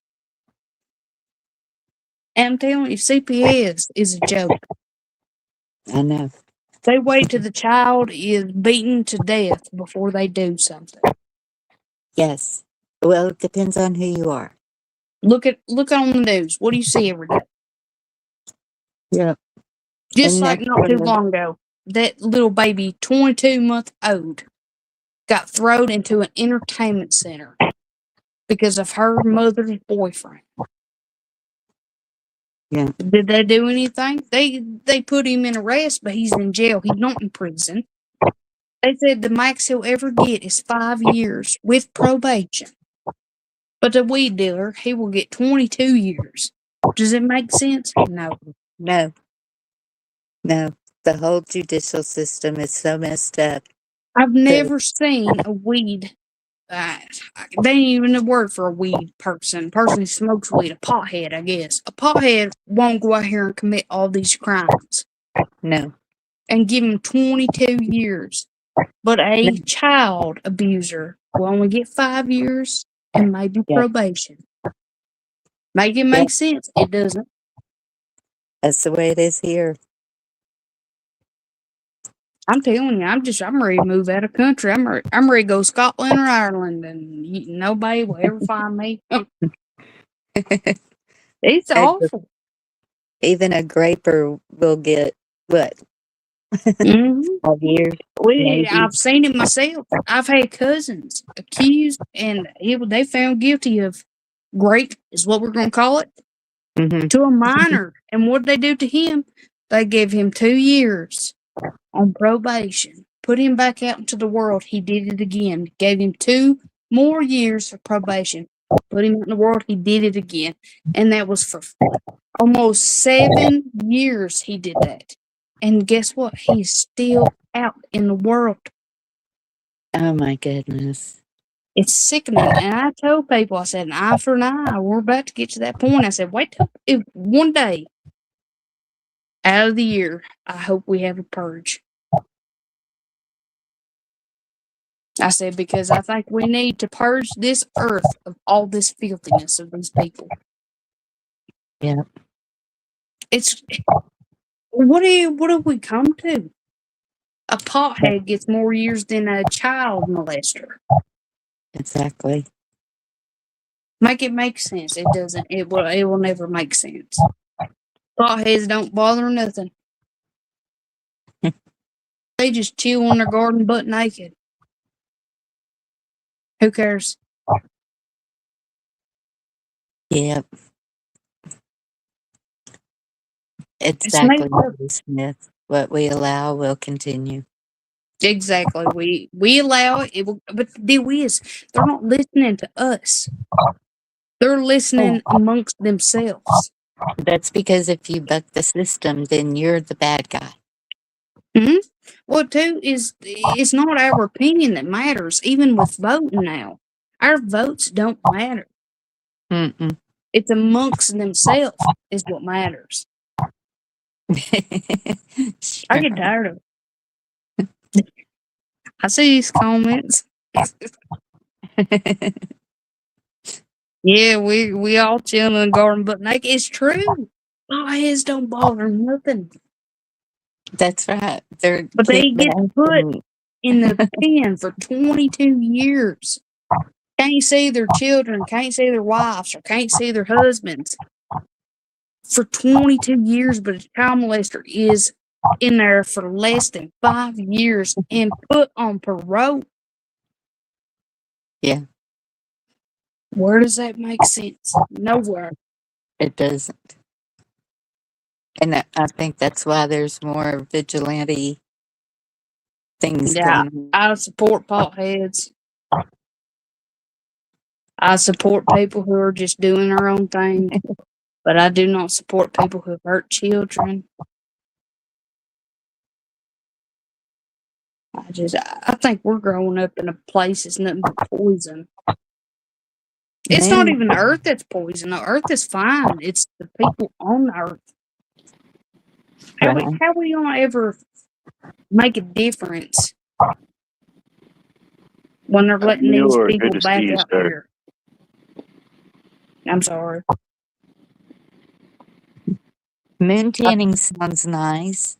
and I'm telling you, CPS is a joke. I know. They wait till the child is beaten to death before they do something. Yes. Well, it depends on who you are. Look on the news. What do you see every day? Yeah. Just And like that's not too one of- long ago, that little baby, 22-month-old, got thrown into an entertainment center because of her mother's boyfriend. Yeah. Did they do anything? They put him in arrest, but he's in jail. He's not in prison. They said the max he'll ever get is 5 years with probation. But the weed dealer, he will get 22 years. Does it make sense? No. No. No. The whole judicial system is so messed up. I've never seen a weed. They ain't even a word for a weed person. Person who smokes weed, a pothead, I guess. A pothead won't go out here and commit all these crimes No. and give him 22 years. But a child abuser will only get 5 years and maybe Yeah. probation. Make it make sense. It doesn't. That's the way it is here. I'm telling you, I'm ready to move out of country. I'm ready to go Scotland or Ireland, and nobody will ever find me. It's awful. Even a graper will get what? Mhm. 5 years. Maybe. I've seen it myself. I've had cousins accused, and they found guilty of grape, is what we're going to call it, Mhm. to a minor. And what did they do to him? They gave him 2 years on probation, put him back out into the world. He did it again. Gave him 2 more years of probation, put him out in the world. He did it again. And that was for almost 7 years he did that. And guess what? He's still out in the world. Oh my goodness. It's sickening. And I told people, I said, an eye for an eye. We're about to get to that point. I said, wait till if one day out of the year, I hope we have a purge. I said, because I think we need to purge this earth of all this filthiness of these people. Yeah. It's what have we come to? A pothead gets more years than a child molester. Exactly. Make it make sense. It doesn't. It will never make sense. Potheads don't bother nothing. They just chill in their garden butt naked. Who cares? Yep. It's Exactly, made up. Mary Smith. What we allow will continue. Exactly. We allow it. It will, but the deal is, they're not listening to us. They're listening amongst themselves. That's because if you buck the system, then you're the bad guy. Well, too, is it's not our opinion that matters, even with voting now. Our votes don't matter. Mm-mm. It's amongst themselves is what matters. I get tired of it. I see these comments. Yeah, we all chilling in the garden, but naked. It's true. Potheads don't bother nothing. That's right. They're But they kicked get back put and- in the pen for 22 years. Can't see their children, can't see their wives, or can't see their husbands for 22 years, but a child molester is in there for less than 5 years and put on parole. Yeah. Where does that make sense? Nowhere. It doesn't. And I think that's why there's more vigilante things Yeah, going on. I support potheads. I support people who are just doing their own thing, but I do not support people who hurt children. I think we're growing up in a place that's nothing but poison. It's not even the earth that's poison. The earth is fine. It's the people on the earth. How we gonna ever make a difference when they're letting these people back out here? I'm sorry. Moon tanning sounds nice.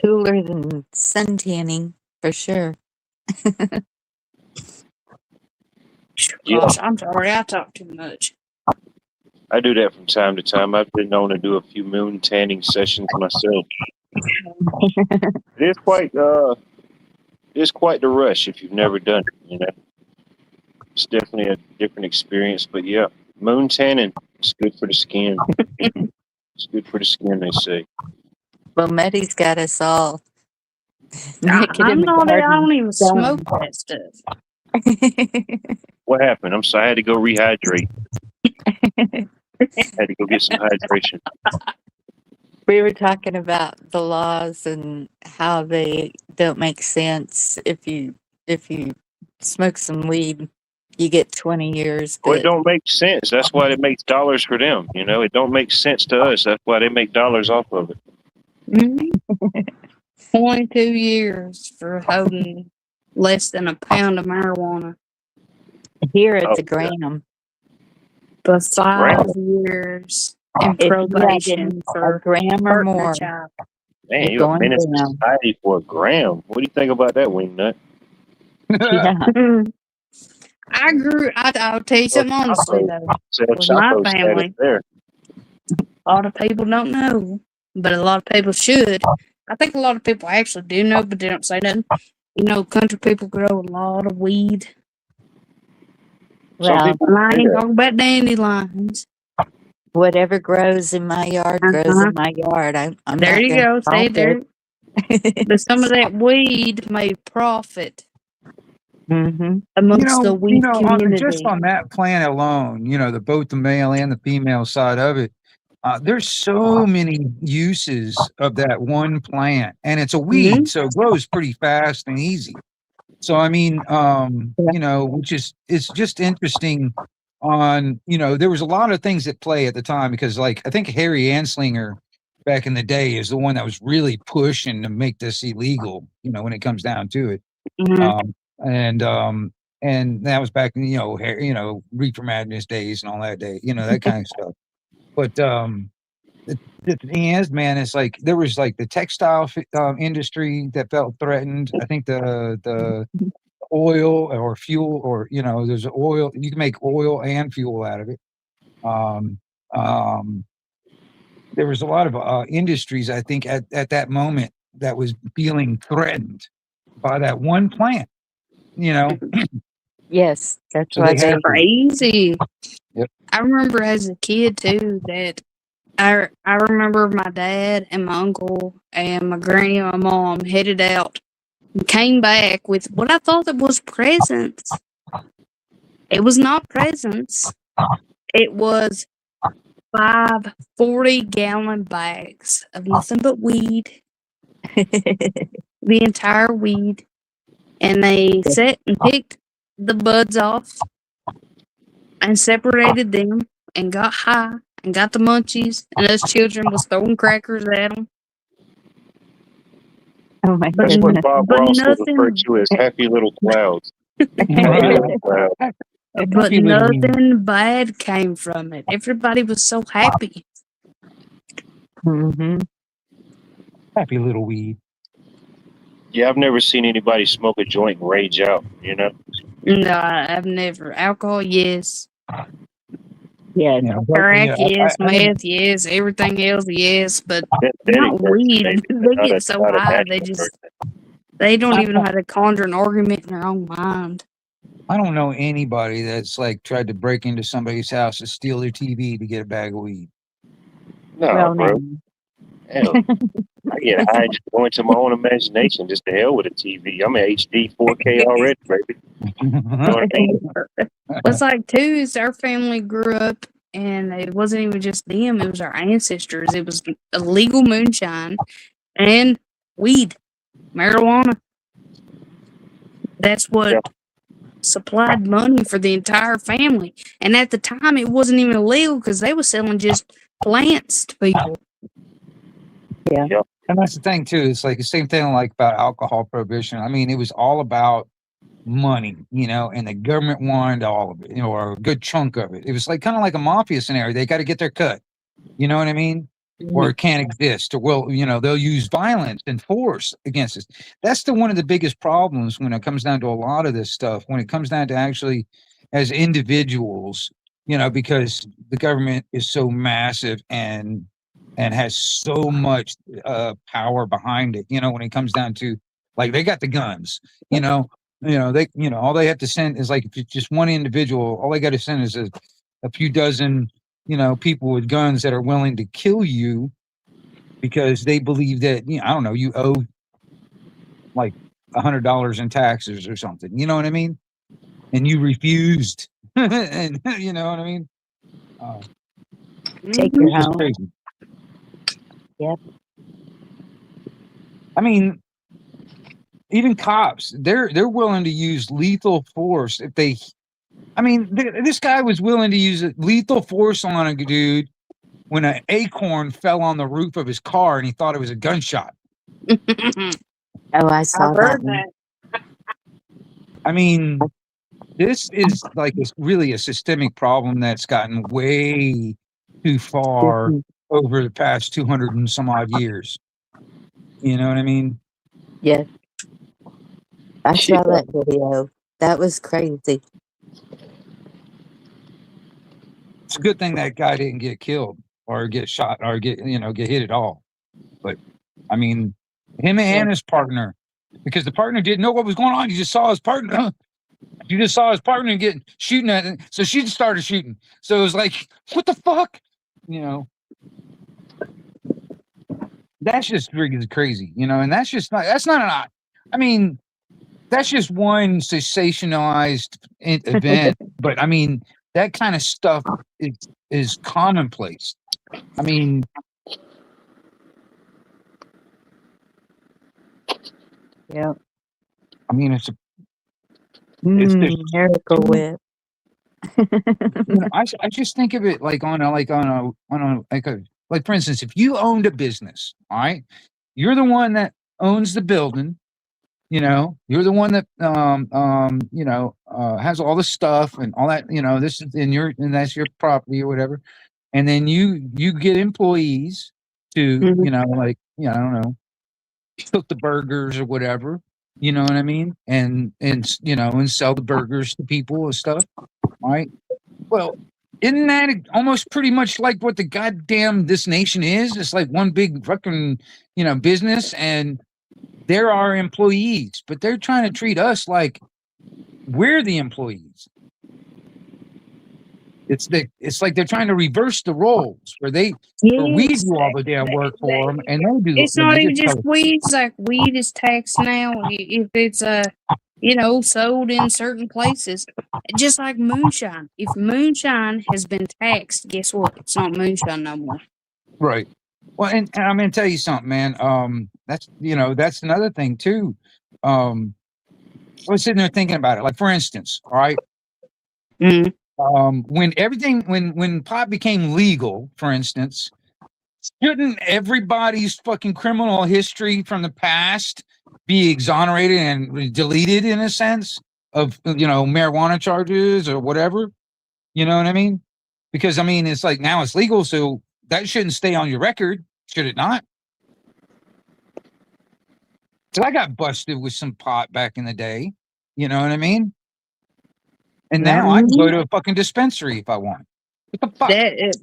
Cooler than sun tanning, for sure. Gosh, I'm sorry. I talk too much. I do that from time to time. I've been known to do a few moon tanning sessions myself. It's quite the rush if you've never done it. You know, it's definitely a different experience. But yeah, moon tanning is good for the skin. It's good for the skin, they say. Well, Meddy's got us all. I'm not. I don't even smoke that stuff. What happened? I'm sorry. I had to go rehydrate. Had to go get some hydration. We were talking about the laws and how they don't make sense. If you smoke some weed, you get 20 years. Well, it don't make sense. That's why it makes dollars for them. You know, it don't make sense to us. That's why they make dollars off of it. 22 years for holding less than a pound of marijuana. Here it's a gram. But It's a gram. 5 years in If you had probation a for gram or hurting a more, child. Man, you're you're a going menace to down. society for a gram. What do you think about that, Wingnut? Yeah. I'll tell you something honestly though. So With my Chapo status family, there. a lot of people don't know, but a lot of people should. I think a lot of people actually do know, but they don't say nothing. You know, country people grow a lot of weed. Some Well, people And I say ain't that. talking about dandelions. whatever grows in my yard grows Uh-huh. in my yard. I'm There not you going go. to See, stop there. it. But some of that weed may profit Hmm. amongst the weed Just community. on that plan alone, both the male and the female side of it, there's so many uses of that one plant, and it's a weed, so it grows pretty fast and easy. So I mean, which is it's just interesting. There was a lot of things at play at the time because, like, I think Harry Anslinger back in the day is the one that was really pushing to make this illegal. When it comes down to it. Mhm. And that was back in Reefer Madness days and all that day, that kind of stuff. But the thing is, man, it's like there was like the textile industry that felt threatened. I think the oil or fuel, or there's oil, you can make oil and fuel out of it. Um, um, there was a lot of industries, I think, at that moment that was feeling threatened by that one plant. Yes, that's So why they It's had they. crazy. Yep. I remember as a kid too that I remember my dad and my uncle and my granny and my mom headed out and came back with what I thought that was presents. It was not presents. It was 5 40-gallon bags of nothing but weed, the entire weed. And they sat and picked the buds off and separated them and got high and got the munchies. And us children was throwing crackers at them. Oh my But That's what goodness. Bob but Ross would refer nothing to as happy little clouds. Happy little clouds. but nothing bad came from it. Everybody was so happy. Hmm. happy little weed. Yeah, I've never seen anybody smoke a joint and rage out, No, I've never. Alcohol, yes. Yeah. Crack, I yes. think Meth, yes. Everything else, yes. But Synthetic not version, weed. maybe, but They not get a, so not a high, they natural just version. they don't even know how to conjure an argument in their own mind. I don't know anybody that's like tried to break into somebody's house to steal their TV to get a bag of weed. No, Well, bro. now. Hell, I get high just going to my own imagination, just to hell with a TV. I'm at HD 4K already, baby. You know what I mean? What's like too is our family grew up, and it wasn't even just them; it was our ancestors. It was illegal moonshine and weed, marijuana. That's what Yeah. supplied money for the entire family. And at the time, it wasn't even illegal because they were selling just plants to people. And that's the thing too. It's like the same thing like about alcohol prohibition. I mean, it was all about money, and the government wanted all of it, or a good chunk of it. It was like kind of like a mafia scenario. They got to get their cut. You know what I mean? Or it can't exist, or they'll use violence and force against us. That's one of the biggest problems when it comes down to a lot of this stuff. When it comes down to actually as individuals, because the government is so massive and has so much power behind it. When it comes down to, like, they got the guns. All they have to send is, like, if it's just one individual, all they got to send is a few dozen people with guns that are willing to kill you because they believe that, I don't know, you owe like $100 in taxes or something. You know what I mean? And you refused. And you know what I mean? Take your It's just home. crazy. Yep. I mean, even cops, they're willing to use lethal force if they. I mean, this guy was willing to use lethal force on a dude when an acorn fell on the roof of his car and he thought it was a gunshot. Oh, I saw I've that heard one. that. I mean, This is like it's really a systemic problem that's gotten way too far over the past 200 and some odd years. You know what I mean? Yes, I Shit. saw that video. That was crazy. It's a good thing that guy didn't get killed or get shot or get hit at all. But I mean, him and his partner, because the partner didn't know what was going on. He just saw his partner. You just saw his partner getting shooting at it. So she just started shooting. So it was like, what the fuck? You know. That's just freaking crazy, and that's just not, I mean, that's just one sensationalized event, but I mean, that kind of stuff is commonplace. I mean, Yeah. I mean, it's Miracle Whip. I just think of it like like for instance, if you owned a business, all right, you're the one that owns the building. You're the one that has all the stuff and all that. This is and that's your property or whatever. And then you get employees to I don't know, cook the burgers or whatever. You know what I mean? And sell the burgers to people and stuff. Right? Well, isn't that almost pretty much like what the goddamn this nation is? It's like one big fucking business, and they're our employees, but they're trying to treat us like we're the employees. It's like they're trying to reverse the roles where we do all the damn work for them, and they do. It's not even just weed. It's like weed is taxed now if it's sold in certain places. Just like moonshine. If moonshine has been taxed, guess what? It's not moonshine no more. Right. Well, and I'm going to tell you something, man. That's another thing too. I was sitting there thinking about it. Like, for instance, all right. Mm-hmm. When pot became legal, for instance, shouldn't everybody's fucking criminal history from the past be exonerated and deleted in a sense of marijuana charges or whatever? You know what I mean? Because I mean, it's like now it's legal, so that shouldn't stay on your record, should it not? Because I got busted with some pot back in the day. You know what I mean? And now I can go to a fucking dispensary if I want. What the fuck?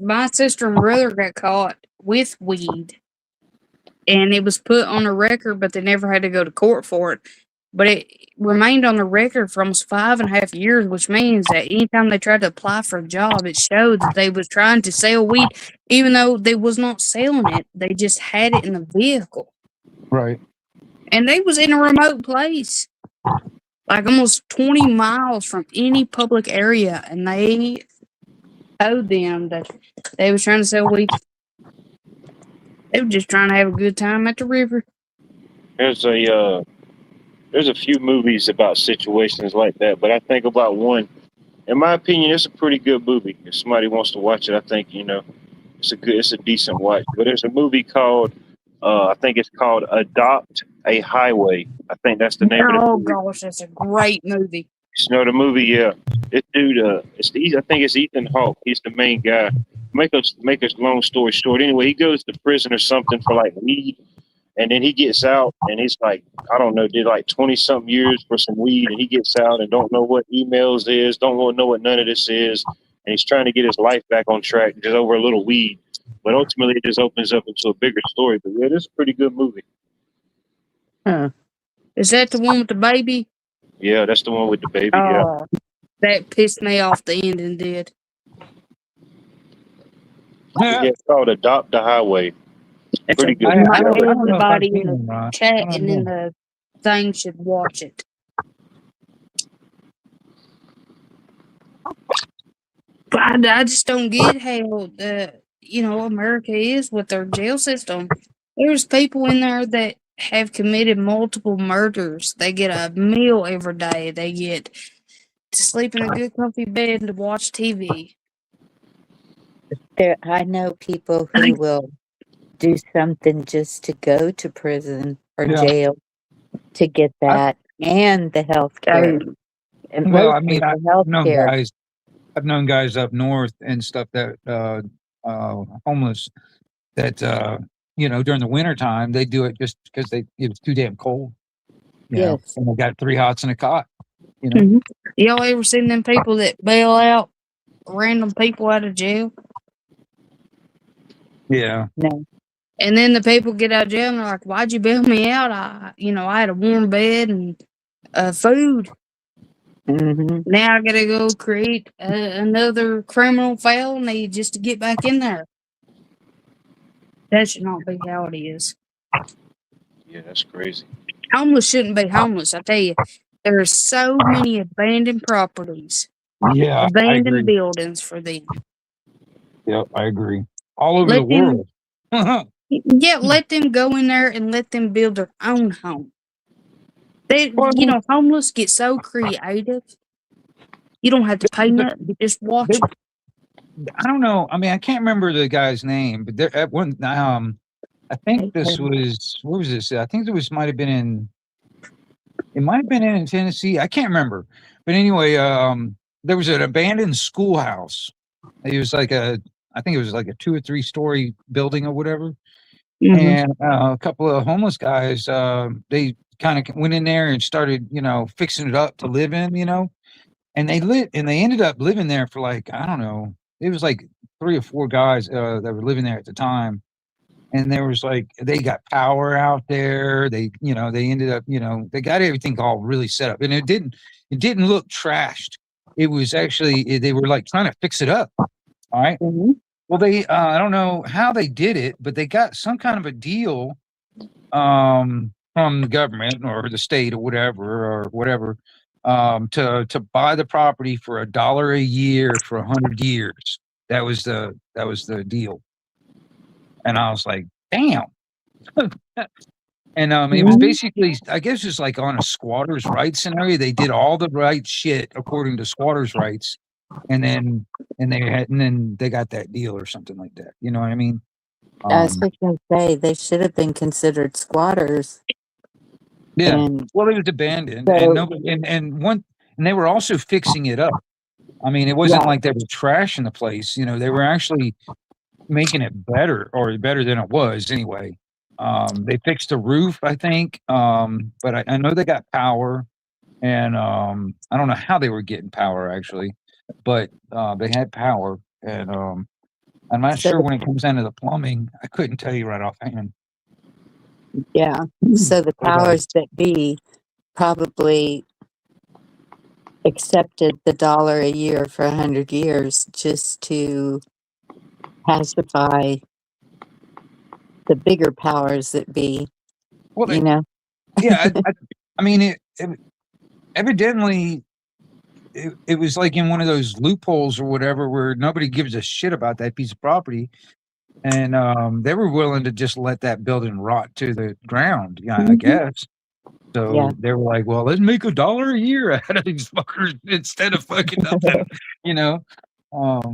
My sister and brother got caught with weed, and it was put on a record, but they never had to go to court for it. But it remained on the record for almost 5.5 years, which means that anytime they tried to apply for a job, it showed that they was trying to sell weed, even though they was not selling it. They just had it in the vehicle. Right. And they was in a remote place, like almost 20 miles from any public area, and they told them that they was trying to sell weed. They were just trying to have a good time at the river. There's a few movies about situations like that, but I think about one. In my opinion, it's a pretty good movie. If somebody wants to watch it, I think it's a decent watch. But there's a movie called I think it's called Adopt a Highway. I think that's the name of the movie. Oh gosh, that's a great movie. You know the movie? Yeah. This dude, I think it's Ethan Hawke. He's the main guy. Make us long story short. Anyway, he goes to prison or something for like weed, and then he gets out, and he's like, I don't know, did like 20-something years for some weed, and he gets out and don't know what emails is, don't know what none of this is, and he's trying to get his life back on track just over a little weed. But ultimately, it just opens up into a bigger story. But yeah, this is a pretty good movie. Huh. Is that the one with the baby? Yeah, that's the one with the baby. Yeah. That pissed me off. The ending did. Yeah, it's called Adopt the Highway. Pretty good. Everybody in the chat and in the thing should watch it. But I just don't get how America is with their jail system. There's people in there that have committed multiple murders. They get a meal every day. They get to sleep in a good comfy bed and to watch TV. I know people who will do something just to go to prison or jail to get that and the health care. and Well, low I mean, for healthcare. I've known guys up north and stuff that homeless that during the winter time they do it just because it was too damn cold. Yes. And they got 3 hots and a cot. You know. Mhm. Y'all ever seen them people that bail out random people out of jail? Yeah. No. And then the people get out of jail and they're like, "Why'd you bail me out? I had a warm bed and food. Hmm. Now I gotta go create another criminal felony just to get back in there." That should not be how it is. Yeah, that's crazy. Homeless shouldn't be homeless. I tell you, there are so many abandoned properties, Yeah, I abandoned agree. buildings for them. Yep, I agree. All over the Let them, world. let them go in there and let them build their own home. Well, Homeless get so creative. You don't have to pay nothing. Just watch there- them. I don't know. I mean, I can't remember the guy's name, but there at one I think this was where was this? I think it might have been in Tennessee. I can't remember. But anyway, there was an abandoned schoolhouse. It was like I think it was like a 2 or 3 story building or whatever. Mhm. And a couple of homeless guys, they kind of went in there and started, fixing it up to live in, and they ended up living there for like, I don't know, it was like 3 or 4 guys that were living there at the time. And there was like they got power out there. They ended up, they got everything all really set up. And it didn't look trashed. It was actually they were like trying to fix it up. All right. Mhm. Well, I don't know how they did it, but they got some kind of a deal from the government or the state or whatever to buy the property for $1 a year for 100 years. That was the deal. And I was like, damn. And it was Mhm. basically, I guess, it's like on a squatters' rights scenario. They did all the right shit according to squatters' rights, and then they got that deal or something like that. You know what I mean? I was going to say they should have been considered squatters. Yeah. And Well, it was abandoned, so, and nobody, and they were also fixing it up. I mean, it wasn't right. like they were trashing the place. They were actually making it better or better than it was anyway. They fixed the roof, I think, but I know they got power, and I don't know how they were getting power actually, but they had power, and I'm not So sure when it comes down to the plumbing. I couldn't tell you right offhand. yeah. So the powers that be probably accepted the $1 a year for 100 years just to pacify the bigger powers that be, Well, you know? yeah, I mean, evidently it was like in one of those loopholes or whatever where nobody gives a shit about that piece of property, and they were willing to just let that building rot to the ground. Yeah, I Mhm. guess. Yeah. So they were like, "Well, let's make $1 a year out of these fuckers instead of fucking nothing," you know. Um,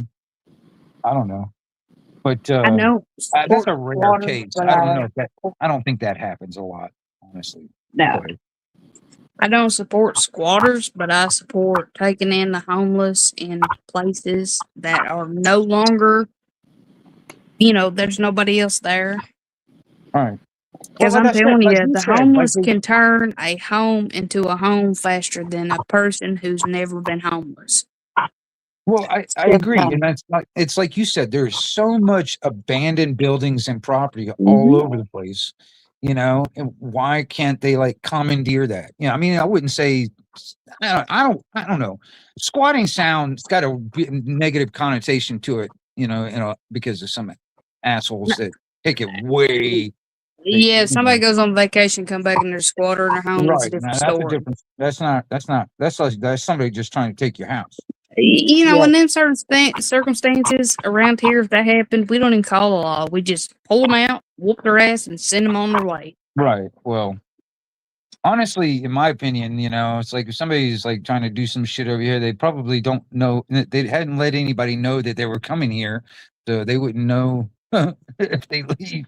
I don't know, but I know that's support a rare squatters, case. but I don't know if that. I don't think that happens a lot, honestly. no. Go ahead. I don't support squatters, but I support taking in the homeless in places that are no longer, there's nobody else there. All right. Because Well, I'm like I said, telling like you, you the said, like homeless can turn a home into a home faster than a person who's never been homeless. well, I agree, and that's like it's like you said. There's so much abandoned buildings and property all Mhm. over the place, And why can't they like commandeer that? I mean, I wouldn't say. I don't know. Squatting sounds got a negative connotation to it, because of some assholes that take it way. Yeah, if somebody goes on vacation, come back and they're squatter in their home, it's a Right. Now different that's a story. different. That's somebody just trying to take your house. Yeah. In them certain circumstances around here, if that happened, we don't even call the law. We just pull them out, whoop their ass, and send them on their way. Right. Well, honestly, in my opinion, it's like if somebody's like trying to do some shit over here, they probably don't know. They hadn't let anybody know that they were coming here, so they wouldn't know if they leave.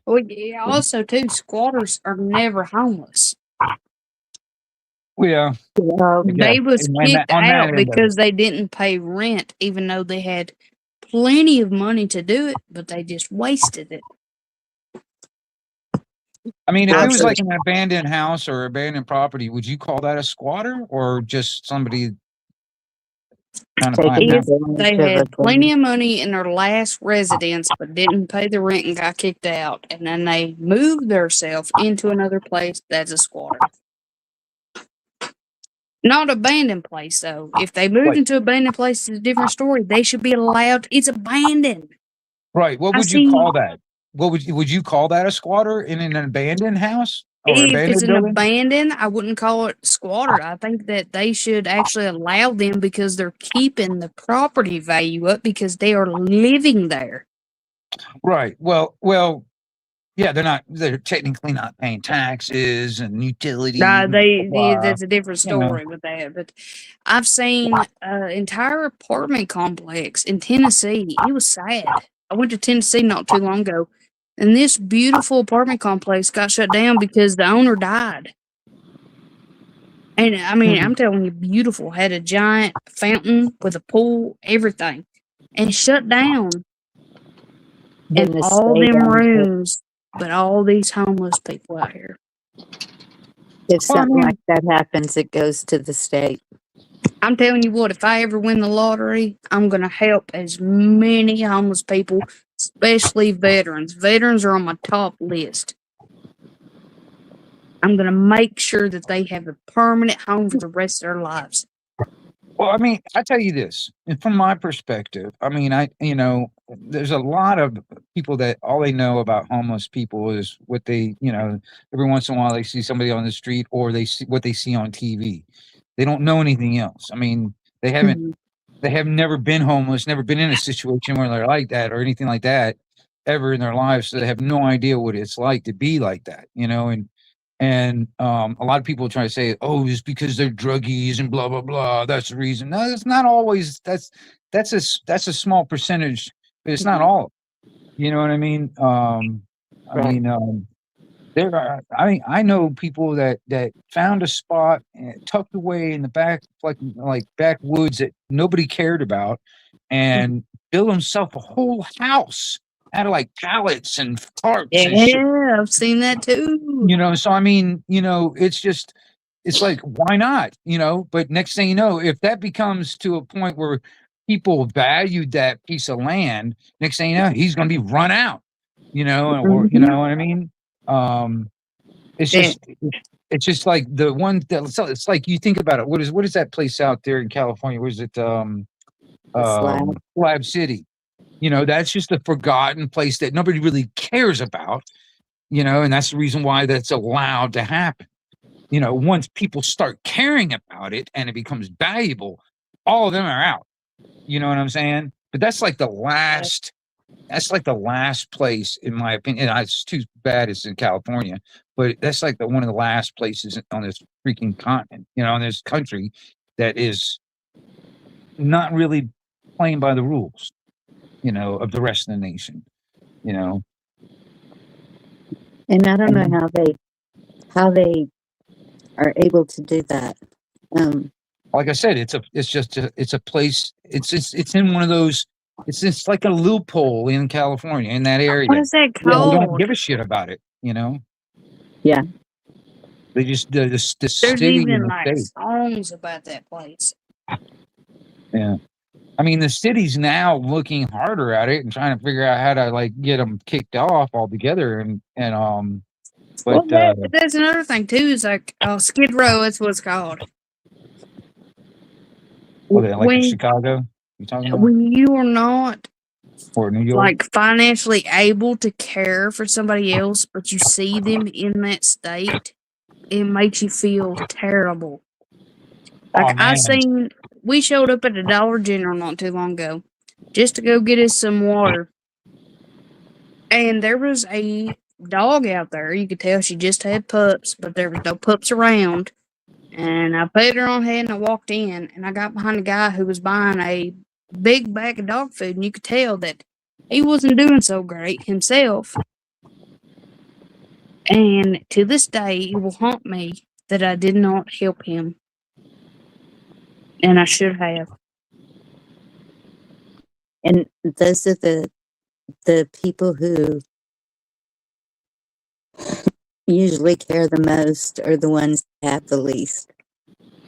Well, yeah, also too, squatters are never homeless. Well, yeah, I guess. They was And kicked on that out end of it. because they didn't pay rent, even though they had plenty of money to do it, but they just wasted it. I mean, if Well, it was so- like an abandoned house or abandoned property, would you call that a squatter or just somebody trying to find Taking If house? advantage they of a had thing. plenty of money in their last residence but didn't pay the rent and got kicked out, and then they moved themselves into another place, that's a squatter. Not abandoned place though. If they moved Right. into abandoned place, it's a different story. They should be allowed. It's abandoned. Right. What I would you seen call that? What would you call that a squatter in an abandoned house or if it's abandoned an building? abandoned, I wouldn't call it squatter. I think that they should actually allow them because they're keeping the property value up because they are living there. Right. Well, yeah, they're technically not paying taxes and utilities. Nah, blah, blah, that's a different you know. story with that. But I've seen an entire apartment complex in Tennessee. It was sad. I went to Tennessee not too long ago, and this beautiful apartment complex got shut down because the owner died. And I mean, I'm telling you, beautiful. Had a giant fountain with a pool, everything, and shut down. Then And the all state them owns it. rooms, but all these homeless people out here. If Well, I something mean- like that happens, it goes to the state. I'm telling you what, if I ever win the lottery, I'm going to help as many homeless people, especially veterans. Veterans are on my top list. I'm going to make sure that they have a permanent home for the rest of their lives. Well, I mean, I tell you this, and from my perspective, I mean, there's a lot of people that all they know about homeless people is what they, every once in a while they see somebody on the street or they see what they see on TV. They don't know anything else. I mean, they have never been homeless, never been in a situation where they're like that or anything like that ever in their lives. So they have no idea what it's like to be like that, and a lot of people try to say, "Oh, it's because they're druggies and blah blah blah. That's the reason." No, it's not always. That's a small percentage, but it's not all. You know what I mean? Right. There are. I know people that found a spot tucked away in the back, like backwoods that nobody cared about, and built himself a whole house out of like pallets and tarps and shit. Yeah, I've seen that too. So I mean, it's like, why not? But next thing you know, if that becomes to a point where people value that piece of land, next thing you know, he's going to be run out, or you know what I mean? It's Yeah. just, it's just like the one that, so it's like, you think about it. What is that place out there in California? Was it, Slab. Slab City? That's just a forgotten place that nobody really cares about. And that's the reason why that's allowed to happen. Once people start caring about it and it becomes valuable, all of them are out. You know what I'm saying? But that's like the last place, in my opinion. And it's too bad it's in California, but that's like one of the last places on this freaking continent, in this country that is not really playing by the rules, of the rest of the nation, And I don't know how they are able to do that. Like I said, it's a place. It's in one of those. It's like a loophole in California, in that area. What is that They don't called? give a shit about it. Yeah. They just the There's city even and the like state. songs about that place. Yeah. I mean, the city's now looking harder at it and trying to figure out how to like get them kicked off altogether. Well, But that's another thing too. Is like Skid Row. That's what it's called. like when, in Chicago, you talking about, when you are not or New York? like financially able to care for somebody else, but you see them in that state, it makes you feel terrible. Like we showed up at a Dollar General not too long ago just to go get us some water. And there was a dog out there. You could tell she just had pups, but there was no pups around. And I put her on head and I walked in and I got behind a guy who was buying a big bag of dog food. And you could tell that he wasn't doing so great himself. And to this day, it will haunt me that I did not help him, and I should have. And those are the people who usually care the most are the ones that have the least.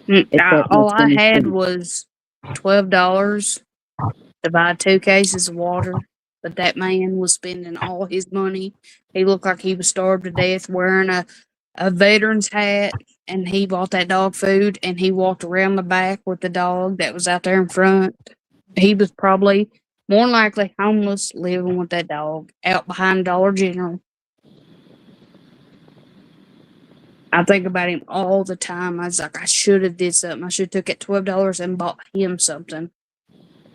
If that All makes I any had sense. was $12 to buy 2 cases of water, but that man was spending all his money. He looked like he was starved to death, wearing a veteran's hat, and he bought that dog food, and he walked around the back with the dog that was out there in front. He was probably more likely homeless, living with that dog out behind Dollar General. I think about him all the time. I was like, I should have did something. I should have took that $12 and bought him something,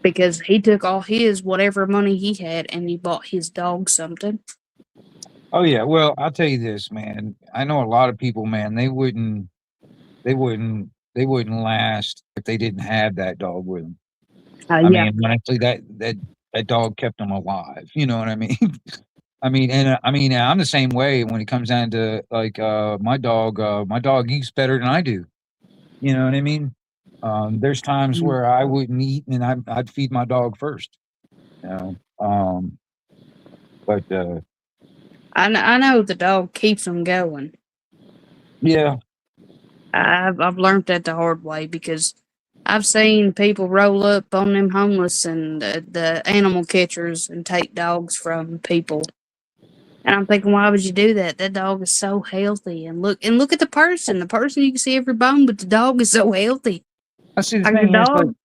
because he took all his whatever money he had and he bought his dog something. Oh yeah, well, I'll tell you this, man. I know a lot of people, man. They wouldn't last if they didn't have that dog with them. I Yeah. mean, honestly, that dog kept them alive. You know what I mean? I mean, and I'm the same way when it comes down to like my dog. My dog eats better than I do. You know what I mean? There's times Mhm. where I wouldn't eat, and I'd feed my dog first. You know, but I know the dog keeps them going. yeah, I've learned that the hard way, because I've seen people roll up on them homeless and the animal catchers and take dogs from people. And I'm thinking, why would you do that? That dog is so healthy, and look at the person. The person, you can see every bone, but the dog is so healthy. I see. The Like the thing is, like, dog.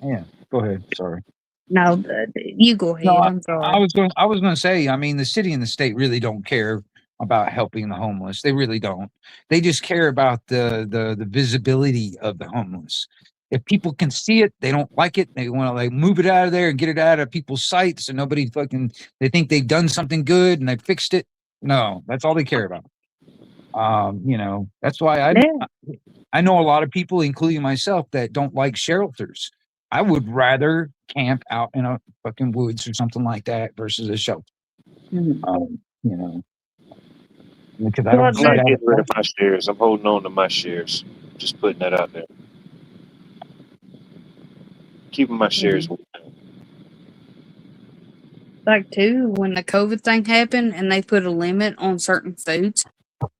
yeah. Go ahead. Sorry. No, you go No, ahead. I'm sorry. I was going to say. I mean, the city and the state really don't care about helping the homeless. They really don't. They just care about the visibility of the homeless. If people can see it, they don't like it. They want to like move it out of there and get it out of people's sight, so nobody fucking. They think they've done something good and they fixed it. No, that's all they care about. You know, that's why Yeah. I know a lot of people, including myself, that don't like shelters. I would rather camp out in a fucking woods or something like that versus a shelter. Mhm. You know, because I Well, don't I'm see not that. getting rid of my shares. I'm holding on to my shares. Just putting that out there. Keeping my shares. like too, when the COVID thing happened and they put a limit on certain foods,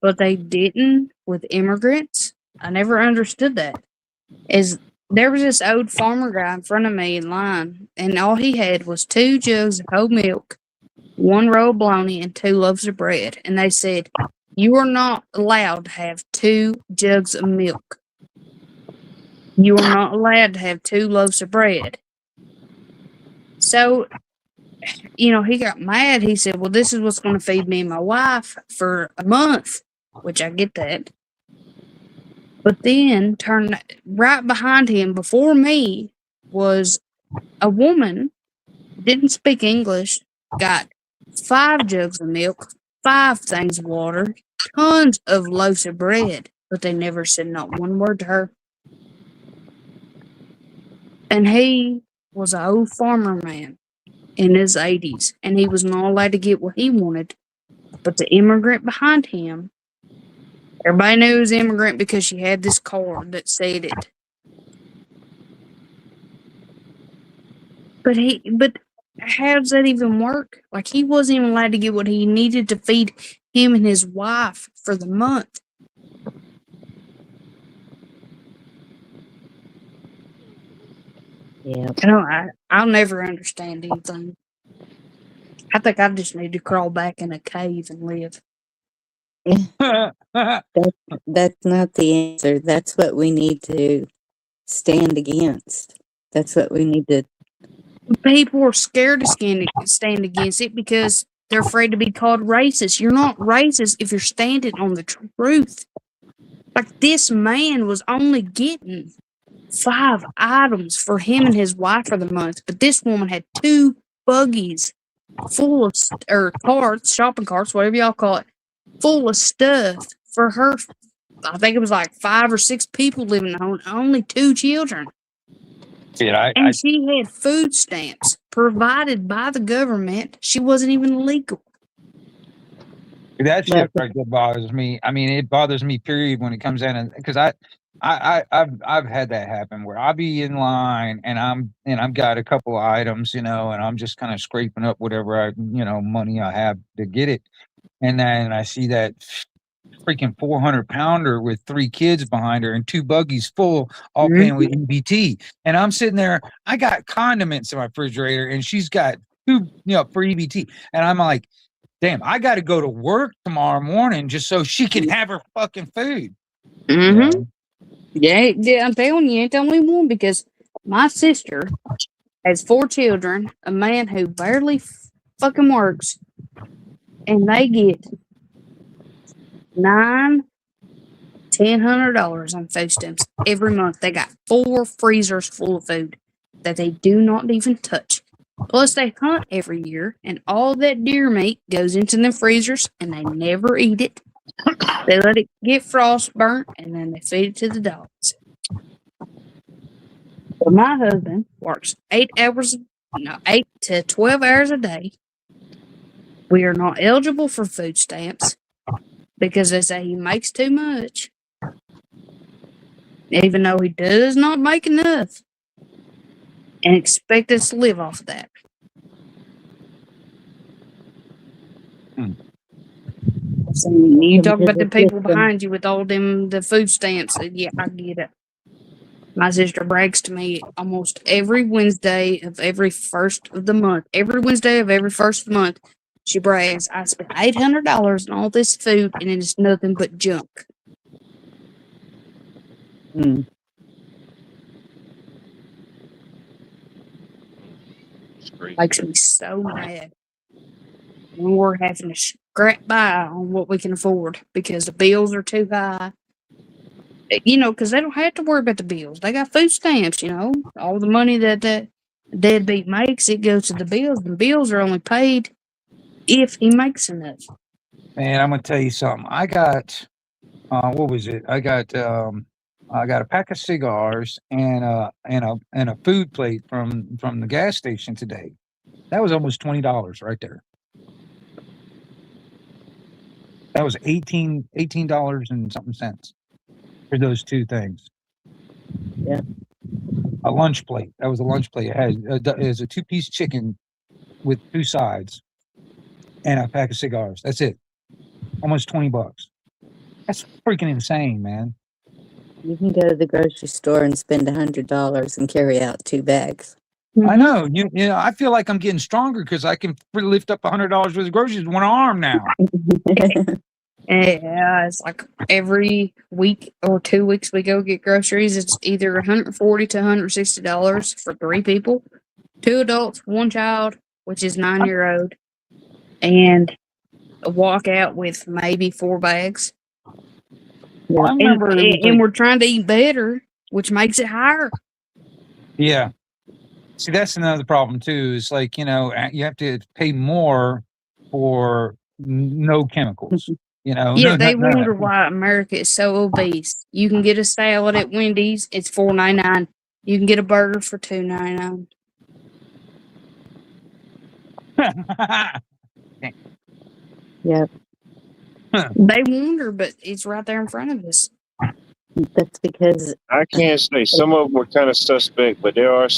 but they didn't with immigrants. I never understood that. Is there was this old farmer guy in front of me in line, and all he had was 2 jugs of whole milk, 1 roll of bologna, and 2 loaves of bread. And they said, "You are not allowed to have 2 jugs of milk. You are not allowed to have 2 loaves of bread." So, he got mad. He said, "Well, this is what's going to feed me and my wife for a month," which I get that. But then turned right behind him before me was a woman, didn't speak English, got 5 jugs of milk, 5 things of water, tons of loaves of bread, but they never said not one word to her. And he was an old farmer man in his 80s, and he was not allowed to get what he wanted. But the immigrant behind him, everybody knew he was immigrant because she had this card that said it. But how does that even work? Like, he wasn't even allowed to get what he needed to feed him and his wife for the month. Yeah. I'll never understand anything. I think I just need to crawl back in a cave and live. That's not the answer. That's what we need to stand against. That's what we need to. People are scared to stand against it because they're afraid to be called racist. You're not racist if you're standing on the truth. Like, this man was only getting 5 items for him and his wife for the month, but this woman had 2 buggies full of carts, shopping carts, whatever y'all call it, full of stuff for her. I think it was like 5 or 6 people living at home, only 2 children. Yeah, And she had food stamps provided by the government. She wasn't even legal. That Well, shit right there bothers me. I mean, it bothers me. Period. When it comes in, because I've had that happen where I'll be in line and I've got a couple of items, and I'm just kind of scraping up whatever money I have to get it, and then I see that freaking 400-pounder with 3 kids behind her and 2 buggies full, all paying with EBT, and I'm sitting there. I got condiments in my refrigerator, and she's got 2, for EBT, and I'm like, damn, I got to go to work tomorrow morning just so she can have her fucking food. Mm-hmm. Yeah, I'm telling you, you ain't the only one, because my sister has 4 children, a man who barely fucking works, and they get $900-$1,000 on food stamps every month. They got 4 freezers full of food that they do not even touch. Plus, they hunt every year, and all that deer meat goes into the freezers, and they never eat it. They let it get frost burnt, and then they feed it to the dogs. But my husband works 8 to 12 hours a day. We are not eligible for food stamps because they say he makes too much, even though he does not make enough, and expect us to live off of that. So you talk about the people behind you with all the food stamps. Yeah, I get it. My sister brags to me almost every Wednesday of every first of the month. Every Wednesday of every first of the month, she brags, I spent $800 on all this food, and it is nothing but junk. mm, It's crazy. Makes me so mad when we're having to scrap by on what we can afford because the bills are too high. Because they don't have to worry about the bills. They got food stamps, all the money that deadbeat makes, it goes to the bills. The bills are only paid if he makes enough. Man, I'm gonna tell you something. I got what was it? I got a pack of cigars and a food plate from the gas station today. That was almost $20 right there. That was $18 and something cents for those 2 things. Yeah. A lunch plate. That was a lunch plate. It has a 2-piece chicken with 2 sides and a pack of cigars. That's it. Almost $20. That's freaking insane, man. you can go to the grocery store and spend $100 and carry out 2 bags. I know. I feel like I'm getting stronger because I can lift up $100 worth of groceries with 1 arm now. Yeah, it's like every week or 2 weeks we go get groceries. It's either $140 to $160 for 3 people, 2 adults, 1 child, which is 9-year-old, and a walk out with maybe 4 bags. Well, I remember And we're trying to eat better, which makes it higher. Yeah. See, that's another problem too. It's like, you have to pay more for no chemicals. Yeah, they wonder why America is so obese. You can get a salad at Wendy's, it's $4.99. You can get a burger for $2.99. Yep. They wonder, but it's right there in front of us. That's because I can't say some of them were kind of suspect, but there are a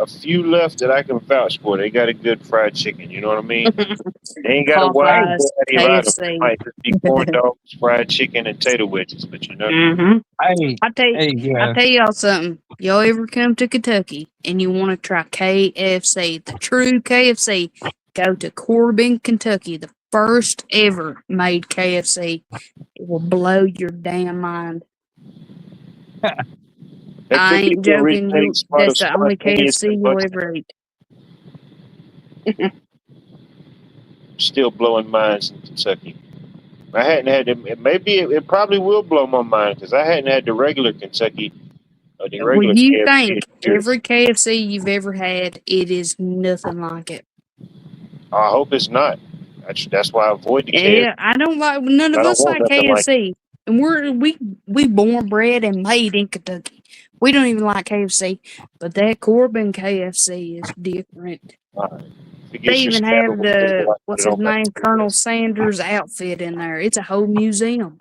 few left that I can vouch for. They got a good fried chicken. You know what I mean? They ain't got a wide variety of items. It might just be corn dogs, fried chicken, and tater wedges. But I tell y'all something. Y'all ever come to Kentucky and you want to try KFC, the true KFC, go to Corbin, Kentucky. The first ever made KFC. It will blow your damn mind. I ain't joking. That's the only KFC you'll ever eat. Still blowing minds in Kentucky. I hadn't had them. Maybe it probably will blow my mind because I hadn't had the regular Kentucky. When you think every KFC you've ever had, it is nothing like it. I hope it's not. That's why I avoid the KFC. Yeah, I don't like. None of us like KFC. And we born, bred, and made in Kentucky. We don't even like KFC, but that Corbin KFC is different. Forget They your even have scandal before the I put what's it his on my name, Colonel Sanders outfit in there. It's a whole museum.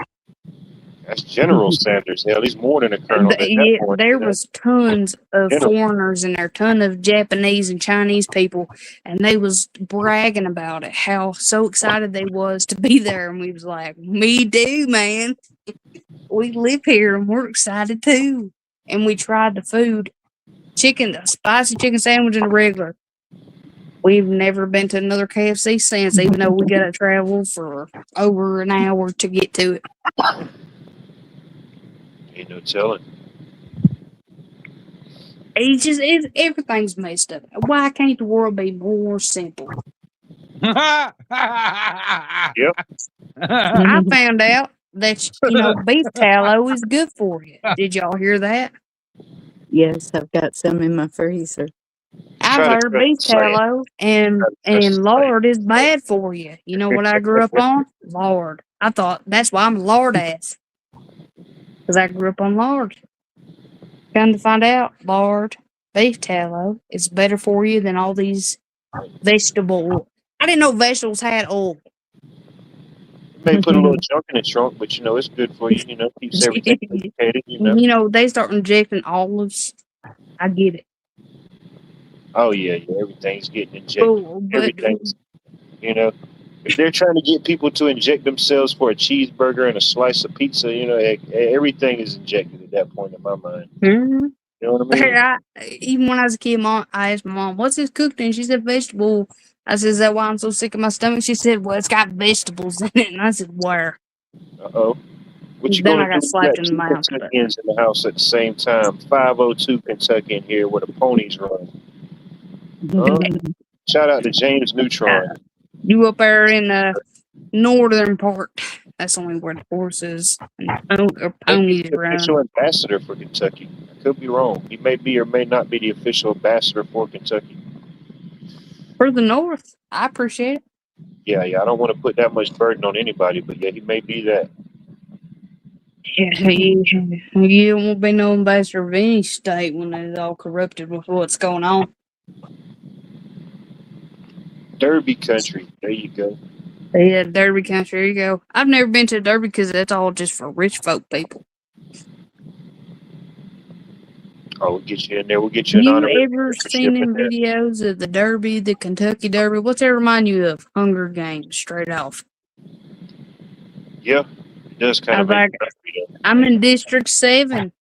That's General Sanders. Hell, he's more than a colonel at that Yeah, point. there You know, was tons of general. foreigners in there, ton of Japanese and Chinese people, and they was bragging about it, how so excited they was to be there, and we was like, "Me too, man. We live here and we're excited too." And we tried the food, a spicy chicken sandwich and a regular. We've never been to another KFC since, even though we got to travel for over an hour to get to it. Ain't no telling. Everything's messed up. Why can't the world be more simple? Yep. I found out that beef tallow is good for you. Did y'all hear that? Yes, I've got some in my freezer. I've Try to heard trust beef the science. tallow and Try to trust the science. lard is bad for you. You know what I grew up on? Lard. I thought that's why I'm a lard ass, because I grew up on lard. Come to find out, lard, beef tallow is better for you than all these vegetable oil. I didn't know vegetables had oil. May put a little junk in the trunk, but it's good for you. Keeps everything lubricated. They start injecting olives. I get it. Oh yeah, everything's getting injected. Oh, but Everything's, if they're trying to get people to inject themselves for a cheeseburger and a slice of pizza, everything is injected at that point in my mind. mhm. You know what I mean? Even when I was a kid, I asked my mom, "What's this cooked in?" She said, "Vegetable." I said, "Is that why I'm so sick of my stomach?" She said, "Well, it's got vegetables in it." And I said, "Where?" Uh-oh. What you Then gonna I got do? slapped You in the got mouth. two Kentuckians in the house at the same time. 502 Kentucky in here where the ponies run. Shout out to James Neutron. You up there in the northern part. That's only where the horses and ponies The official run. ambassador for Kentucky. I could be wrong. He may be or may not be the official ambassador for Kentucky. For the north, I appreciate it. Yeah. I don't want to put that much burden on anybody, but yeah, he may be that. Yeah, you won't be no ambassador of any state when it's all corrupted with what's going on. Derby country. There you go. Yeah, Derby country. There you go. I've never been to Derby because that's all just for rich folk people. Oh, we'll get you in there. We'll get you an You honorary ever seen membership in them there. videos of the Derby, the Kentucky Derby? What's that remind you of? Hunger Games, straight off. Yeah, it does kind I of was make like, me I'm in District 7.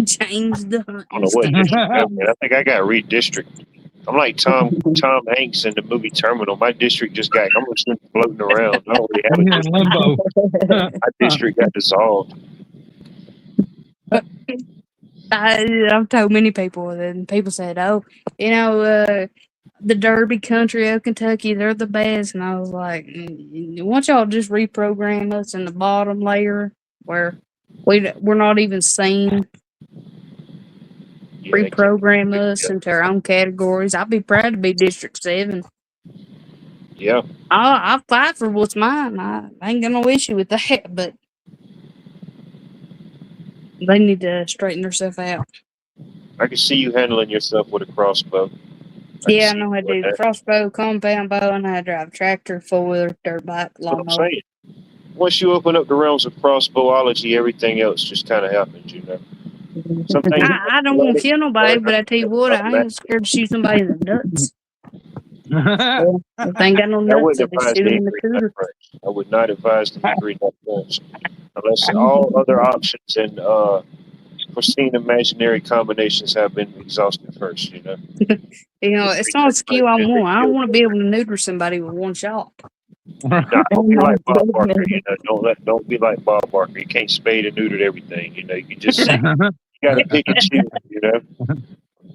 James the Hunt. I don't know what district I'm in. I think I got redistricted. I'm like Tom Hanks in the movie Terminal. My district just got. I'm just floating around. I don't really have a You're in district. limbo. My district got dissolved. I've told many people, and people said, "Oh, the Derby country of Kentucky, they're the best." And I was like, "Why don't y'all just reprogram us in the bottom layer where we're not even seen? Yeah, they Reprogram can't- us into our own categories. I'd be proud to be District 7. Yeah, I'll fight for what's mine. I ain't got no issue with that, but they need to straighten themselves out." I can see you handling yourself with a crossbow. Yeah, I can know how see to you do doing that. crossbow, compound bow, and how to drive tractor, four-wheeler, dirt bike, That's what I'm lawnmower. saying. Once you open up the realms of crossbowology, everything else just kind of happens. Some things I don't want to kill nobody, but I tell you what, I ain't scared to shoot somebody in the nuts. If they ain't got no I nuts, wouldn't I just advise shoot the them in the Hickory nut cooter. French. I would not advise the Hickory nut French unless all other options and foreseen imaginary combinations have been exhausted first. It's not a skill I want. I don't want to be able to neuter somebody with one shot. Nah, don't be like Bob Barker. Don't be like Bob Barker. You can't spade and neuter everything. You just you got to pick and choose.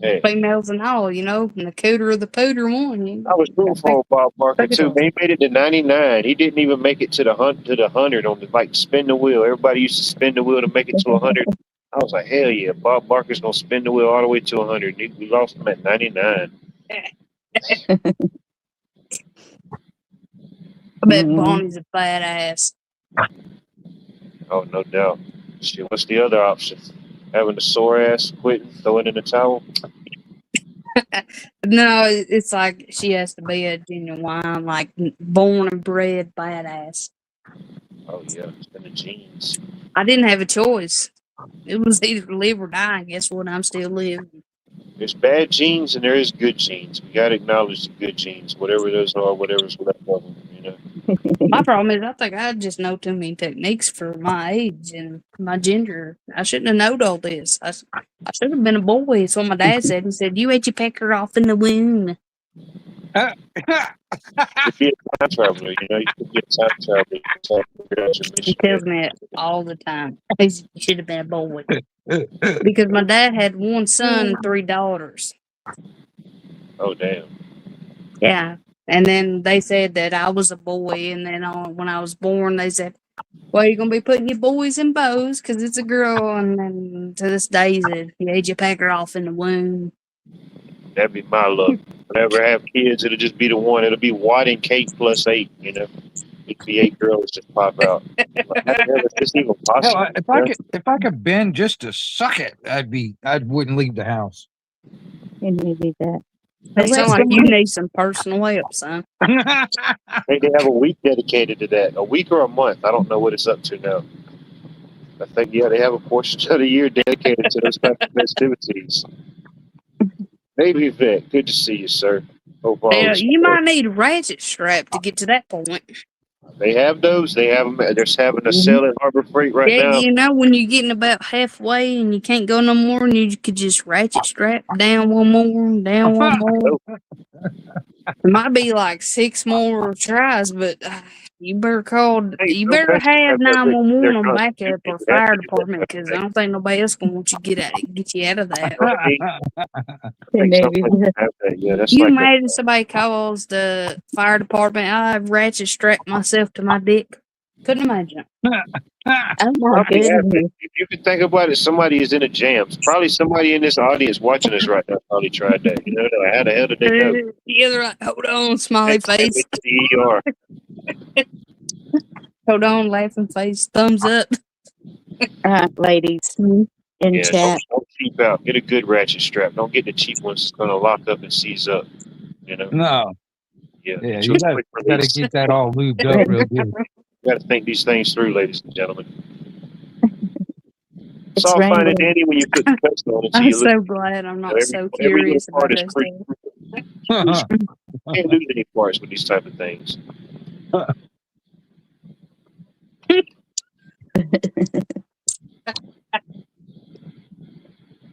Hey, Females and all, and the cooter or the pooter one. I was rooting for Bob Barker Pick it too. up. Man, he made it to 99. He didn't even make it to the 100 on the spin the wheel. Everybody used to spin the wheel to make it to 100. I was like, hell yeah, Bob Barker's gonna spin the wheel all the way to 100. We lost him at 99. I bet Bonnie's a badass. Oh, no doubt. Shit, what's the other option? Having a sore ass, quitting, throwing in the towel. No, it's like she has to be a genuine, like born and bred badass. Oh yeah, it's in the genes. I didn't have a choice. It was either live or die. Guess what? I'm still living. There's bad genes and there is good genes. We gotta acknowledge the good genes, whatever those are, whatever's left of them. You know. My problem is, I think I just know too many techniques for my age and my gender. I shouldn't have known all this. I should have been a boy. That's what my dad said. He said, "You had your pecker off in the womb." You could be a time traveler. You know, you could be a time traveler. You just have to figure out your He mission. tells me it all the time. He said, "You should have been a boy." Because my dad had one son and 3 daughters. Oh damn. Yeah. And then they said that I was a boy. And then when I was born, they said, "Well, you're going to be putting your boys in bows because it's a girl." And then to this day, he said, "You had your pecker off in the womb." That'd be my luck. Whenever I have kids, it'll just be the one. It'll be Watt and Kate plus 8. You know, it could be 8 girls just pop out. Like, how the hell is this even possible? Hell, if I could bend just to suck it, I wouldn't leave the house. You need that. It sounds like you need some personal help, son. I think they have a week dedicated to that. A week or a month. I don't know what it's up to now. I think, yeah, they have a portion of the year dedicated to those type of festivities. Maybe Vet, good to see you, sir. Hope all Now, is you well. might need a ratchet strap to get to that point. They have those. They have them. They're just having a sale at Harbor Freight right Yeah, now. you know, when you're getting about halfway and you can't go no more, and you could just ratchet strap down one more, down one more. It might be like 6 more tries, but you better call. Hey, You no better pressure. have They're 911 on not- backup or they fire have to do that department type of because thing. I don't think nobody else gonna want you to get you out of that. I think some Maybe. places have that. Yeah, that's You like imagine somebody calls the fire department? I ratchet strapped myself to my dick. Couldn't imagine. Oh my probably have goodness. that. If you can think about it, somebody is in a jam. Probably somebody in this audience watching us right now probably tried that. You know, they're like, how the hell did they know? Yeah, they're like, hold on, smiley Send face. me to the ER. Hold on, laughing face, thumbs up. Ladies in Yeah, chat. don't cheap out. Get a good ratchet strap. Don't get the cheap ones that's going to lock up and seize up. You know? No. Yeah. Yeah, get you you a gotta, quick gotta release. get that all lubed up real good. You got to think these things through, ladies and gentlemen. It's It's all fine and raining. dandy when you put the cuts on it. I'm so glad I'm not so curious about is this. creepy. Can't lose any parts with these type of things.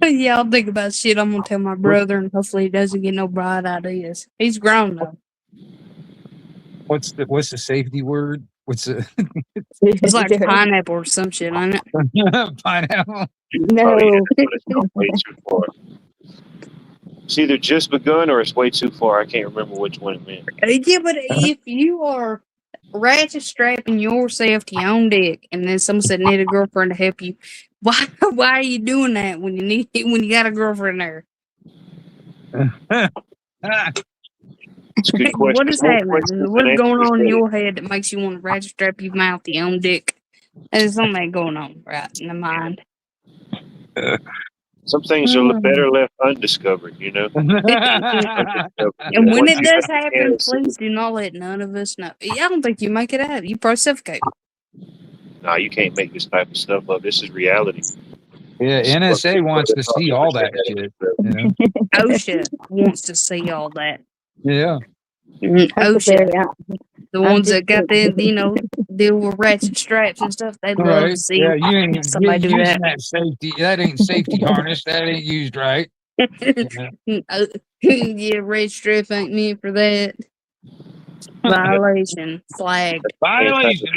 Yeah, I'll think about shit I'm gonna tell my brother, and hopefully he doesn't get no bright ideas. He's grown though. What's the safety word? What's the It's like pineapple or some shit, ain't it? pineapple? No. Oh, yeah, but it's gone way too far. It's either just begun or it's way too far. I can't remember which one it meant. Yeah, but if you are ratchet strapping yourself to your own dick, and then someone said need a girlfriend to help you, why are you doing that when you got a girlfriend there? It's a good question. What is More happening? questions What's than going answers, on in really. your head that makes you want to ratchet strap your mouth to your own dick? There's something going on right in the mind. Some things are better left undiscovered, you know. And when Once it you does understand happen, it, please do not let none of us know. I don't think you make it out. You probably suffocate. nah, you can't make this type of stuff up. This is reality. Yeah, NSA wants to see all that shit. You know? OSHA wants to see all that. Yeah. OSHA, the I'm ones that just- got the, deal with ratchet straps and stuff, they'd love Right. to see Yeah, you ain't somebody do using that. that safety. That ain't safety harness. That ain't used right. Yeah, red strap ain't meant for that. Violation. Flag. Violation.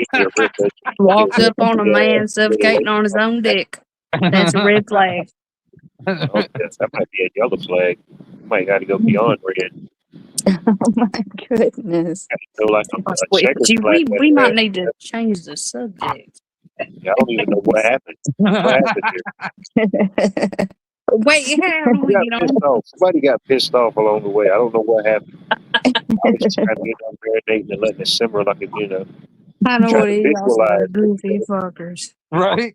Walks up on a man suffocating on his own dick. That's a red flag. Oh, that might be a yellow flag. You might got to go beyond red. Oh my goodness. Feel like a checkered Gee, flag. we might need to change the subject. I don't even know what happened. What happened here? Wait, how do we Somebody get got on? pissed off. Somebody got pissed off along the way. I don't know what happened. I was just trying to get on marinating and letting it simmer like a, I know trying what to it is. Also, visualize. goofy fuckers. Right?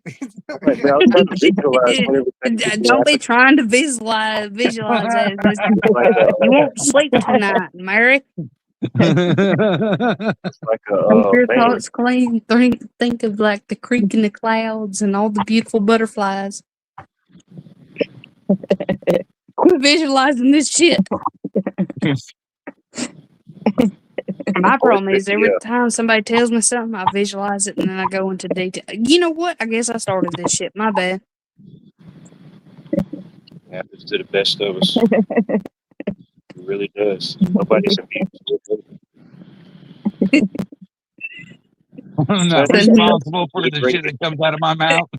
Like, man, I was trying to visualize what everything would be. Don't be trying to visualize that. Just, Like you won't sleep tonight, Mary. like Keep your man. thoughts clean. Think of like the creek in the clouds and all the beautiful butterflies. Quit visualizing this shit. My problem is every time somebody tells me something, I visualize it and then I go into detail. You know what? I guess I started this shit. My bad. Happens to the best of us. It really does. Nobody's immune to it. I'm not Send me- responsible for the shit that comes out of my mouth.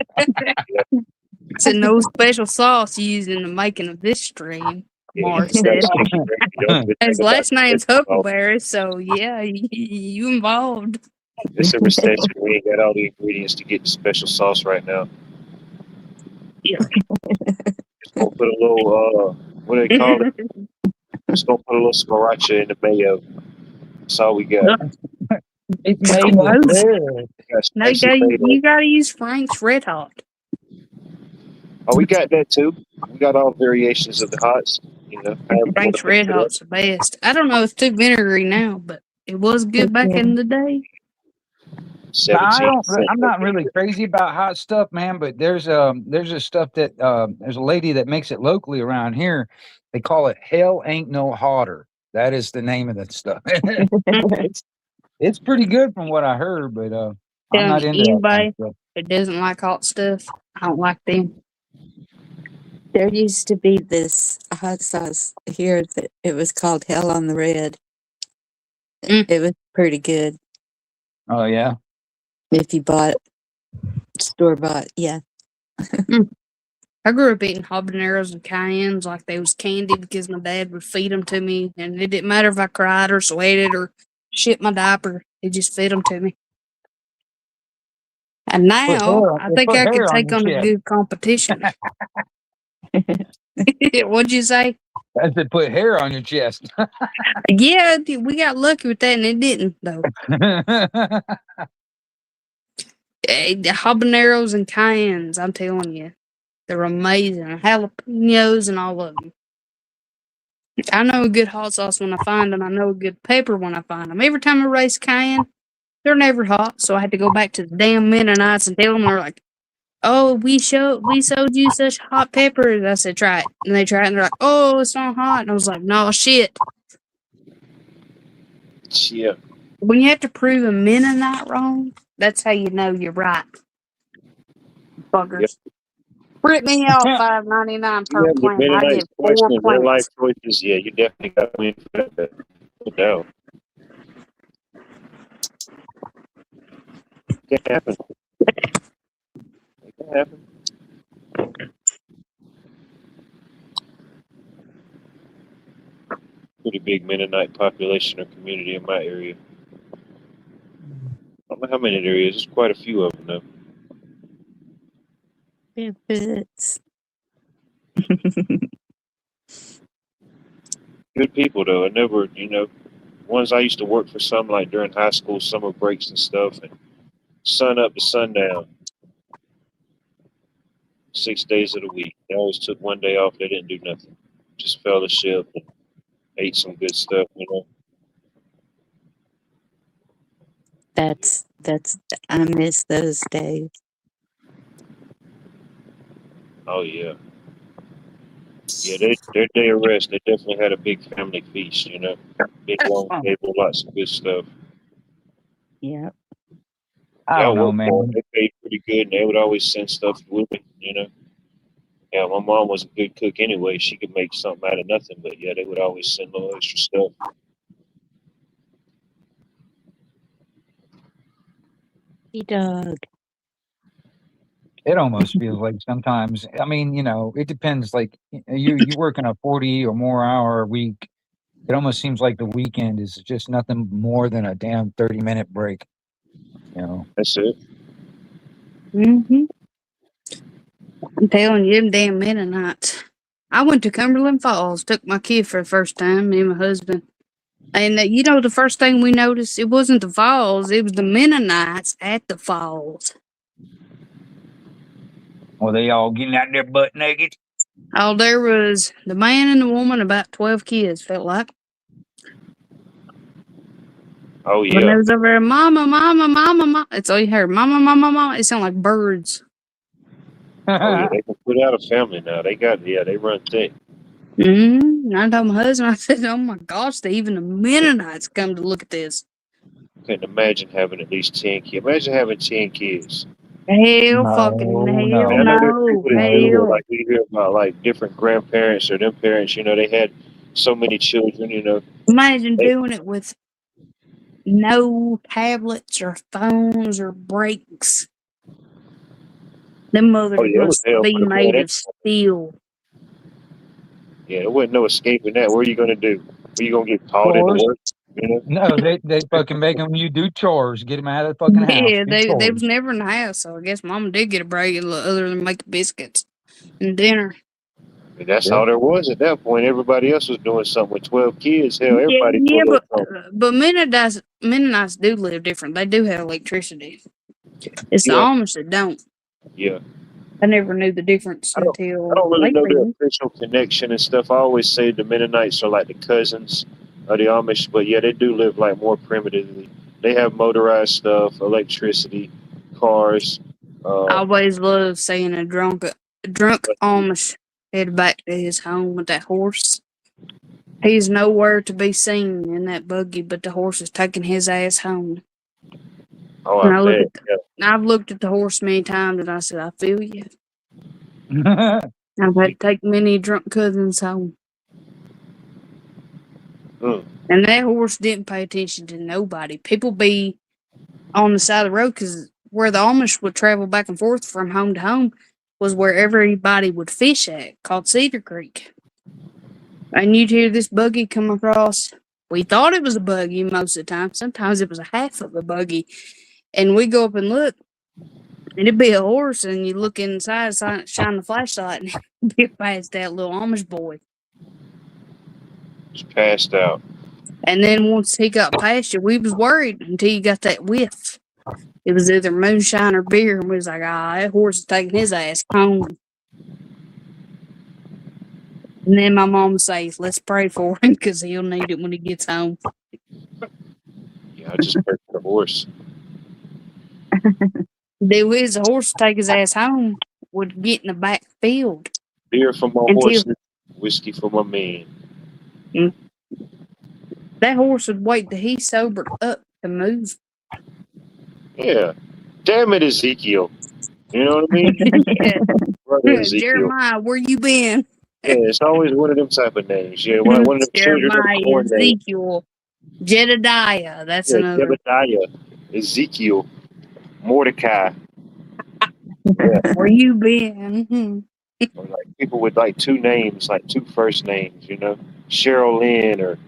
It's no special sauce used in the making of this stream. Mark said. His last name's Huckleberry, so yeah, you involved. It's a mistake. We ain't got all the ingredients to get the special sauce right now. Yeah. Just gonna put a little what do they call it? Just gonna put a little sriracha in the mayo. That's all we got. It's made with good. No, you gotta use Frank's Red Hot. Oh, we got that too. We got all variations of the hots. You know, Frank's Red Hot's the best. I don't know if it's too vinegary now, but it was good back in the day. I'm not really crazy about hot stuff, man. But there's a stuff that there's a lady that makes it locally around here. They call it Hell Ain't No Hotter. That is the name of that stuff. It's pretty good from what I heard, but I'm not into that kind of stuff. That doesn't like hot stuff. I don't like them. There used to be this hot sauce here that it was called Hell on the Red. It was pretty good. Oh yeah. If you bought store bought, yeah. I grew up eating habaneros and cayennes like they was candy because my dad would feed them to me, and it didn't matter if I cried or sweated or shit my diaper. He just fed them to me. And now I think I could take on a good competition. What'd you say? I said put hair on your chest. Yeah, we got lucky with that, and it didn't though. The habaneros and cayennes, I'm telling you, they're amazing. Jalapenos and all of them. I know a good hot sauce when I find them. I know a good pepper when I find them. Every time I raise cayenne, they're never hot, so I had to go back to the damn Mennonites and tell them. They're like, "Oh, we sold you such hot peppers." I said, "Try it," and they try it, and they're like, "Oh, it's not hot." And I was like, "No shit." Yeah. When you have to prove a Mennonite wrong, that's how you know you're right. Buggers. Yep. Rip me off $5.99 per plant. I get 4 plants. Their life choices, yeah, you definitely got to win for that. No doubt. It can happen. It can happen. Pretty big Mennonite population or community in my area. I don't know how many there is. There's quite a few of them, though. Benefits. Good people, though. I never, ones I used to work for some, like during high school, summer breaks and stuff, and sun up to sundown. 6 days of the week. They always took one day off. They didn't do nothing. Just fellowship and ate some good stuff, That's I miss those days. Oh yeah. Yeah, their day of rest, they definitely had a big family feast, Big long table, lots of good stuff. Yeah. I don't know, man. They paid pretty good, and they would always send stuff with me, Yeah, my mom was a good cook anyway. She could make something out of nothing, but yeah, they would always send a little extra stuff. Dog. It almost feels like sometimes, I mean, it depends. Like you working a 40 or more hour week. It almost seems like the weekend is just nothing more than a damn 30-minute break. That's it. Mm-hmm. I'm telling you, them damn Mennonites. I went to Cumberland Falls, took my kid for the first time, me and my husband. And the first thing we noticed, it wasn't the falls, it was the Mennonites at the falls. Were they all getting out there butt naked? Oh, there was the man and the woman, about 12 kids, felt like. Oh When they yeah. was over there, mama, mama, mama, mama. It's all you heard. Mama, mama, mama. It sounded like birds. Oh yeah. They can put out a family now. They run thick. I told my husband, I said, oh my gosh, even the Mennonites come to look at this. Couldn't imagine having at least 10 kids. Imagine having 10 kids. Hell, No, fucking hell, no. And I know there's no, people that do it. hell. Like we hear about like different grandparents or them parents, they had so many children, Imagine They- doing it with no tablets or phones or breaks. Them mothers Oh, yeah, it was must hell be for the made planet. of steel. Yeah, there wasn't no escaping that. What are you gonna do? Are you gonna get called into Chores? work? No, they fucking make them you do chores. Get them out of the fucking house. Yeah, do they chores. was never in the house, so I guess Mama did get a break other than making biscuits and dinner. And that's Yeah. all there was at that point. Everybody else was doing something with 12 kids. Hell, everybody yeah, pulled but up something. Mennonites do live different. They do have electricity. It's the Yeah. Amish that don't. Yeah. I never knew the difference I until don't really know lately. the official connection and stuff. I always say the Mennonites are like the cousins of the Amish, but yeah, they do live like more primitively. They have motorized stuff, electricity, cars. I always love seeing a drunk Amish head back to his home with that horse. He's nowhere to be seen in that buggy, but the horse is taking his ass home. Oh, And I look bet. at I've looked at the horse many times, and I said, I feel you. I've had to take many drunk cousins home. Mm. And that horse didn't pay attention to nobody. People be on the side of the road because where the Amish would travel back and forth from home to home was where everybody would fish at, called Cedar Creek. And you'd hear this buggy come across. We thought it was a buggy most of the time. Sometimes it was a half of a buggy. And we go up and look, and it'd be a horse, and you look inside, shine the flashlight, and it'd be past that little Amish boy. Just passed out. And then once he got past you, we was worried until you got that whiff. It was either moonshine or beer, and we was like, that horse is taking his ass home. And then my mom says, let's pray for him because he'll need it when he gets home. Yeah, I just heard the horse. Do his horse take his ass home would get in the back field. Beer for my Until- horses, whiskey for my man. That horse would wait till he sobered up to move. Yeah. Damn it, Ezekiel. You know what I mean? Yeah. Brother Ezekiel. Jeremiah, where you been? Yeah, it's always one of them type of names. Yeah, one of them children of Jeremiah, corn names. Ezekiel, Jedediah. That's Yeah, another. Jebediah, Ezekiel, Mordecai. Where you been? Or like people with like two names, like two first names, Cheryl Lynn or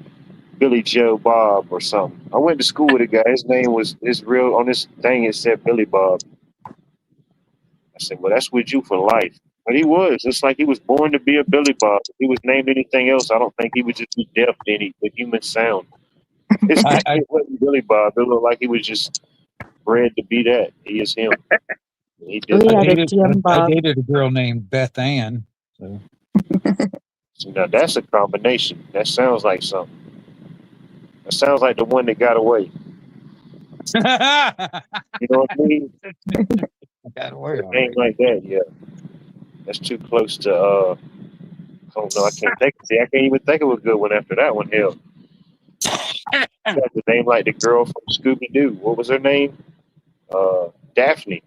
Billy Joe Bob or something. I went to school with a guy. His name was real on this thing. It said Billy Bob. I said, well, that's with you for life. But he was. It's like he was born to be a Billy Bob. If he was named anything else, I don't think he would just be deaf to the human sound. It wasn't Billy Bob. It looked like he was just bred to be that. He is him. He did. We I had a Jim I Bob. dated a girl named Beth Ann. So. So now that's a combination. That sounds like something. That sounds like the one that got away. You know what I mean? Got away A all name right. like that, yeah. That's too close to. I don't know. I can't even think of a good one after that one. Hell, got the name like the girl from Scooby Doo. What was her name? Daphne.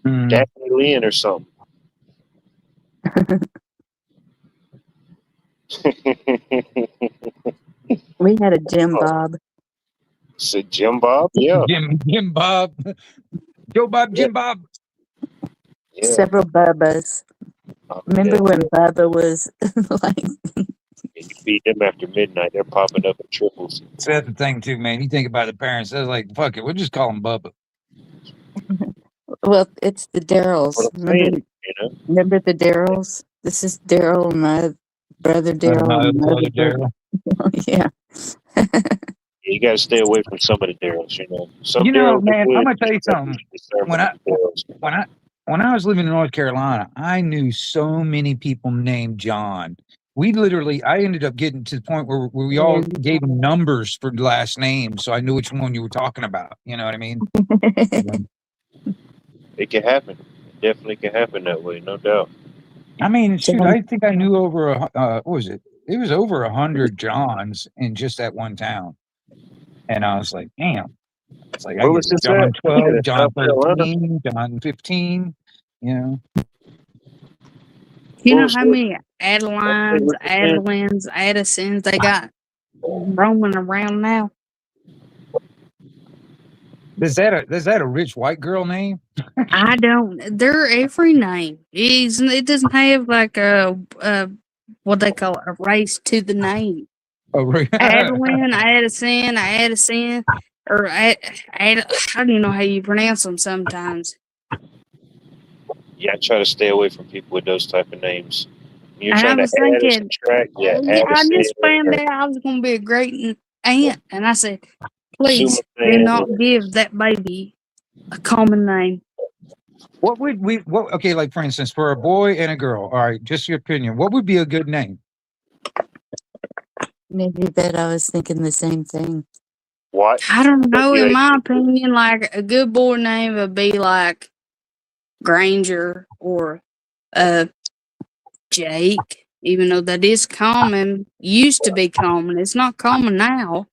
Mm. Daphne Lynn or something. We had a Jim Bob. Said Jim Bob? Yeah. Jim Bob. Joe Bob, Jim Bob. Yeah. Several Bubbas. Remember when Bubba was like, You feed them after midnight, they're popping up in triples. So that's the thing too, man. You think about the parents, they're like, fuck it, we'll just call him Bubba. well, it's the Daryl's. What I'm saying, Remember the Daryl's? This is Daryl and my brother Daryl. My and other my brother Daryl. yeah. You got to stay away from some of the Daryls, Some You know, Daryls are man, good, I'm gonna tell you something. just serve When them Daryls. when I was living in North Carolina, I knew so many people named John. I ended up getting to the point where we all gave them numbers for last names, so I knew which one you were talking about. You know what I mean? It can happen. It definitely can happen that way, no doubt. I mean, shoot, John. I think I knew over what was it? It was over 100 Johns in just that one town, and I was like, damn. It's like I Where get was this John at? 12, In John South Carolina? 13, John 15. You know, You What know was how what? many Adelines, Adelines, Addisons they got roaming around now? is that a rich white girl name? I don't. They're every name. It doesn't have like a what they call it, a race to the name. Oh, really? Adeline, Addison, or I don't even know how you pronounce them sometimes. Yeah, I try to stay away from people with those type of names. You're And I trying to was add or thinking, subtract, yeah, yeah, I Addison just found or out I was going to be a great aunt, and I said, please do Sumathan. not give that baby a common name. What would we? What? Okay, like for instance, for a boy and a girl. All right, just your opinion. What would be a good name? Maybe that I was thinking the same thing. What? I don't know. Maybe In my I- opinion, like a good boy name would be like Granger or Jake, even though that is common, used to be common. It's not common now.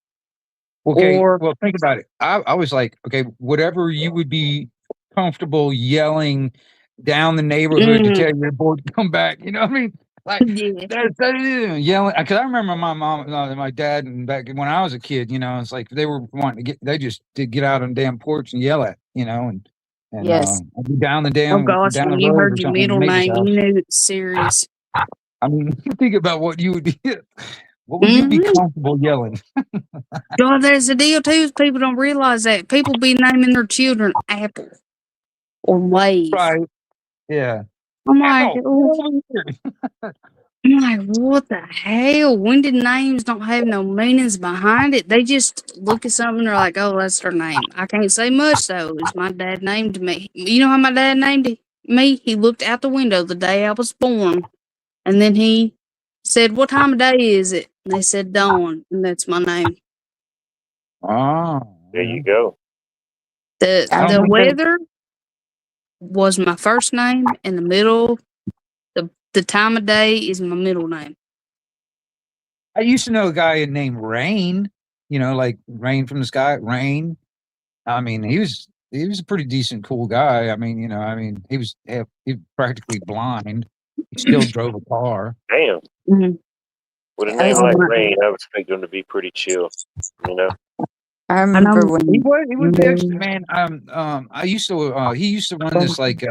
Okay, Or well, think about it. I was like, okay, whatever you would be comfortable yelling down the neighborhood to mm, tell your boy to come back. You know what I mean? Like yeah, yelling. Because I remember my mom, my dad, and back when I was a kid, you know, it's like they were wanting to get. They just did get out on the damn porch and yell at, you know, and Yes. I'd be down the oh damn gosh, down when the you road or heard your something, in the middle neighbor's name, you house. knew it's serious. I mean, think about what you would be. What would you be Mm-hmm. comfortable yelling? God, there's the deal too. Is people don't realize that people be naming their children Apple or Wave. Right? Yeah. I'm like, Apple, oh, get over here. I'm like, what the hell? When did names don't have no meanings behind it? They just look at something and they're like, oh, that's their name. I can't say much though. It's my dad named me. You know how my dad named me? He looked out the window the day I was born, and then he said, "What time of day is it?" And they said, "Dawn," and that's my name. Oh, There yeah. you go. The I don't the think weather was my first name, and the middle, the time of day is my middle name. I used to know a guy named Rain, you know, like rain from the sky, Rain. I mean, he was a pretty decent, cool guy. I mean, you know, I mean, he was practically blind. He still drove a car. Damn. Mhm. With a I name was like my- Rain, I would expect them to be pretty chill. You know? I remember know. He when was actually, Mhm. man. I used to he used to run this like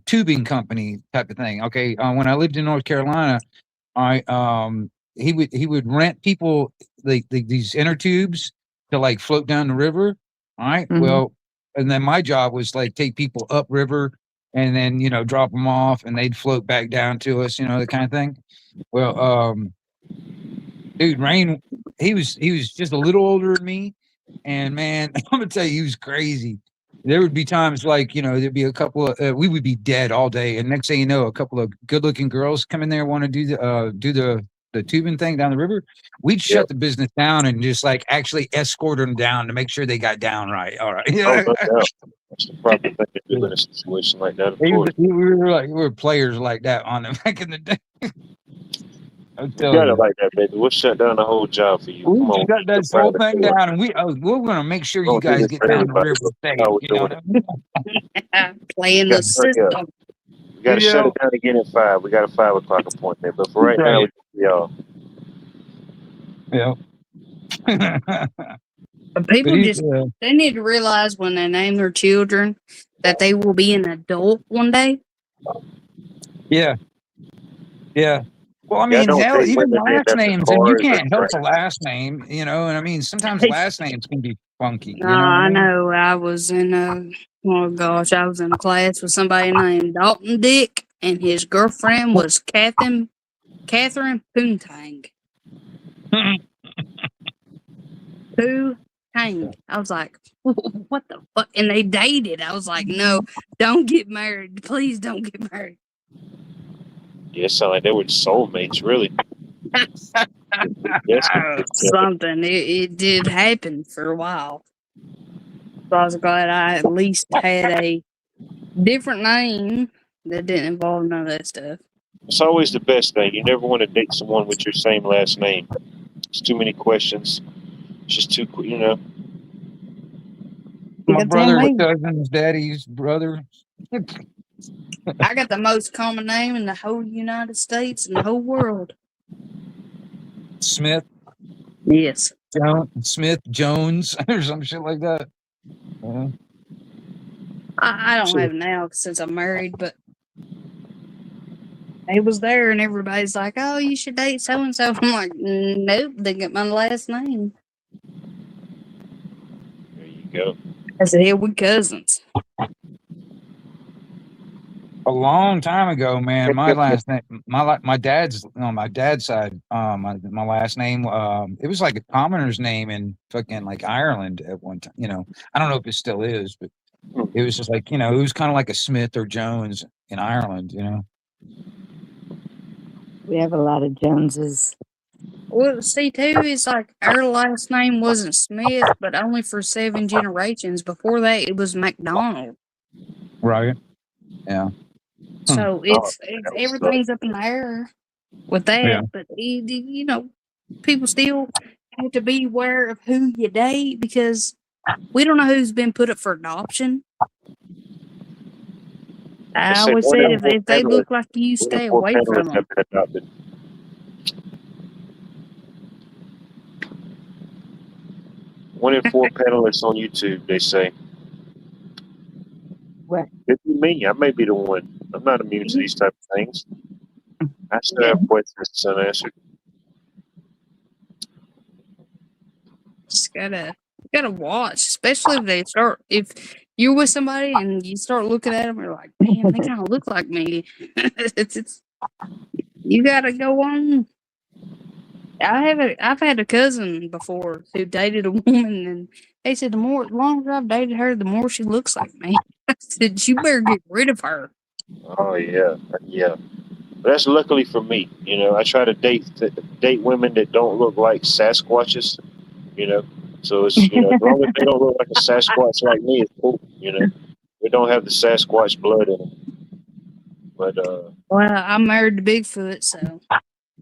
tubing company type of thing. Okay, when I lived in North Carolina, I he would rent people these inner tubes to like float down the river. All right. Mhm. Well, and then my job was like take people upriver and then you know drop them off and they'd float back down to us, you know, the kind of thing. Well, dude, Rain, he was just a little older than me, and man, I'm gonna tell you, he was crazy. There would be times like you know there'd be a couple of we would be dead all day, and next thing you know, a couple of good-looking girls come in there want to do the tubing thing down the river. We'd Yeah. shut the business down and just like actually escort them down to make sure they got down right. All right, Oh, yeah. no doubt. That's the proper thing to do in a situation like that, of course. We were players like that on them back in the day. I'm You telling got you. it like that, baby. We'll shut down the whole job for you. We Come on. just got that We're whole proud of thing it. down, and we're gonna make sure you Don't do guys this get for down the everybody. river safe. How we You know doing what I mean? Playing Yeah, the system. We got to Yeah. shut it down again at 5. We got a 5 o'clock appointment. But for right now, Right. y'all. Yeah. But people But just they need to realize when they name their children that they will be an adult one day. yeah, yeah. Well, I Yeah, I mean, don't hell, date even women last that's as names, and far you as can't help a a last name, you know. And I mean, sometimes last names can be funky. You know what I I mean? know. I was in oh gosh, I was in a class with somebody named Dalton Dick, and his girlfriend was Catherine Poontang. hang. I was like, what the fuck? And they dated. I was like, no, don't get married. Please don't get married. Yeah, it sounded like they were soulmates, really. Yes. Something. It did happen for a while. So I was glad I at least had a different name that didn't involve none of that stuff. It's always the best thing. You never want to date someone with your same last name. It's too many questions. It's just too, My Good brother, thing we- cousin's daddy's brother. I got the most common name in the whole United States and the whole world. Smith, Yes. Smith Jones, or some shit like that. Yeah. I don't Sure. have it now since I'm married, but it was there and everybody's like, oh, you should date so and so. I'm like, nope, they get my last name. There you go. I said, yeah, we cousins. A long time ago, man. My last name, my dad's on my dad's side. My last name. It was like a commoner's name in fucking like Ireland at one time. I don't know if it still is, but it was just like it was kind of like a Smith or Jones in Ireland. We have a lot of Joneses. Well, see, too, it's like our last name wasn't Smith, but only for 7 generations. Before that, it was McDonald. Right. Yeah. So it's was everything's up in the air with that. Yeah. But people still have to be aware of who you date because we don't know who's been put up for adoption. I say always one said in if they four look like you, One stay in four away panelists from them. have been adopted. One in four panelists on YouTube, they say. What? If you me, I may be the one. I'm not immune to these type of things. I still have questions that's unanswered. Just gotta watch, especially if you're with somebody and you start looking at them, you're like, man, they kind of look like me. it's you gotta go on. I've had a cousin before who dated a woman, and they said the longer I've dated her, the more she looks like me. I said, you better get rid of her. Oh yeah. But that's luckily for me. I try to date women that don't look like Sasquatches. So it's as long as they don't look like a Sasquatch like me, it's cool. We don't have the Sasquatch blood in them. But Well, I'm married to Bigfoot, so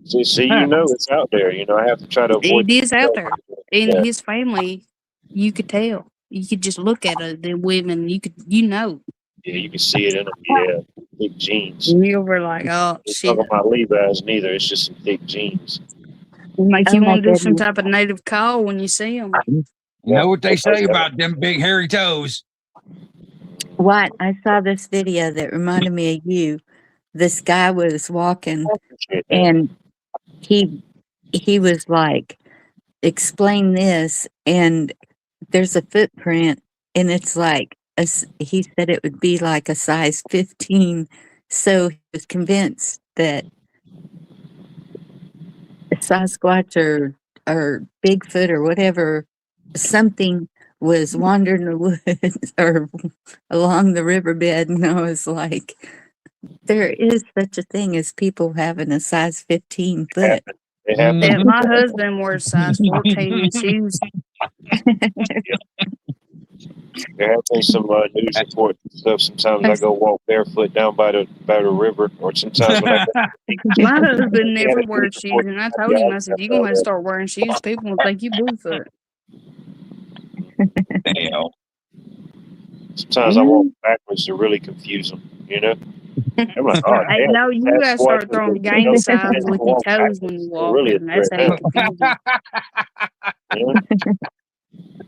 see, it's out there. I have to try to avoid. it is out there. In Yeah. his family, you could tell. You could just look at the women. You You can see it in them. Yeah, thick jeans. You were like, oh It's shit. talking about Levi's neither. It's just some thick jeans. Make Oh you my want to do some goodness. type of native call when you see them. You know what they say about them big hairy toes? What? I saw this video that reminded me of you. This guy was walking and he was like, explain this, and there's a footprint and it's like he said it would be like a size 15, so he was convinced that Sasquatch or Bigfoot or whatever, something was wandering the woods or along the riverbed, and I was like, there is such a thing as people having a size 15 foot. It happens. Yeah, my husband wears size 14 in shoes. There have been some news reports and stuff. Sometimes I go walk barefoot down by the river, or sometimes when I go, My husband never wears shoes, and I told him, I said, you're going to have to start wearing shoes. People will think you Bigfoot. Damn. sometimes I walk backwards to really confuse them. I'm like, oh, Hey, damn, no, you that's gotta why start throwing people gang don't signs with your walk toes when you backwards. walk, Really a and that's how threat, you confuse them.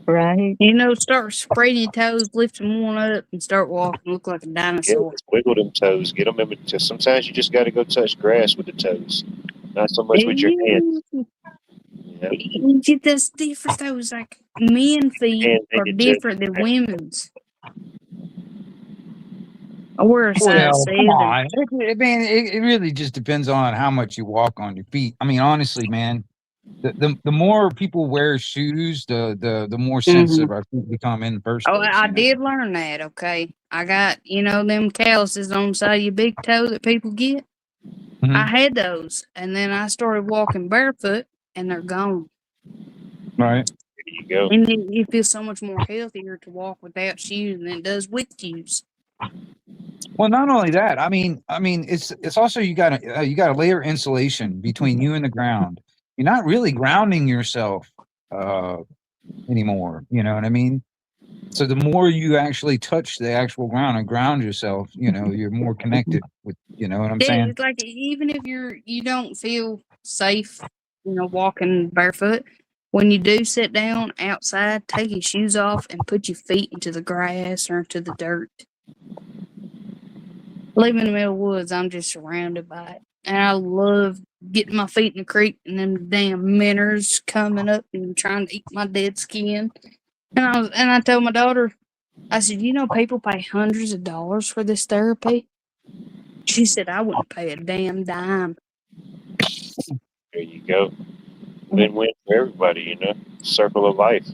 Right? Start spreading your toes, lift them one up, and start walking. Look like a Yeah, dinosaur. just wiggle them toes. Get them in. Because sometimes you just got to go touch grass with the toes, not so much with your hands. Yeah. That's different. Those like men feet Hands are ain't your different than women's. I wear a size Well, 7. come on. It really just depends on how much you walk on your feet. I mean, honestly, man, the more people wear shoes, the more sensitive our feet become in the first Oh, place. I You know? did learn that. Okay, I got them calluses on the side of your big toe that people get. Mhm. I had those, and then I started walking barefoot, and they're gone. Right. There you go. And it feels so much more healthier to walk without shoes than it does with shoes. Well, not only that, I mean, it's also you got to layer insulation between you and the ground. You're not really grounding yourself anymore. You know what I mean? So the more you actually touch the actual ground and ground yourself, you're more connected with. You know what I'm Yeah, saying? it's like even if you don't feel safe, walking barefoot, when you do sit down outside, take your shoes off and put your feet into the grass or into the dirt. Living in the middle of the woods, I'm just surrounded by it. And I love getting my feet in the creek and them damn minnows coming up and trying to eat my dead skin. And I told my daughter, I said, people pay hundreds of dollars for this therapy. She said, I wouldn't pay a damn dime. There you go. Win-win for everybody, circle of life.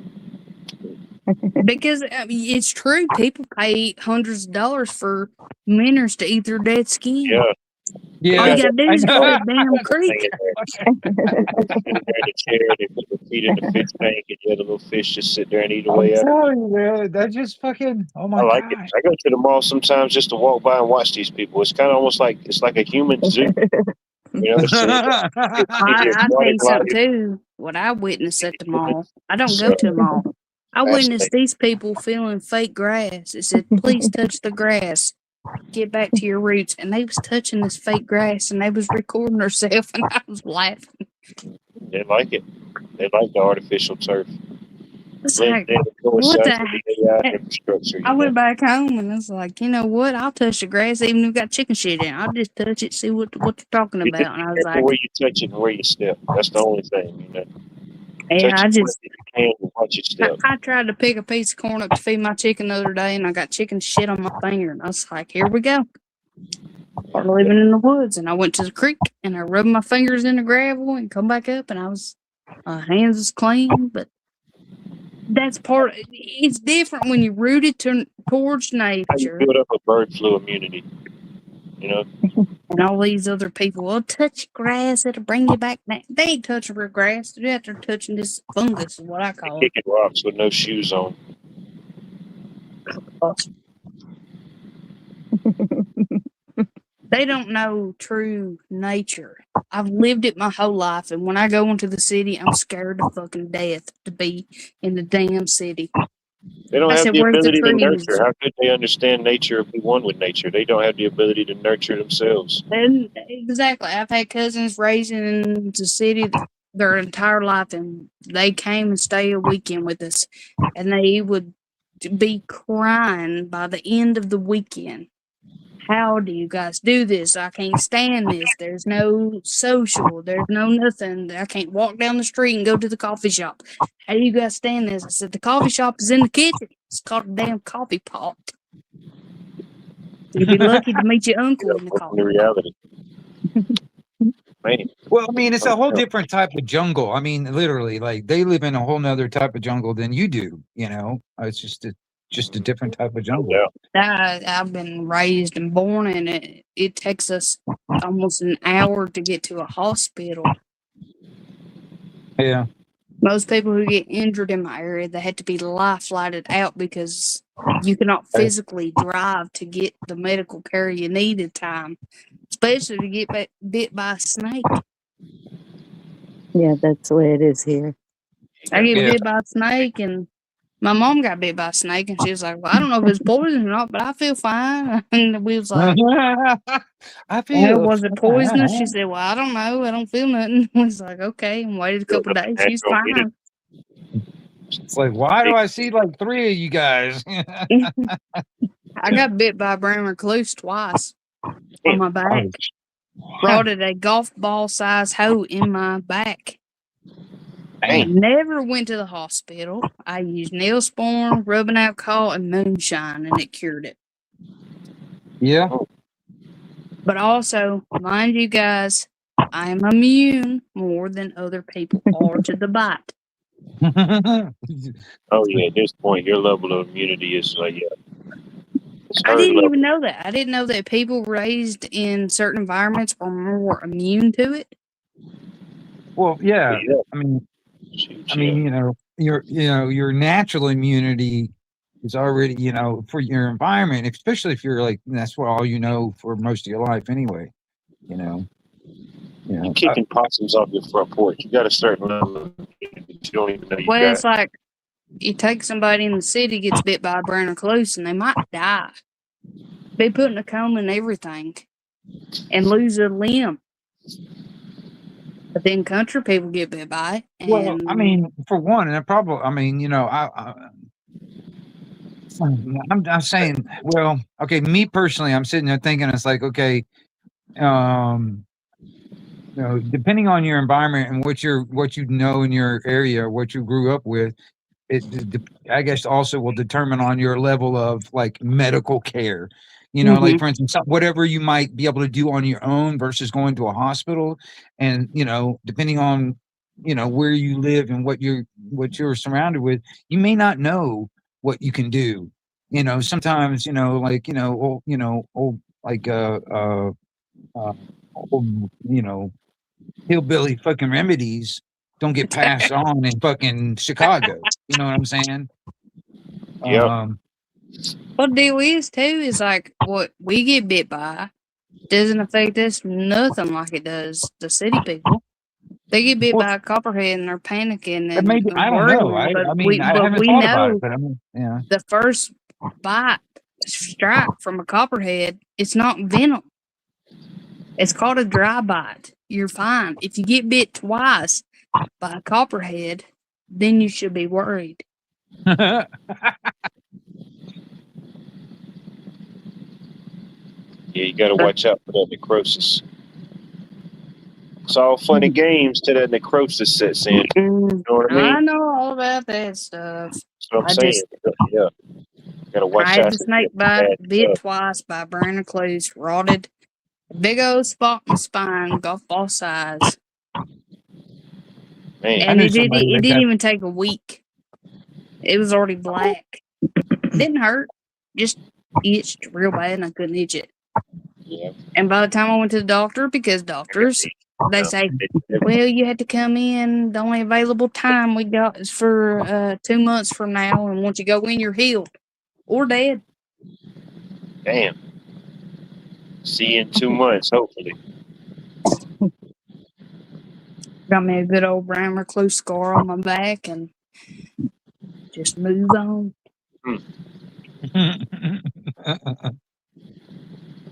Because it's true, people pay hundreds of dollars for minnows to eat their dead skin. Yeah. Yeah, All you gotta do is go to the damn creek. Sitting there in the chair, they put their feet in the fish tank, and the other little fish just sit there and eat away at it. telling you, man, that just fucking. Oh my I like gosh. it. I go to the mall sometimes just to walk by and watch these people. It's kind of almost like it's like a human zoo. It's I tell you something too. What I witnessed at the mall, I don't go to the mall. I witnessed these people feeling fake grass. It said, "Please touch the grass. Get back to your roots." And they was touching this fake grass, and they was recording themselves, and I was laughing. They like it. They like the artificial turf. It's like, what the infrastructure. I went back home and I was like, you know what? I'll touch the grass even if it's got chicken shit in it. I'll just touch it, see what they're talking about. And I was like, where you touch it and where you step. That's the only thing, yeah, I just watch your step. I tried to pick a piece of corn up to feed my chicken the other day, and I got chicken shit on my finger, and I was like, here we go. Started living in the woods, and I went to the creek and I rubbed my fingers in the gravel and come back up, and my hands was clean, but. That's part. It's different when you're rooted towards nature. How you build up a bird flu immunity, And all these other people will touch grass. It'll bring you back. They ain't touching real grass. They're out there touching this fungus, is what I call it. Kicking rocks with no shoes on. They don't know true nature. I've lived it my whole life, and when I go into the city, I'm scared to fucking death to be in the damn city. They don't have the ability to nurture. How could they understand nature or be one with nature? They don't have the ability to nurture themselves. And exactly. I've had cousins raised in the city their entire life, and they came and stayed a weekend with us, and they would be crying by the end of the weekend. How do you guys do this? I can't stand this. There's no social. There's no nothing. I can't walk down the street and go to the coffee shop. How do you guys stand this? I said, the coffee shop is in the kitchen. It's called a damn coffee pot. You'd be lucky to meet your uncle in the coffee pot. Reality. Man. Well, I mean, it's a whole different type of jungle. I mean, literally, like they live in a whole nother type of jungle than you do. It's just a different type of jungle. Yeah. I've been raised and born in it. It takes us almost an hour to get to a hospital. Yeah. Most people who get injured in my area, they had to be life flighted out because you cannot physically drive to get the medical care you need at time, especially to get bit by a snake. Yeah, that's the way it is here. I get bit by a snake, and my mom got bit by a snake, and she was like, well, I don't know if it's poison or not, but I feel fine. And we was like, was it poisonous? She said, well, I don't know. I don't feel nothing. I was like, okay, and waited a couple of days. She's fine. It's like, why do I see like 3 of you guys? I got bit by a brown recluse twice on my back. Brought it a golf ball size hole in my back. I never went to the hospital. I used Neosporin, rubbing alcohol, and moonshine, and it cured it. Yeah. But also, mind you guys, I am immune more than other people are to the bite. Oh yeah, at this point, your level of immunity is like it's I herd didn't level. even know that. I didn't know that people raised in certain environments are more immune to it. Well, yeah. Yeah, I mean, shoot, I mean, your natural immunity is already, for your environment, especially if you're like that's what all you know for most of your life anyway. You know, you you know. kicking possums off your front porch. You got a certain level of immunity that you don't even know you Well, got. it's like you take somebody in the city gets bit by a brown recluse and they might die. They put in a coma and everything and lose a limb. But then country people get bit by it. Well, And I mean, for one, and probably, I mean, I'm saying, well, okay, me personally, I'm sitting there thinking, it's like, okay, um, depending on your environment and what you know in your area, what you grew up with, I guess also will determine on your level of like medical care. Like for instance, whatever you might be able to do on your own versus going to a hospital, and depending on where you live and what you're surrounded with, you may not know what you can do. Sometimes like old like old, hillbilly fucking remedies don't get passed on in fucking Chicago. You know what I'm saying? Yep. what the deal is too is like what we get bit by doesn't affect us nothing like it does the city people. They get bit Well, by a copperhead and they're panicking but maybe and I don't know. worrying, I mean, I but haven't we thought about know it, but I mean, yeah. the first bite strike from a copperhead, it's not venom. It's called a dry bite. You're fine. If you get bit twice by a copperhead, then you should be worried. Yeah, you got to watch out for that necrosis. It's all fun and games till that necrosis sets in. You know what I mean? I know all about that stuff. That's what I'm I saying. just Yeah, got to watch I had out the for snake that bite, bad bit stuff. twice by a brown recluse, rotted, a big old spot in the spine, golf ball size. Man, And knew it somebody that didn't got. even take a week. It was already black. Didn't hurt. Just itched real bad and I couldn't itch it. yeah. And by the time I went to the doctor, because doctors, they say, well, you had to come in. The only available time we got is for 2 months from now. And once you go in, you're healed or dead. Damn. See you in 2 months, hopefully. Got me a good old brown recluse scar on my back and just move on.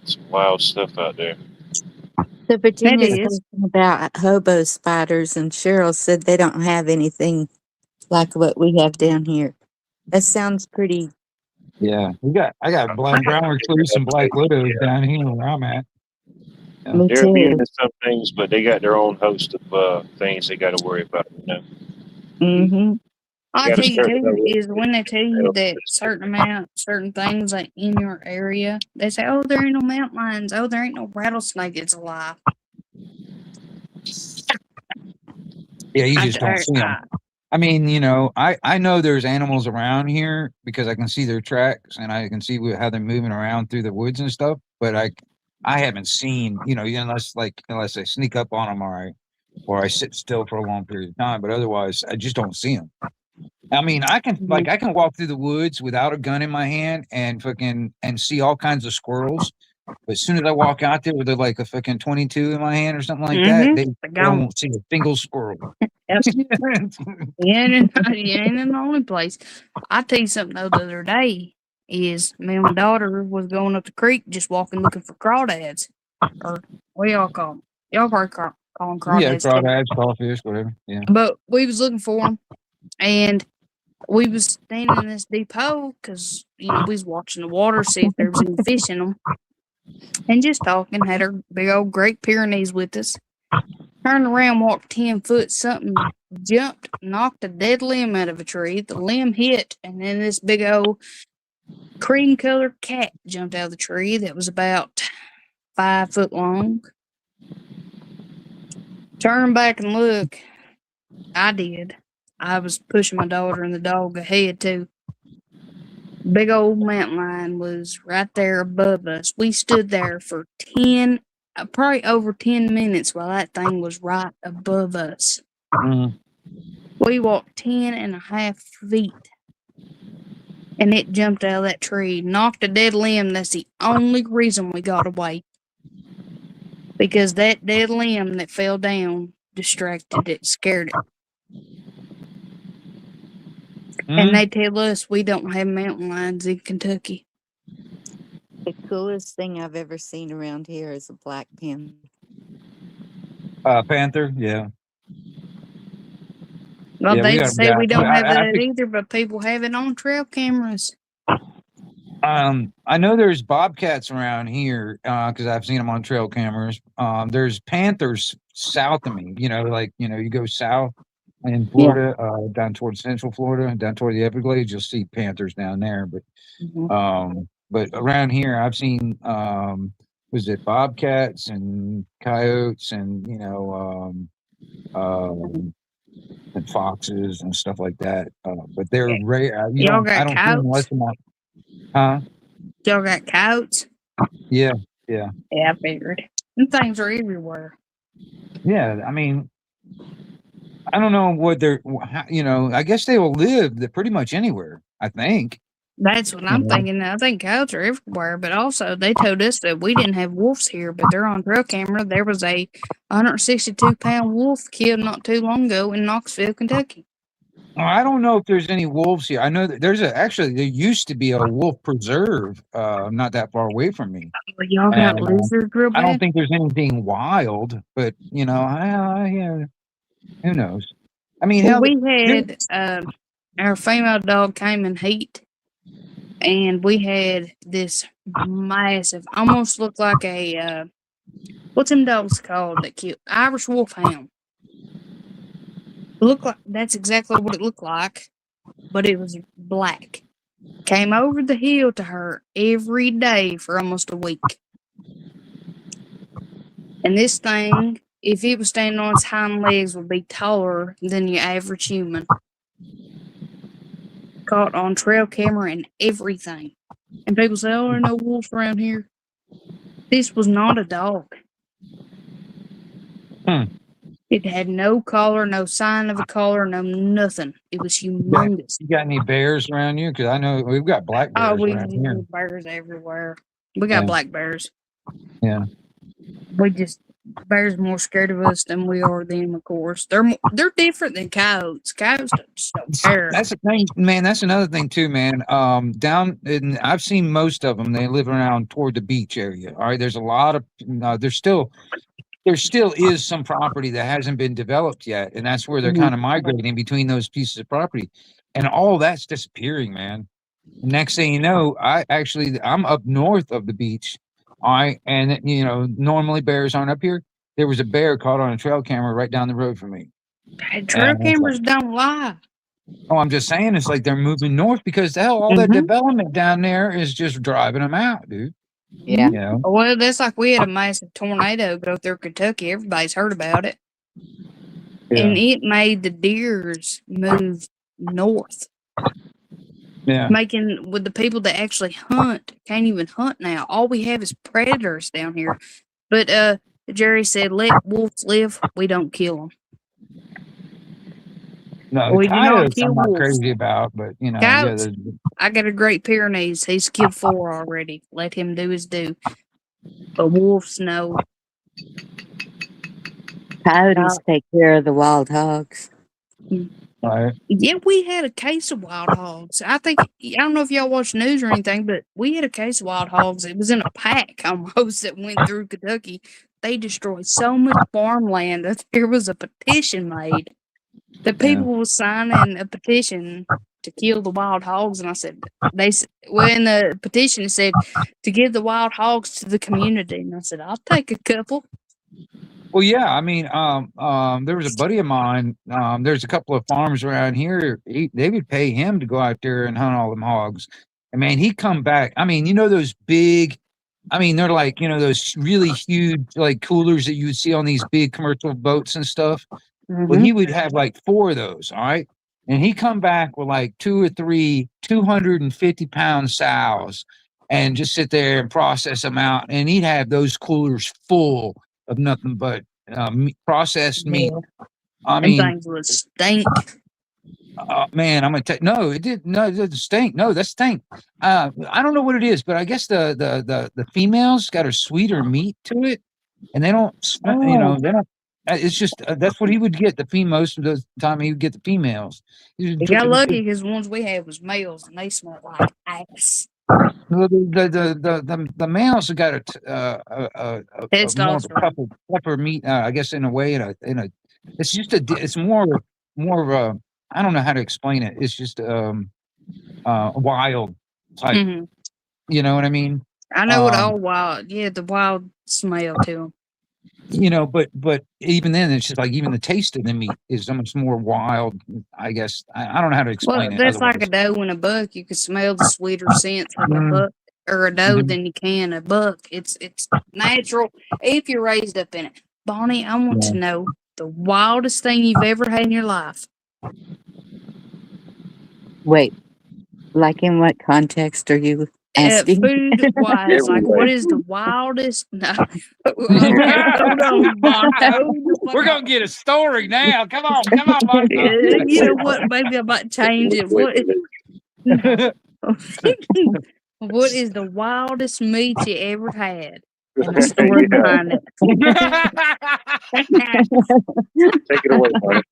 Some wild stuff out there. So Virginia's is. talking about hobo spiders, and Cheryl said they don't have anything like what we have down here. That sounds pretty. Yeah, I got brown recluse and black widows down here where I'm at. Me They're immune too. to some things, but they got their own host of things they got to worry about. Mm-hmm. I gotta tell you start too with is when they tell you that certain things like in your area, they say, "Oh, there ain't no mountain lions. Oh, there ain't no rattlesnake. It's a lie." Yeah, you just don't see them. I mean, I know there's animals around here because I can see their tracks and I can see how they're moving around through the woods and stuff. But I haven't seen, unless I sneak up on them or I sit still for a long period of time. But otherwise, I just don't see them. I mean, I can walk through the woods without a gun in my hand and see all kinds of squirrels. But as soon as I walk out there with like a fucking 22 in my hand or something like that, they won't see a single squirrel. You ain't in the only place. I tell you something though. The other day is me and my daughter was going up the creek, just walking looking for crawdads, or what y'all call them? Y'all probably call them Yeah, crawdads. too. crawdads, crawfish, whatever. Yeah. But we was looking for them, and we was standing in this deep hole because we was watching the water, see if there was any fish in them, and just talking. Had our big old Great Pyrenees with us. Turned around, walked 10 foot, something jumped, knocked a dead limb out of a tree. The limb hit, and then this big old cream colored cat jumped out of the tree that was about 5 foot long. Turn back and look. I did. I was pushing my daughter and the dog ahead too. Big old mountain lion was right there above us. We stood there for probably over 10 minutes while that thing was right above us. Mm. We walked 10.5 feet and it jumped out of that tree, knocked a dead limb. That's the only reason we got away. Because that dead limb that fell down distracted it, scared it. And they tell us we don't have mountain lions in Kentucky. The coolest thing I've ever seen around here is a black panther. Panther, yeah. Well, Yeah, we they got say we that. don't have I that think, either, but people have it on trail cameras. I know there's bobcats around here because I've seen them on trail cameras. There's panthers south of me. You go south in Florida, down towards Central Florida, down toward the Everglades, you'll see panthers down there. But around here, I've seen was it bobcats and coyotes and and foxes and stuff like that. But they're rare. Y'all I got don't see them unless coyotes? huh? Y'all got coyotes? Yeah. Yeah, I figured. Them things are everywhere. Yeah, I mean, I don't know what they're, I guess they will live pretty much anywhere, I think. That's what I'm thinking. I think coyotes are everywhere, but also they told us that we didn't have wolves here, but they're on trail camera. There was a 162-pound wolf killed not too long ago in Knoxville, Kentucky. I don't know if there's any wolves here. I know that there used to be a wolf preserve not that far away from me. But y'all got lizards real I don't bad? think there's anything wild, but yeah, who knows? I mean, Well, we had our female dog came in heat, and we had this massive, almost looked like a what's them dogs called that cute Irish Wolfhound. Look like that's exactly what it looked like, but it was black. Came over the hill to her every day for almost a week. And this thing, if it was standing on its hind legs, would be taller than your average human. Caught on trail camera and everything. And people say, oh, there are no wolves around here. This was not a dog. It had no collar, no sign of a collar, no nothing. It was humongous. You got any bears around you? Because I know we've got black bears around here. Bears everywhere. We got black bears. Yeah. Bears are more scared of us than we are them, of course. They're different than coyotes. Coyotes just don't care. That's the thing, man. That's another thing too, man. I've seen most of them. They live around toward the beach area. All right. There's a lot of, there still is some property that hasn't been developed yet. And that's where they're kind of migrating between those pieces of property. And all that's disappearing, man. Next thing you know, I'm up north of the beach. Normally bears aren't up here. There was a bear caught on a trail camera right down the road from me. Trail cameras don't lie. Oh, I'm just saying, it's like they're moving north because all that development down there is just driving them out, dude. Yeah. Well, that's like we had a massive tornado go through Kentucky. Everybody's heard about it. Yeah. And it made the deers move north. Yeah. Making with the people that actually hunt can't even hunt now. All we have is predators down here. But Jerry said, let wolves live. We don't kill them. No, we do not kill wolves. I'm not crazy about, but coyotes, I got a Great Pyrenees. He's killed 4 already. Let him do his due. But wolves, no. Coyotes take care of the wild hogs. Right. Yeah, we had a case of wild hogs. I don't know if y'all watch news or anything, but we had a case of wild hogs. It was in a pack almost that went through Kentucky. They destroyed so much farmland that there was a petition made. The people were signing a petition to kill the wild hogs, and I said, in the petition it said to give the wild hogs to the community, and I said, I'll take a couple. Well, yeah, I mean, there was a buddy of mine. There's a couple of farms around here. They would pay him to go out there and hunt all them hogs. And man, he'd come back. I mean, those big I mean, they're like, those really huge like coolers that you would see on these big commercial boats and stuff. Well, he would have like 4 of those, all right? And he'd come back with like 2 or 3 250-pound sows and just sit there and process them out. And he'd have those coolers full of nothing but processed meat. I Them mean, things would stink. man, I'm gonna tell no, it did no, it didn't stink. No, that stink. I don't know what it is, but I guess the females got a sweeter meat to it, and they don't, they don't. It's just that's what he would get. Most of the time he would get the females. He got lucky because the ones we had was males and they smelled like ass. The males have got a more of a Testosterone. pepper meat. I guess in a way, it's just it's more of a. I don't know how to explain it. It's just wild type. Mhm. You know what I mean? I know it all wild. Yeah, the wild smell to them. But even then, it's just like even the taste of the meat is so much more wild. I guess I don't know how to explain it. That's like a doe and a buck. You can smell the sweeter scents of a buck or a doe than you can a buck. It's natural if you're raised up in it. Bonnie, I want to know the wildest thing you've ever had in your life. Wait, like in what context are you asking? Food wise, like what is the wildest? No, hold on, Bonnie. We're gonna get a story now. Come on, Bonnie. You know what? Maybe I might change it. What is the wildest meat you ever had? And the story behind it. Take it away, Bonnie.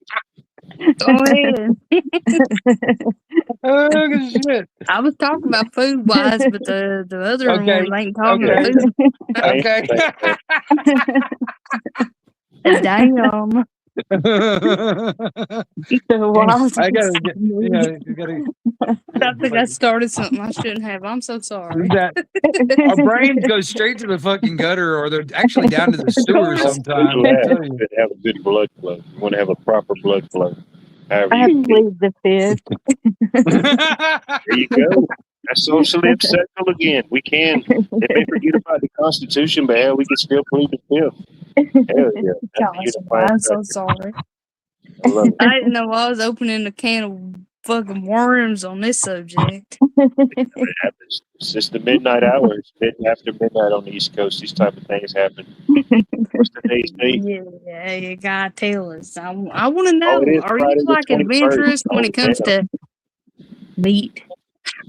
Go ahead. Oh shit! I was talking about food wise, but the other Okay, ones ain't talking okay. about food. Okay. Damn. I gotta get. You gotta. I think I started something I shouldn't have. I'm so sorry. Our brains go straight to the fucking gutter, or they're actually down to the sewer sometimes. To have a good blood flow. You want to have a proper blood flow. However I you plead the fifth. there you go. That's socially acceptable again. We can. They may forget about the Constitution, but hell, we can still plead the fifth. Hell yeah. That's the I'm unifying so factor. sorry. I love it. I didn't know I was opening a can of fucking worms on this subject. It happens. It's just the midnight hour. It's after midnight on the East Coast. These type of things happen. What's today's date? Yeah, you gotta tell us. I want to know. Oh, it is Are Friday you the like 21st. adventurous when Oh, it comes damn. to meat?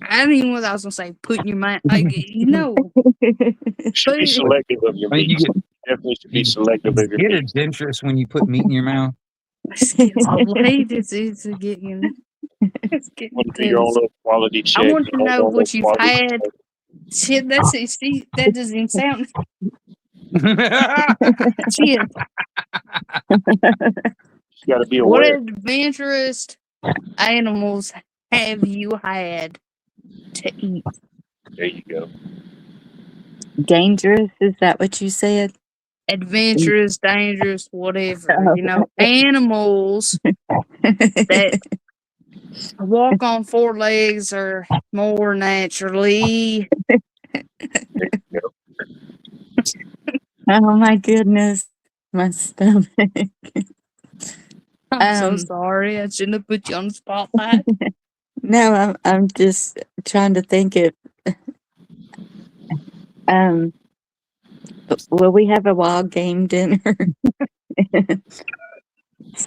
I didn't even know what I was gonna say. Putting your mind, like, You should be food. selective of your I mean, meat. you Definitely should be selective of your get meat. adventurous when you put meat in your mouth. It's late. It's getting. It's getting Want to do your own tense. little quality check. I want to your know own what little you've quality had. check. Shit, that's it. See, that doesn't even sound. Shit. You got to be What aware. adventurous animals have you had to eat? There you go. Dangerous, is that what you said? Adventurous, dangerous, whatever. Animals that walk on 4 legs or more naturally. There you go. Oh my goodness, my stomach. I'm so Um, sorry. I shouldn't have put you on the spotlight. No, I'm just trying to think if will we have a wild game dinner?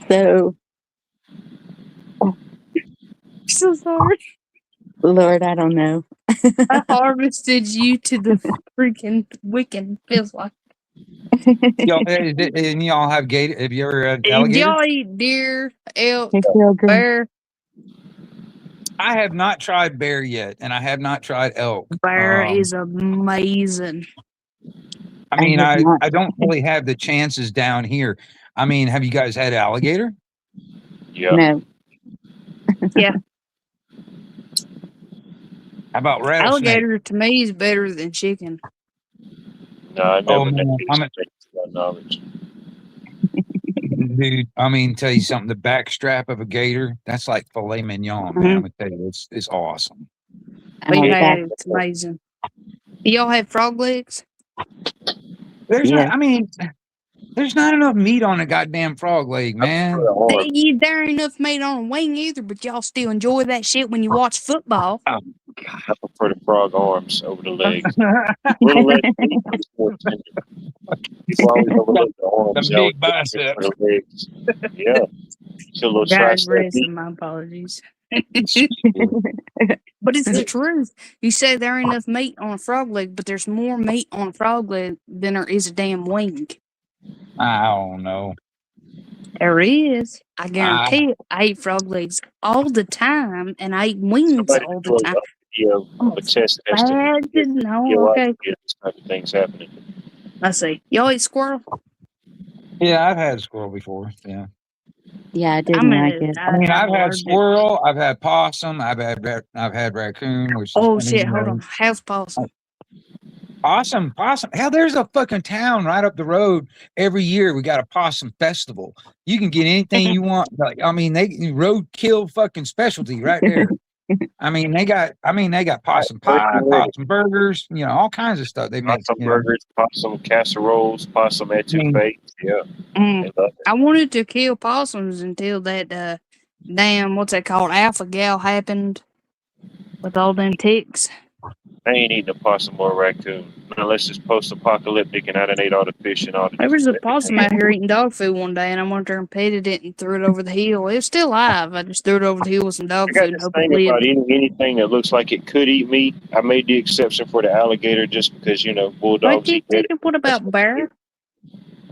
So So sorry. Lord, I don't know. I harvested you to the freaking Wiccan. Feels like. And y'all have gator? Have you ever had And alligator? y'all eat deer, elk, Hey, Pilgrim. bear. I have not tried bear yet, and I have not tried elk. Bear is amazing. I mean, have not. I don't really have the chances down here. I mean, have you guys had alligator? Yeah. No. How about rattlesnake? Alligator to me is better than chicken. No, I never Oh, had man, these I'm a- things to my knowledge. Dude, I mean, tell you something. The back strap of a gator, that's like filet mignon, man. I'm gonna tell you, it's awesome. We Oh, had that- it. It's amazing. Y'all have frog legs? There's Yeah. not, I mean, there's not enough meat on a goddamn frog leg, man. There ain't enough meat on a wing either, but y'all still enjoy that shit when you watch football. I prefer the frog arms over the legs. Little less meat, but it's more tender. People always overlook the arms. The They always big look biceps. for the legs. Yeah. So a little Guys, tricep rest meat. of my apologies. But it's the truth. You say there ain't enough meat on a frog leg, but there's more meat on a frog leg than there is a damn wing. I don't know. There is. I guarantee it. I eat frog legs all the time, and I eat wings Somebody all do the a time. video of a chest testing. Bad to know. Yeah, Okay. this type of things happening. Let's see. Y'all eat squirrel? Yeah, I've had squirrel before. Yeah. Yeah, I I didn't mean, like it. I mean, I'm I've had allergic. squirrel, I've had possum, I've had raccoon, which is, Oh I mean, shit! you Hold know, on. How's possum? Possum. Hell, there's a fucking town right up the road. Every year we got a possum festival. You can get anything you want. Like, I mean, they roadkill fucking specialty right there. I mean, they got possum pie, possum burgers, you know, all kinds of stuff they make. Possum You know. burgers, possum casseroles, possum etouffee. Yeah. Mm. They love it. I wanted to kill possums until that damn what's that called alpha gal happened with all them ticks. I ain't eating a possum or a raccoon unless it's post-apocalyptic and I done ate all the fish and all the. There was a possum out here eating dog food one day, and I went there and petted it and threw it over the hill. It was still alive. I just threw it over the hill with some I dog got food and this hope it thing lived. about eating anything that looks like it could eat me. I made the exception for the alligator just because, you know, bulldogs eat better. What about bear?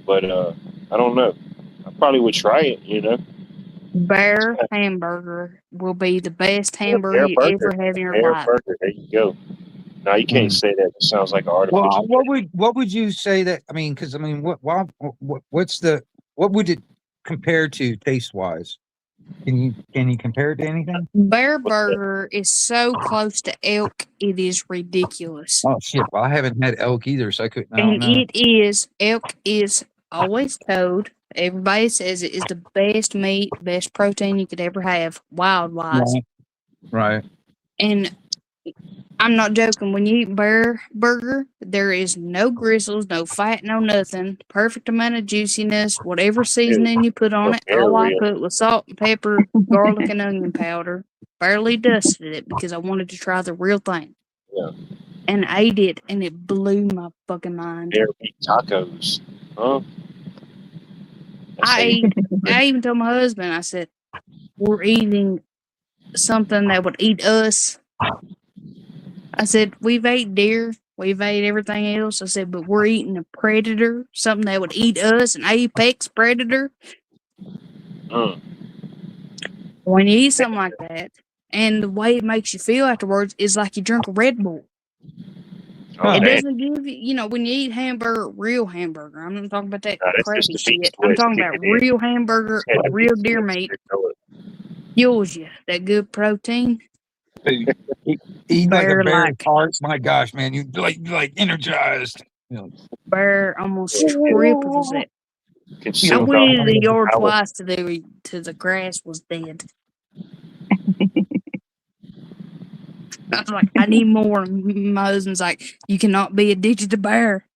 But I don't know. I probably would try it, you know. Bear hamburger will be the best hamburger Bear you burger. ever have in your Bear life. burger. There you go. No, you can't say that. It sounds like an artificial. Well, what would you say that? I mean, because I mean, what would it compare to taste wise? Can you compare it to anything? Bear burger is so close to elk, it is ridiculous. Oh shit! Well, I haven't had elk either, so I couldn't. I don't And know. elk is always told. Everybody says it is the best meat, best protein you could ever have, wild wise. Right. And I'm not joking. When you eat bear burger, there is no gristles, no fat, no nothing. Perfect amount of juiciness. Whatever seasoning you put on it, all I put was salt and pepper, garlic and onion powder. Barely dusted it because I wanted to try the real thing. Yeah. And ate it, and it blew my fucking mind. Bear meat tacos. Huh? I even told my husband, I said, we're eating something that would eat us. I said, we've ate deer, we've ate everything else. I said, but we're eating a predator, something that would eat us, an apex predator. When you eat something like that, and the way it makes you feel afterwards is like you drink a Red Bull. It doesn't give you, when you eat hamburger, real hamburger. I'm not talking about that crappy shit. I'm talking about real hamburger, real deer meat. Fuels you that good protein. Eat like a bear parts. My gosh, man, you like energized. Bear almost triples it. I went into the yard twice till the grass was dead. I was like, I need more. And my husband's like, you cannot be addicted to bear.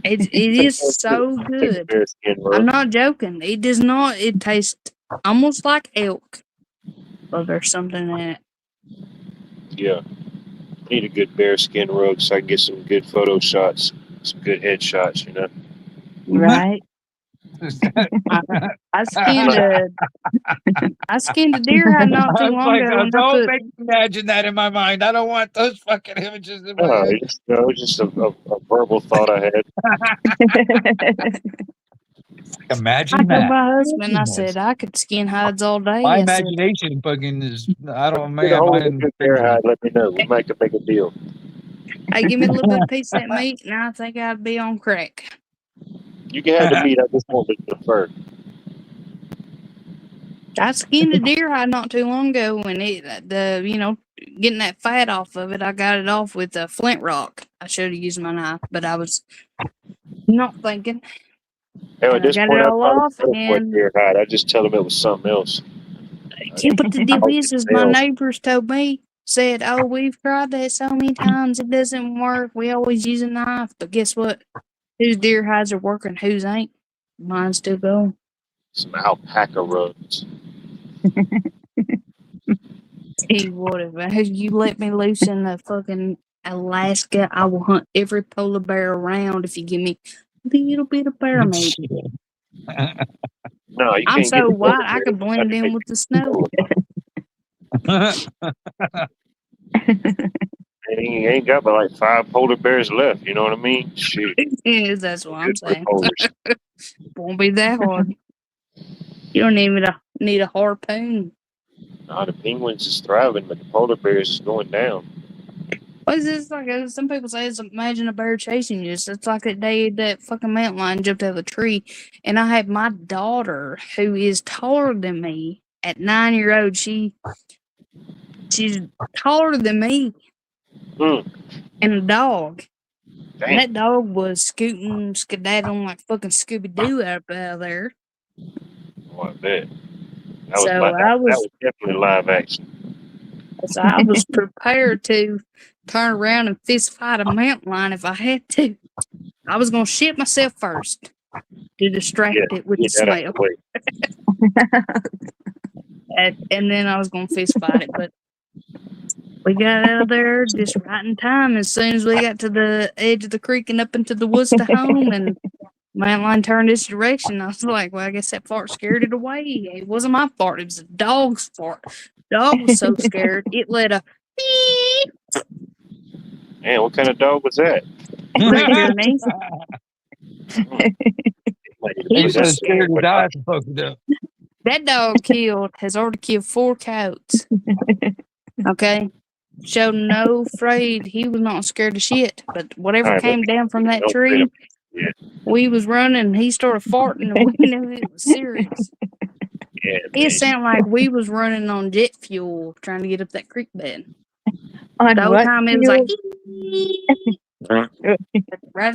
It is so good. I'm not joking. It does not. It tastes almost like elk. But there's something in it. Yeah. Need a good bear skin rug so I can get some good photo shots, some good headshots, you know. Right. I skinned a deer hide not too long ago. Don't make me imagine that in my mind. I don't want those fucking images in my head. It's just a verbal thought I had. Imagine I that. told my husband, I said, I could skin hides all day. My imagination fucking is, I don't know. Good bear hide, let me know. We might could make a deal. Hey, give me a little bit of piece of that meat, and I think I'd be on crack. You can have the meat, I just want the fur. I skinned a deer hide not too long ago, and getting that fat off of it, I got it off with a flint rock. I should have used my knife, but I was not thinking. Hell, at this point, I just tell them it was something else. Yeah, but the deal is my neighbors told me said, "Oh, we've tried that so many times, it doesn't work. We always use a knife." But guess what? Whose deer hides are working, whose ain't? Mine's still going. Some alpaca rubs. Tell you what, if you let me loose in the fucking Alaska, I will hunt every polar bear around if you give me a little bit of bear meat. No, you I'm can't get so the white, polar I bear. could blend in with the snow. And he ain't got but like 5 polar bears left. You know what I mean? Shit. Yes, that's what I'm Good for saying. polars. Won't be that hard. You don't even need a harpoon. Nah, the penguins is thriving, but the polar bears is going down. What is this like? Some people say it's imagine a bear chasing you. It's like that day that fucking mountain lion jumped out of a tree, and I had my daughter who is taller than me at 9 years old. She's taller than me, Mm, and a dog. And damn. that dog was scooting, skedaddling like fucking Scooby Doo out of there. Oh, I bet. That So that was definitely live action. So I was prepared to turn around and fist fight a mountain lion if I had to. I was gonna shit myself first to distract it with the Get that out smell, the way. and then I was gonna fist fight it. But we got out of there just right in time. As soon as we got to the edge of the creek and up into the woods to home, and mountain lion turned its direction, I was like, "Well, I guess that fart scared it away." It wasn't my fart; it was a dog's fart. Dog was so scared it let a beep. Man, what kind of dog was that? Great Pyrenees. He was was scared to die to fuck it up. That dog has already killed 4 coyotes. Okay? Showed no afraid. He was not scared of shit. But whatever Alright, came down from that don't tree, say yeah. we was running and he started farting and we knew it was serious. Yeah, It sounded like we was running on jet fuel trying to get up that creek bed. On The whole what time it was like right at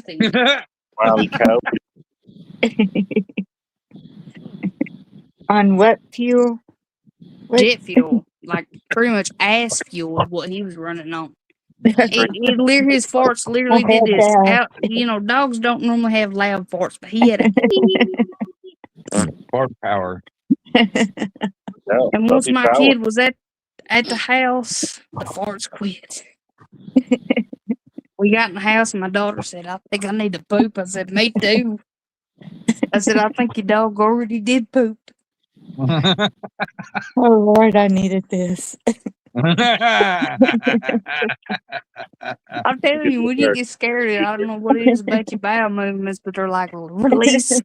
the Wily cow. on what fuel? jet fuel. Like pretty much ass fuel is what he was running on. His farts literally did this. Dogs don't normally have loud farts, but he had a Fart power. No, and once my power. kid was at the house, the farts quit. We got in the house and my daughter said, "I think I need to poop." I said, "Me too." I said, "I think your dog already did poop." Oh Lord, I needed this. I'm telling you, when you get scared, I don't know what it is about your bowel movements, but they're like release.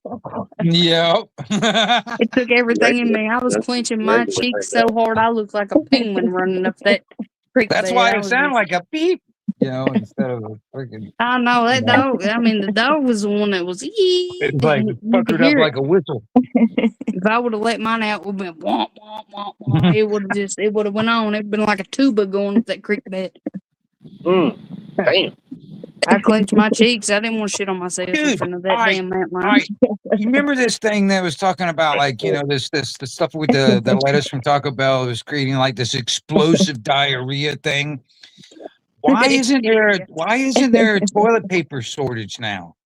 Yep. It took everything in me. I was clenching my cheeks so hard I looked like a penguin running up that creek That's bed. why it sounded like a beep, instead of a freaking. I know that dog. I mean, the dog was the one that was. It's like You could puckered up hear like a whistle. If I would have let mine out, it would have been womp womp womp womp. It would have went on. It'd been like a tuba going up that creek bed. Damn. I clenched my cheeks. I didn't want to shit on myself in Dude, front of that damn mountain lion. You remember this thing that was talking about, like, this the stuff with the lettuce from Taco Bell was creating like this explosive diarrhea thing. Why isn't there a toilet paper shortage now?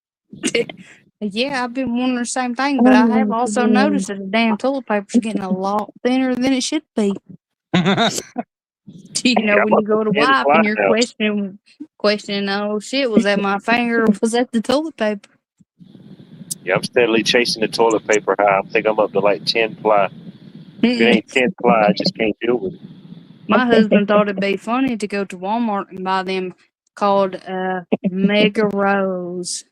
Yeah, I've been wondering the same thing, but I have also noticed that the damn toilet paper's getting a lot thinner than it should be. When you go to wipe and you're questioning, oh shit, was that my finger or was that the toilet paper? Yeah, I'm steadily chasing the toilet paper high. I think I'm up to like 10 ply. If it ain't 10 ply, I just can't deal with it. My husband thought it'd be funny to go to Walmart and buy them called Mega Rose.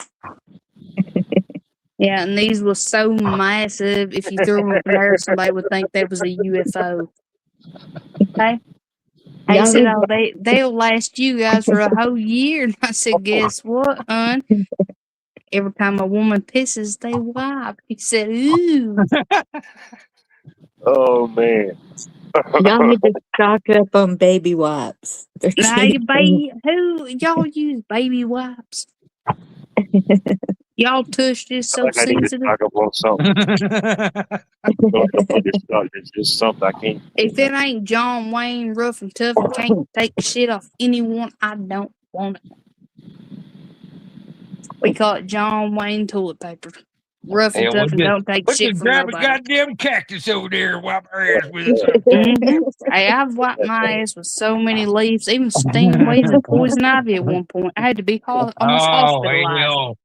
Yeah, and these were so massive. If you threw them in there, somebody would think that was a UFO. Okay. He said, "Oh, they'll last you guys for a whole year." And I said, "Guess what, hon? Every time a woman pisses, they wipe." He said, "Ooh." Oh man. Y'all need to stock up on baby wipes. Y'all use baby wipes? Y'all tush is I so feel like I need to sensitive. stock up on something. I feel like I need to stock. It's just something I can't. If it ain't John Wayne rough and tough and can't take shit off anyone, I don't want it. We call it John Wayne toilet paper. Rough and Hey, tough and don't take let's shit just from grab a nobody. goddamn cactus over there and wipe our ass with Hey, I've wiped my ass with so many leaves, even stingways and poison ivy at one point. I had to be almost Oh, hospitalized. hell.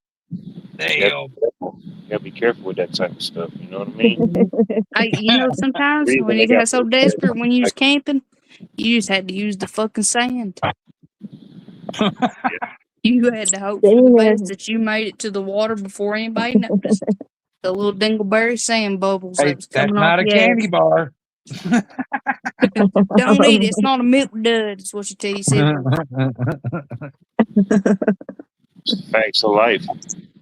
Hell. You gotta be careful with that type of stuff. You know what I mean? Sometimes Reason when they you got got so those desperate when you was like- camping, you just had to use the fucking sand. You had to hope for the best that you made it to the water before anybody noticed. The little dingleberry sand bubbles Hey, that was that's coming not off a your ass. candy bar. Don't eat it. It's not a milk dud. It's what you tell your sibling. Facts of life.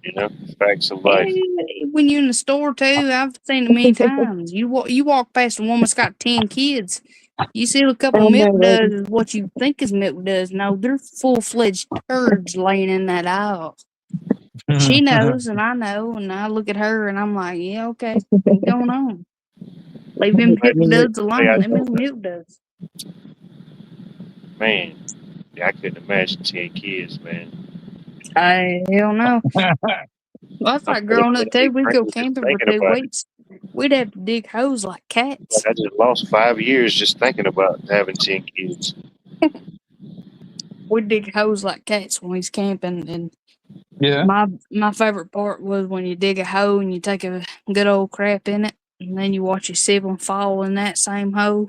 You know, facts of life. Yeah, when you're in the store too, I've seen it many times. You walk past a woman that's got 10 kids. You see a couple Oh, milk no, duds, is what you think is milk duds. No, they're full-fledged turds laying in that aisle. She knows, and I know, and I look at her, and I'm like, yeah, okay, what's going on? Leave them milk duds alone. Them is milk duds. Man, yeah, I couldn't imagine 10 kids, man. Hell no. Well, I thought growing up too, we'd go camping for 2 weeks. We'd have to dig holes like cats. I just lost 5 years just thinking about having 10 kids. We'd dig holes like cats when we was camping, and Yeah. my favorite part was when you dig a hole and you take a good old crap in it, and then you watch your sibling fall in that same hole.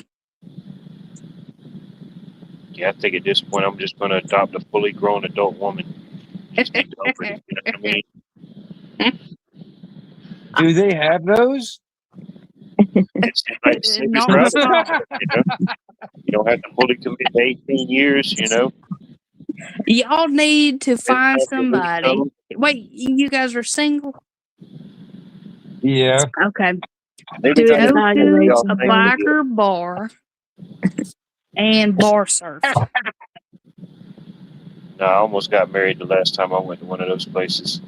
Yeah, I think at this point I'm just going to adopt a fully grown adult woman. Just be done with it, you know what I mean? Do they have those? It's like the safest No, route, it's not. you know? You don't have to fully commit to 18 years, you know? Y'all need to find It's time to lose somebody. some. Wait, you guys are single? Yeah. Okay. Maybe Do not it Go everybody to y'all a think it is. biker bar and bar surf. No, I almost got married the last time I went to one of those places.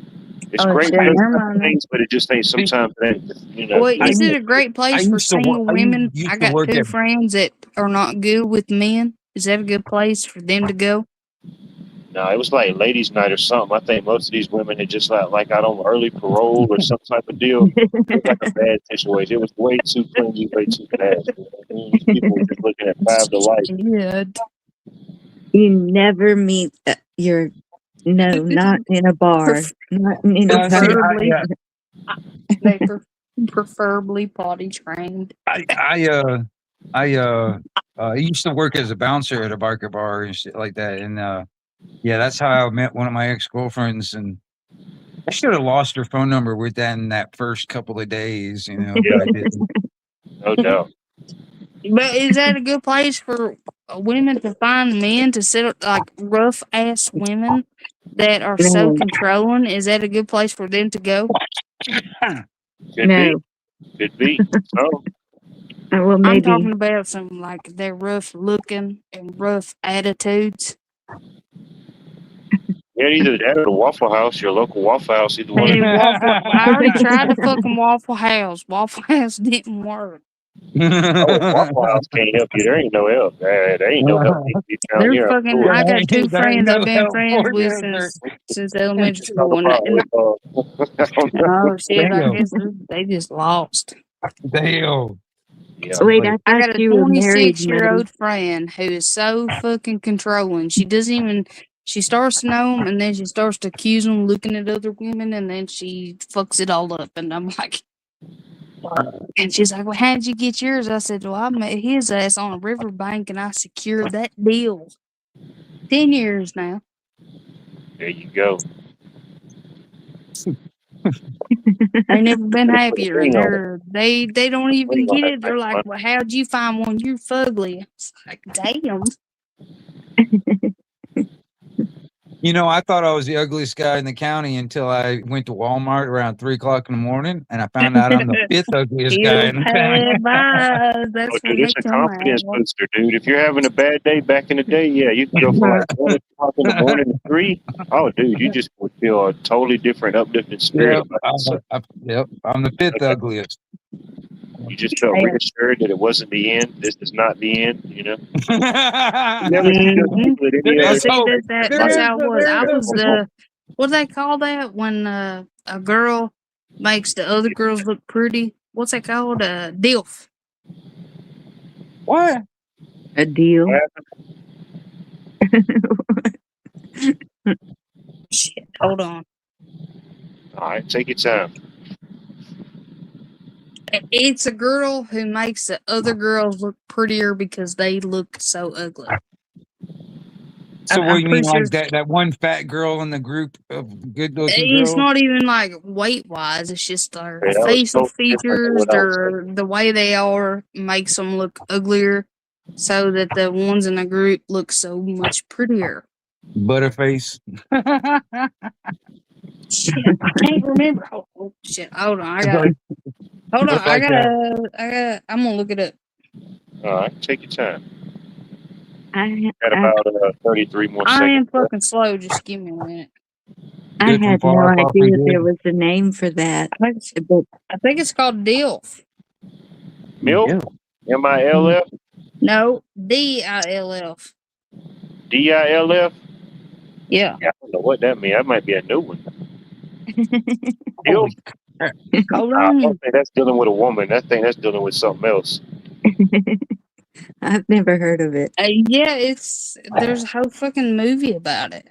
It's Oh, great shit, places, never mind. things, but it just ain't sometimes it ain't, you know. Well, I is it used- a great place I for used to single work- I women? used I to got work 2 at- friends that are not good with men. Is that a good place for them to go? No, it was like ladies' night or something. I think most of these women had just like out on early parole or some type of deal. It was like a bad situation. It was way too clingy, way too fast. I mean, these people were just looking at 5 to life. Yeah. You never meet not in a bar. Not in a Yeah, see, bar. Preferably, they preferably potty trained. I used to work as a bouncer at a biker bar and shit like that. And yeah, that's how I met one of my ex-girlfriends. And I should have lost her phone number within that first couple of days, you know. Yeah. But I didn't. No doubt. But is that a good place for women to find men to sit up, like rough ass women that are so No. controlling? Is that a good place for them to go? Could No. be. Could be. So, Well, I'm maybe. talking about some like they're rough looking and rough attitudes. yeah, either that or the Waffle House, your local Waffle House, either one. Hey, I already tried the fucking Waffle House. Waffle House didn't work. Waffle House can't help you. There ain't no help. There ain't no help. You down They're here. fucking. Yeah, I got 2 there ain't friends no I've been help friends for with you, since elementary Talk school, about and oh shit, I Damn. guess they just lost. Damn. yeah. Wait, Like- I thought got a you were married, 26-year-old friend who is so fucking controlling. She doesn't even. She starts to know him, and then she starts to accuse him of looking at other women, and then she fucks it all up. And I'm like, and she's like, "Well, how'd you get yours?" I said, "Well, I met his ass on a riverbank, and I secured that deal. 10 years now." There you go. I never been happier, and Ring they don't even Ring on get that it. They're like, "Well, how'd you find one? You're fugly." It's like, damn. You know, I thought I was the ugliest guy in the county until I went to Walmart around 3 o'clock in the morning, and I found out I'm the fifth ugliest guy He'll in the county. pay by. Oh, That's what dude, it's a makes him confidence mad. booster, dude. If you're having a bad day back in the day, yeah, you can go from like 1 o'clock in the morning to 3. Oh, dude, you just would feel a totally different, uplifting spirit Yep, about yourself. I'm the fifth ugliest. You just felt Yeah. reassured that it wasn't the end. This is not the end, you know? You never see those Mhm. people at any There Well, other is see, hope. that's There is how it was. I hope. was the, what do they call that when a girl makes the other girls look pretty? What's that called? A DILF. What? A deal. Shit, hold on. All right, take your time. It's a girl who makes the other girls look prettier because they look so ugly. So I'm what do you mean, pretty sure like that one fat girl in the group of good-looking it's girls? not even like weight wise. It's just their Yeah, that was facial totally different than features, what I was their the way they are makes them look uglier, so that the ones in the group look so much prettier. Butterface. Shit, I can't remember. Oh shit, hold on. Hold on. Look like that. I'm gonna look it up. All right, take your time. I Got about 33 more I seconds am left. fucking slow. Just give me a minute. I Good from had no far, far from idea there good. was a name for that. But I think it's called DILF. MILF? MILF? No, DILF. DILF? Yeah. Yeah, I don't know what that means. That might be a new one. Holy Hold I on. don't think that's dealing with a woman. I think that's dealing with something else. I've never heard of it. Yeah, there's a whole fucking movie about it.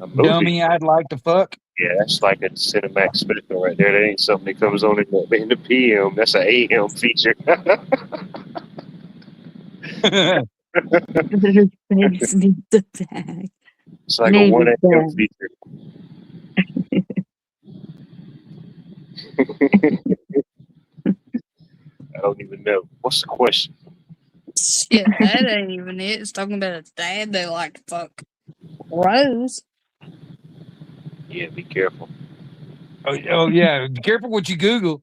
A movie? dummy, I'd like to fuck. Yeah, that's like a cinematic special right there. That ain't something that comes on in the PM. That's an AM feature. Face needs a bag. It's like Name a 1 is AM bag. feature. I don't even know. What's the question? Shit, that ain't even it. It's talking about a dad they like to fuck. Rose. Yeah, be careful. Oh yeah, be careful what you Google.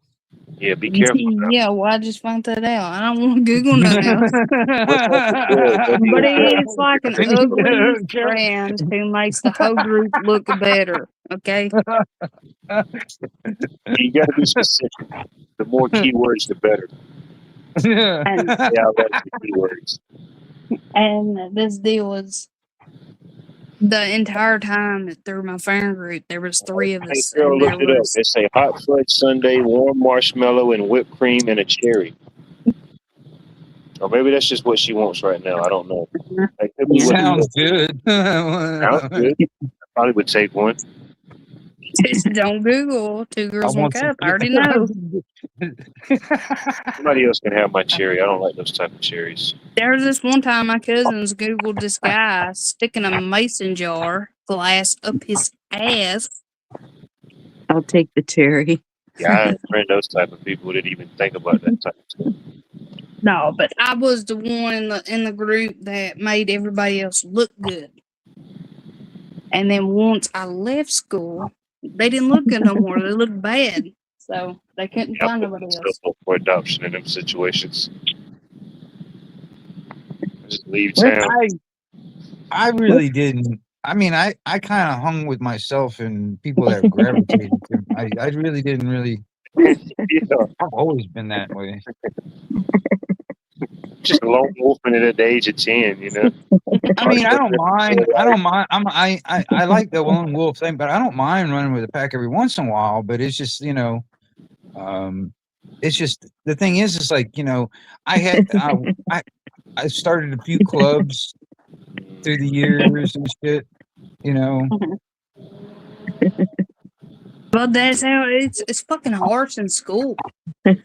Yeah, be careful. Now. Yeah, well, I just found that out. I don't want to Google nothing else. But it's like an ugly friend who makes the whole group look better. Okay. You got to be specific. The more keywords, the better. And Yeah, that's the keywords. and this deal was the entire time through my friend group, there was 3 of Hey, us, girl, and look there it up. was They say hot fudge sundae, warm marshmallow, and whipped cream and a cherry. Or maybe that's just what she wants right now. I don't know. That could be what it Sounds is. good. Sounds good. I probably would take one. just don't Google 2 girls, 1 cup. I already know. Somebody else can have my cherry. I don't like those type of cherries. There was this one time my cousins Googled this guy sticking a mason jar glass up his ass. I'll take the cherry. Yeah, I friend those type of people that even think about that type of stuff. No, but I was the one in the group that made everybody else look good. And then once I left school, they didn't look good no more. They looked bad. So they couldn't Yeah, find I put nobody else. myself up for adoption in them situations. Just leave town. I really didn't. I mean, I kind of hung with myself and people that gravitated to me. I really didn't really. Yeah, I've always been that way. just lone wolfing it at the age of 10, you know. I mean, I don't mind. I don't mind. I like the lone wolf thing, but I don't mind running with a pack every once in a while. But it's just, it's just the thing is like, I had I started a few clubs through the years and shit, But that's how it's fucking harsh in school.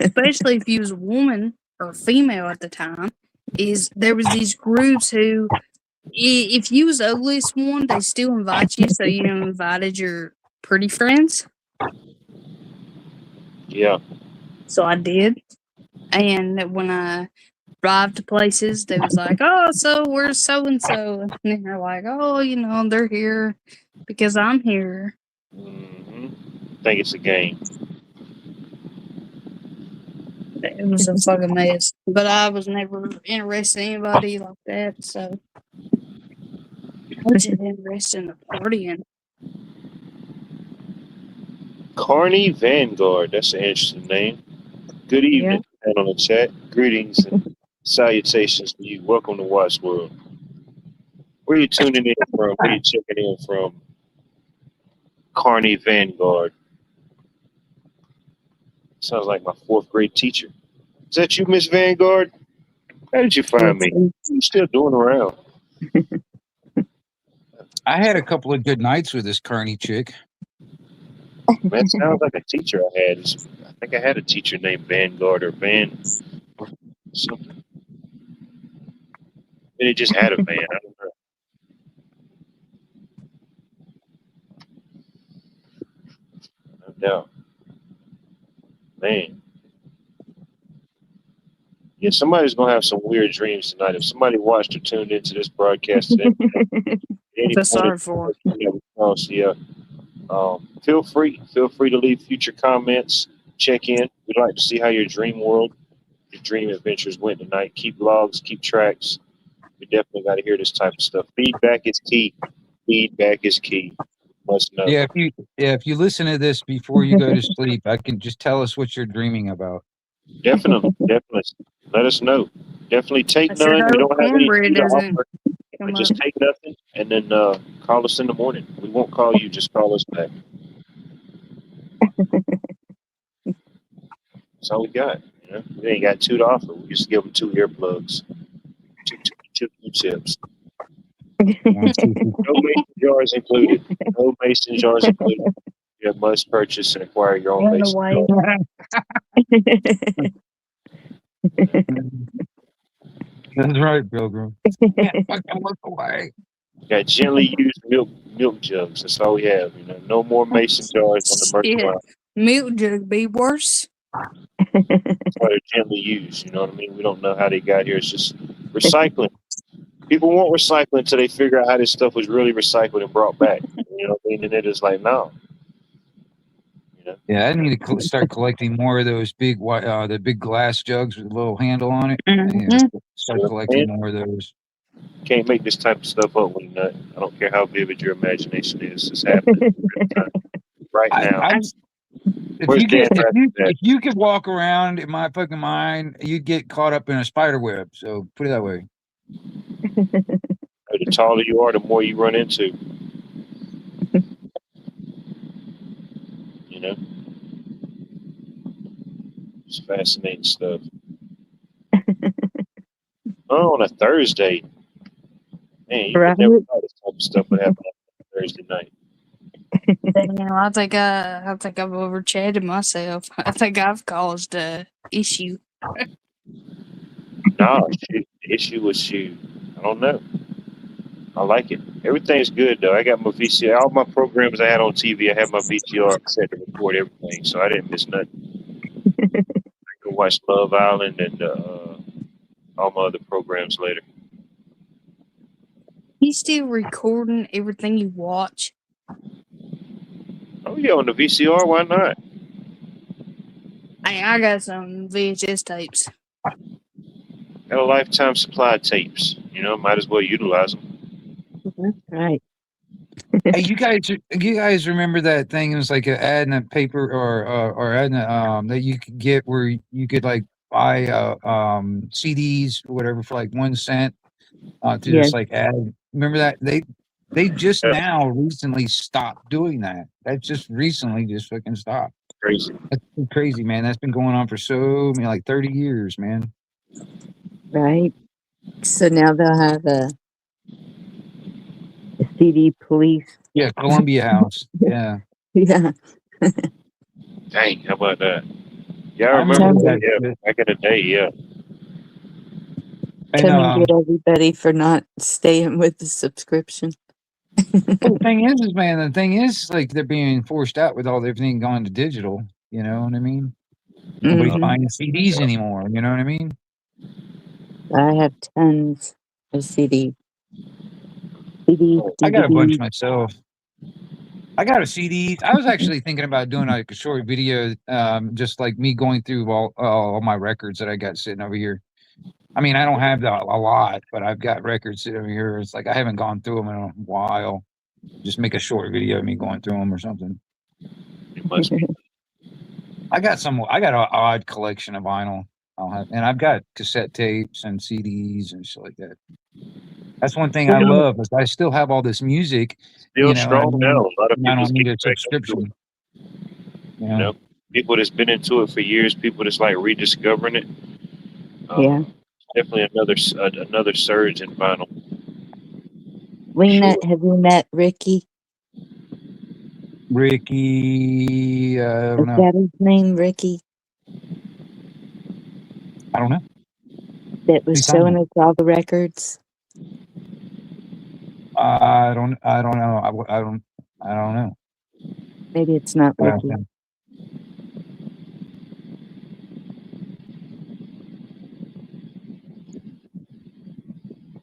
Especially if you was a woman or a female at the time. There was these groups who if you was the ugliest one, they still invite you, so you invited your pretty friends. Yeah. So I did. And when I drive to places, they was like, "Oh, so where's so and so?" And then they're like, "Oh, they're here because I'm here." Hmm. Think it's a game. It was a fucking mess. But I was never interested in anybody like that, so I was just interested in the partying. Carney Vanguard. That's an interesting name. Good evening, and on the chat. Greetings and salutations to you. Welcome to Watts World. Where are you tuning in from? Where are you checking in from? Carney Vanguard. Sounds like my 4th grade teacher. Is that you, Miss Vanguard? How did you find me? What are you still doing around? I had a couple of good nights with this Kearney chick. Man, sounds like a teacher I had. I think I had a teacher named Vanguard or Van something. And it just had a van. I don't know. No doubt. Man. Yeah, somebody's going to have some weird dreams tonight. If somebody watched or tuned into this broadcast today, That's sorry for. Feel free to leave future comments. Check in. We'd like to see how your dream world, your dream adventures went tonight. Keep logs, keep tracks. We definitely got to hear this type of stuff. Feedback is key. Feedback is key. Must know. Yeah, if you listen to this before you go to sleep, I can just tell us what you're dreaming about. Definitely. Let us know. Definitely take I sure none. We hope don't have any cornbread to doesn't offer. come Just up. take nothing and then call us in the morning. We won't call you. Just call us back. That's all we got. We ain't got 2 to offer. We just give them 2 earplugs, 2 Q-tips. No mason jars included. No mason jars included. You must purchase and acquire your own mason jar. That's right, Pilgrim. Can't fucking look away. Got gently used milk jugs. That's all we have. No more mason jars on the merch Shit. line. Milk jug be worse. That's why they're gently used. You know what I mean? We don't know how they got here. It's just recycling. People want recycling until they figure out how this stuff was really recycled and brought back. You know what I mean? And it is like, no. Yeah, I need to start collecting more of those big, the big glass jugs with a little handle on it. Mhm. Start collecting more of those. Can't make this type of stuff up when you're not. I don't care how vivid your imagination is. It's happening right now. If you could walk around in my fucking mind, you'd get caught up in a spider web. So put it that way. The taller you are, the more you run into. It's fascinating stuff. On a Thursday. Man, you would never thought this type of stuff would happen on Thursday night. I think I've overchatted myself. I think I've caused a issue. No, the issue was you. I don't know. I like it. Everything's good though. I got my VCR. All my programs I had on TV, I had my VCR set to record everything, so I didn't miss nothing. I can watch Love Island and all my other programs later. You still recording everything you watch? Oh yeah, on the VCR. Why not? Hey, I got some VHS tapes. Got a lifetime supply of tapes. Might as well utilize them. Right. Hey, you guys remember that thing? It was like an ad in a paper or ad in that you could get where you could like buy CDs or whatever for like 1 cent to just like ad. Remember that they just now recently stopped doing that. That just recently just fucking stopped. Crazy. That's crazy, man. That's been going on for like 30 years, man. Right. So now they'll have a CD police. Yeah, Columbia House. Yeah. Yeah. Dang, how about that? Yeah, I remember that. Yeah, back in the day, yeah. Come and get everybody for not staying with the subscription. The thing is, like they're being forced out with everything going to digital. You know what I mean? Nobody's buying CDs anymore. You know what I mean? I have tons of CDs. CDs, I got a bunch DVDs. myself. I got a CD. I was actually thinking about doing like a short video, just like me going through all my records that I got sitting over here. I mean, I don't have a lot, but I've got records sitting over here. It's like I haven't gone through them in a while. Just make a short video of me going through them or something. It must be. I got an odd collection of vinyl. And I've got cassette tapes and CDs and shit like that. That's one thing I love is I still have all this music. Still I strong mean, now. A lot of I people don't need a get back into subscription. it. You You know, people that's been into it for years, people that's like rediscovering it. Yeah. Definitely another surge in vinyl. Have you met Ricky? Ricky, I don't Is know. that his name, Ricky? I don't know. That was He's talking showing us all the records. I don't know. I don't know. Maybe it's not Ricky. Okay.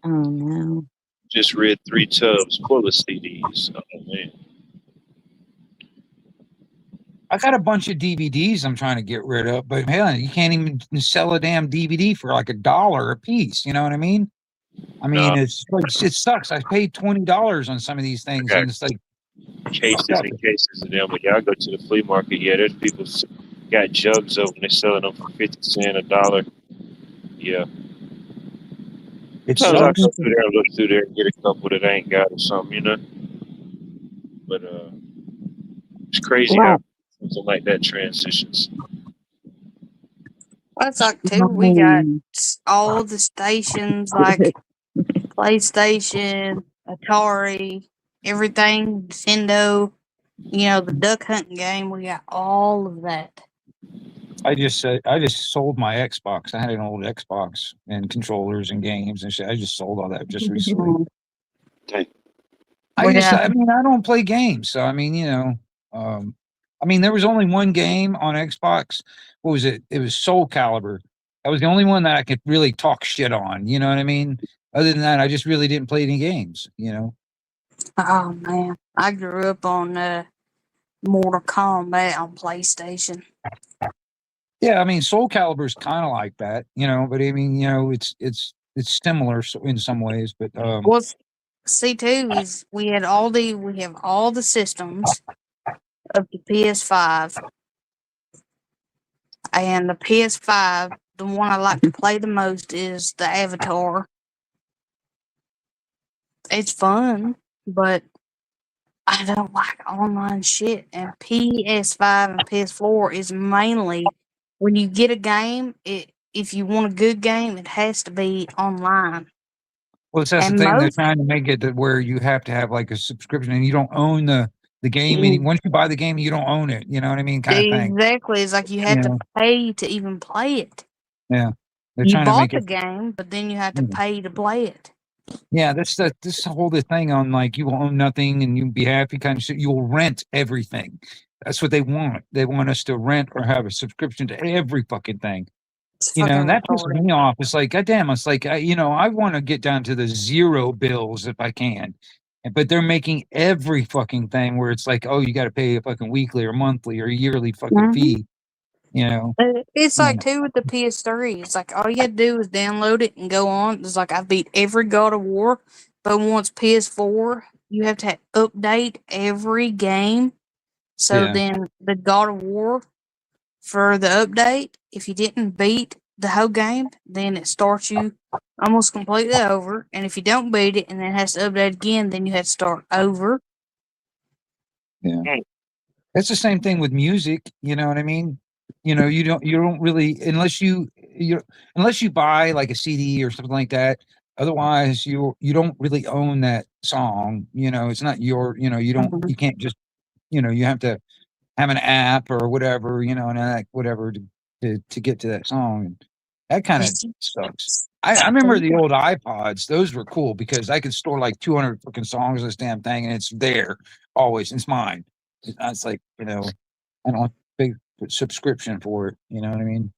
Oh no. Just read 3 tubs full of CDs. Oh man. I got a bunch of DVDs I'm trying to get rid of, but hell, you can't even sell a damn DVD for like $1 a piece. You know what I mean? I mean, No. it sucks. I paid $20 on some of these things, Okay. and it's like Cases and cases of them. But yeah, I go to the flea market. Yeah, there's people got jugs of them. They're selling them for 50 cents, $1. Yeah. it Sometimes I sucks. go through there and look through there and get a couple that I ain't got or something, you know. But it's crazy how something like that transitions. Well, it's like too. We got all the stations like PlayStation, Atari, everything, Nintendo. You know, the duck hunting game. We got all of that. I just sold my Xbox. I had an old Xbox and controllers and games and shit. I just sold all that just recently. Okay. I mean, I don't play games, so I mean, you know, I mean, there was only one game on Xbox. What was it? It was Soul Calibur. That was the only one that I could really talk shit on. You know what I mean? Other than that, I just really didn't play any games. You know? Oh man, I grew up on Mortal Kombat on PlayStation. Yeah, I mean, Soul Calibur is kind of like that, you know. But I mean, you know, it's similar in some ways, but Well, see too is we have all the systems of the PS5, and the PS5. The one I like to play the most is the Avatar. It's fun, but I don't like online shit. And PS5 and PS4 is mainly when you get a game. If you want a good game, it has to be online. well, that's the And thing. They're most trying to make it that where you have to have like a subscription, and you don't own the game. And once you buy the game, you don't own it. You know what I mean? Kind of thing. exactly, it's like you have Yeah. to pay to even play it. Yeah, they're You trying to bought make the it. game, but then you have to Mhm. pay to play it. Yeah, this whole thing on like you will own nothing and you'll be happy kind of shit. You'll rent everything. That's what they want. They want us to rent or have a subscription to every fucking thing. It's You know, fucking and that pisses retarded. me off. It's like, goddamn, it's like, you know, I want to get down to the zero bills if I can. But they're making every fucking thing where it's like, oh, you got to pay a fucking weekly or monthly or yearly fucking Mhm. fee. You know, It's Yeah. like too with the PS3. It's like all you had to do is download it and go on. It's like I beat every God of War, but once PS4, you have to update every game. So Yeah. then the God of War for the update, if you didn't beat the whole game, then it starts you almost completely over. And if you don't beat it and then it has to update again, then you have to start over. Yeah. It's the same thing with music, you know what I mean? You know, you don't really unless you buy like a CD or something like that. Otherwise, you don't really own that song. You know, it's not your. You know, Mhm. you can't just. You know, you have to have an app or whatever. You know, and whatever to get to that song. And that kind of sucks. I remember the old iPods; those were cool because I could store like 200 fucking songs on this damn thing, and it's there always. It's mine. It's like, you know, I don't want a big subscription for it. You know what I mean?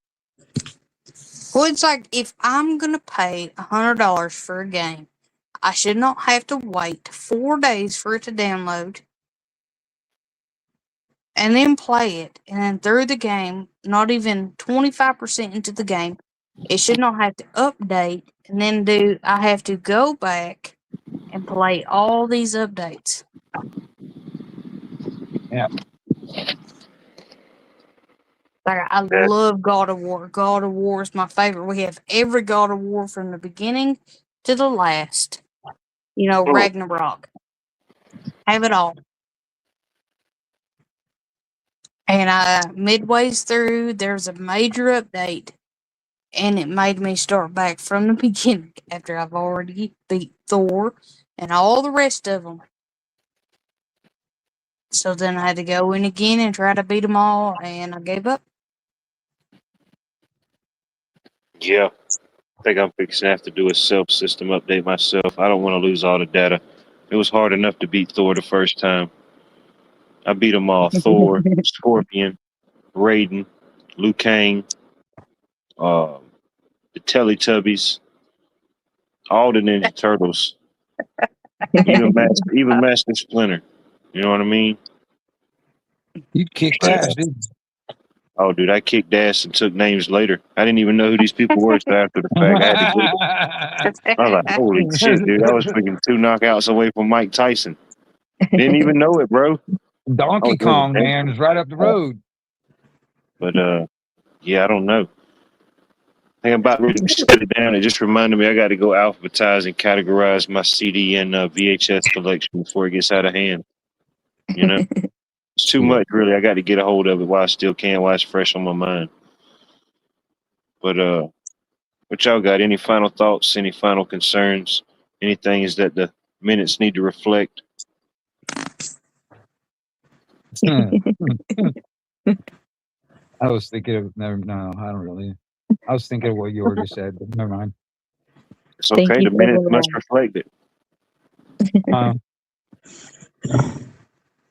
Well, it's like if I'm gonna pay $100 for a game, I should not have to wait 4 days for it to download and then play it, and then through the game, not even 25% into the game, it should not have to update, and then I have to go back and play all these updates. Yeah. Like, I Yeah. love God of War. God of War is my favorite. We have every God of War from the beginning to the last. You know, Ragnarok. Have it all. And midways through, there's a major update, and it made me start back from the beginning after I've already beat Thor and all the rest of them. So then I had to go in again and try to beat them all, and I gave up. Yeah. I think I'm fixing to have to do a self-system update myself. I don't want to lose all the data. It was hard enough to beat Thor the first time. I beat them all. Thor, Scorpion, Raiden, Liu Kang, the Teletubbies, all the Ninja Turtles, even Master Splinter. You know what I mean? You kicked ass, dude. Oh, dude, I kicked ass and took names later. I didn't even know who these people were so after the fact. I had to Google. I was like, holy shit, dude. I was freaking 2 knockouts away from Mike Tyson. Didn't even know it, bro. Donkey Kong, man, is right up the road. But, yeah, I don't know. I think I'm about ready to shut it down. It just reminded me I got to go alphabetize and categorize my CD and VHS collection before it gets out of hand. You know? It's too much, really. I got to get a hold of it while I still can, while it's fresh on my mind. But what y'all got? Any final thoughts? Any final concerns? Anything is that the minutes need to reflect? I was thinking of no, I don't really. I was thinking of what you already said, but never mind. It's okay. The minutes must reflect it.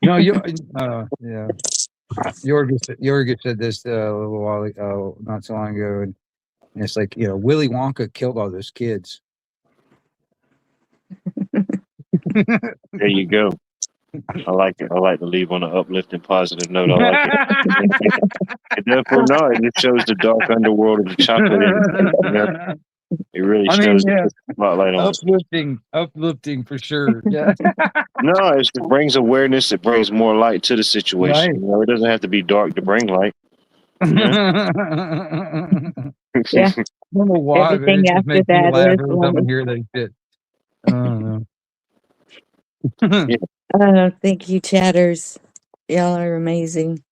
No, yeah. Jorgen said this a little while ago, not so long ago, and it's like, you know, Willy Wonka killed all those kids. There you go. I like it. I like to leave on an uplifting, positive note. I like it. It definitely no. It just shows the dark underworld of the chocolate industry. You know? It really shows the spotlight on uplifting for sure. Yeah. No, it brings awareness. It brings more light to the situation. Right. You know, it doesn't have to be dark to bring light. You know? Yeah. I don't know why, but it just makes me laugh every time I hear that shit. I don't know. Yeah. Thank you, chatters. Y'all are amazing.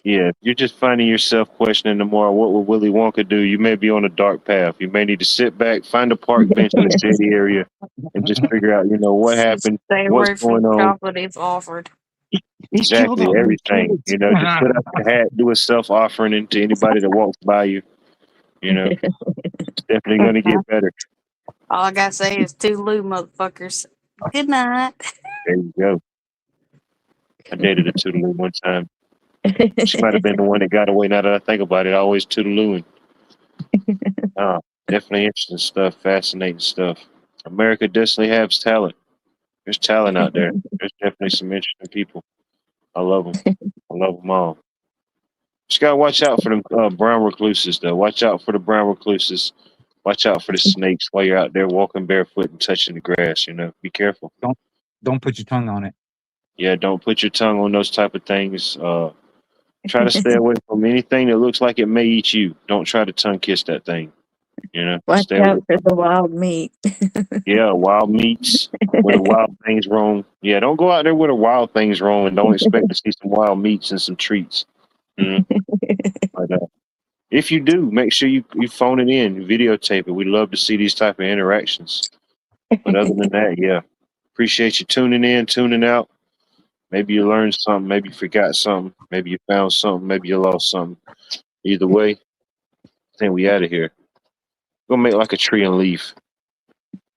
Yeah, if you're just finding yourself questioning tomorrow, what would Willy Wonka do? You may be on a dark path. You may need to sit back, find a park bench in a shady area, and just figure out, you know, what happened, what's going on. Chocolate if offered. Exactly, everything. You know, just put up the hat, do a self-offering into anybody that walks by you. You know, it's definitely going to get better. All I got to say is toodaloo, motherfuckers. Good night. There you go. I dated a toodaloo one time. She might have been the one that got away. Now that I think about it, always toodalooing. Definitely interesting stuff, fascinating stuff. America definitely has talent. There's talent out there. There's definitely some interesting people. I love them. I love them all. Just gotta watch out for them brown recluses, though. Watch out for the brown recluses. Watch out for the snakes while you're out there walking barefoot and touching the grass. You know, be careful. Don't put your tongue on it. Yeah, don't put your tongue on those type of things. Try to stay away from anything that looks like it may eat you. Don't try to tongue kiss that thing. You know, watch out for the wild meat. Yeah, wild meats where the wild things roam. Yeah, don't go out there where the wild things roam and don't expect to see some wild meats and some treats. But if you do, make sure you phone it in, videotape it. We love to see these type of interactions. But other than that, yeah, appreciate you tuning in, tuning out. Maybe you learned something. Maybe you forgot something. Maybe you found something. Maybe you lost something. Either way, I think we out of here. We're gonna make like a tree and leaf.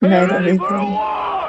Ready for a war!